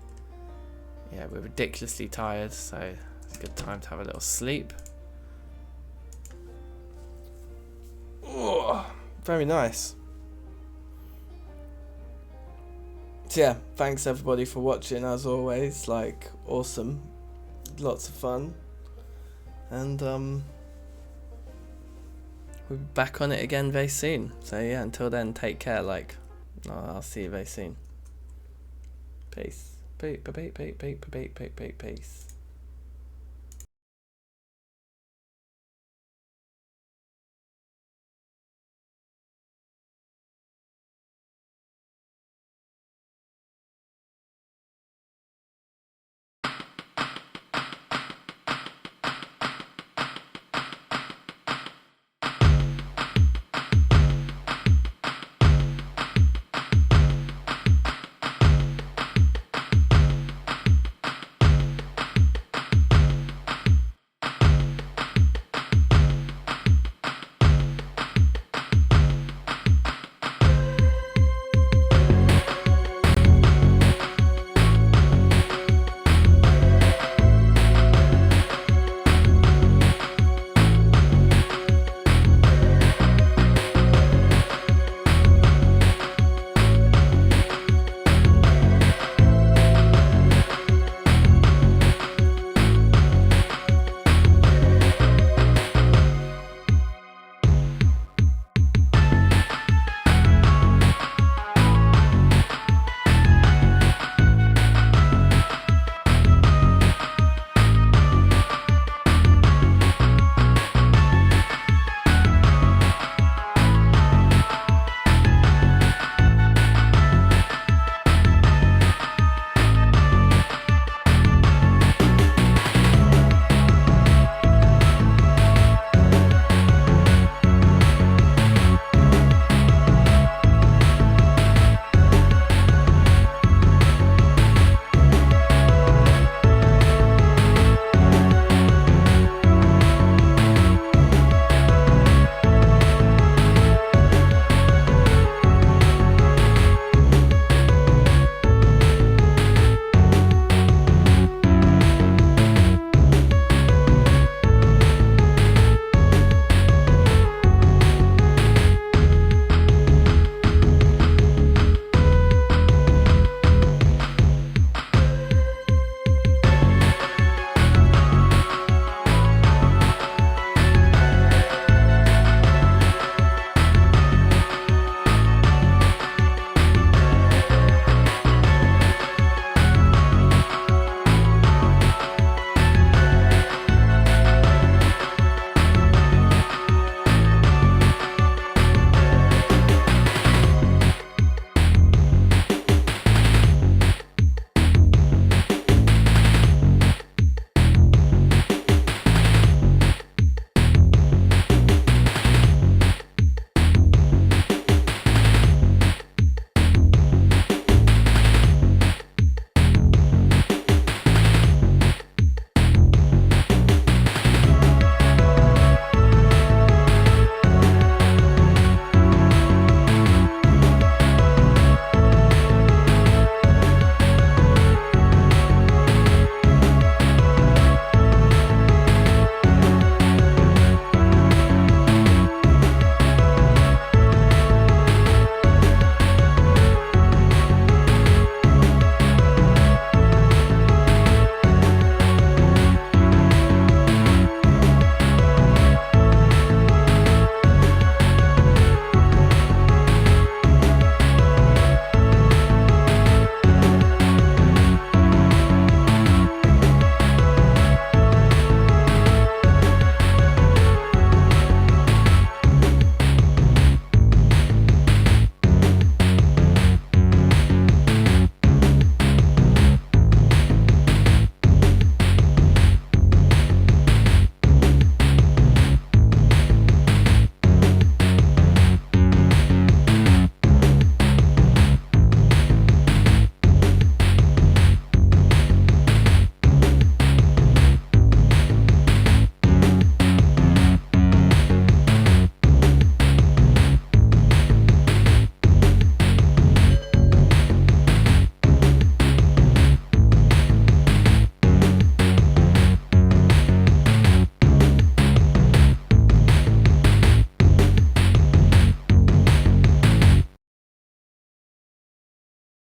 Yeah, we're ridiculously tired, so it's a good time to have a little sleep. Oh, very nice. So yeah, thanks everybody for watching, as always. Like, awesome, lots of fun, and we'll be back on it again very soon. So yeah, until then, take care. Like, I'll see you very soon. Peace. Peace.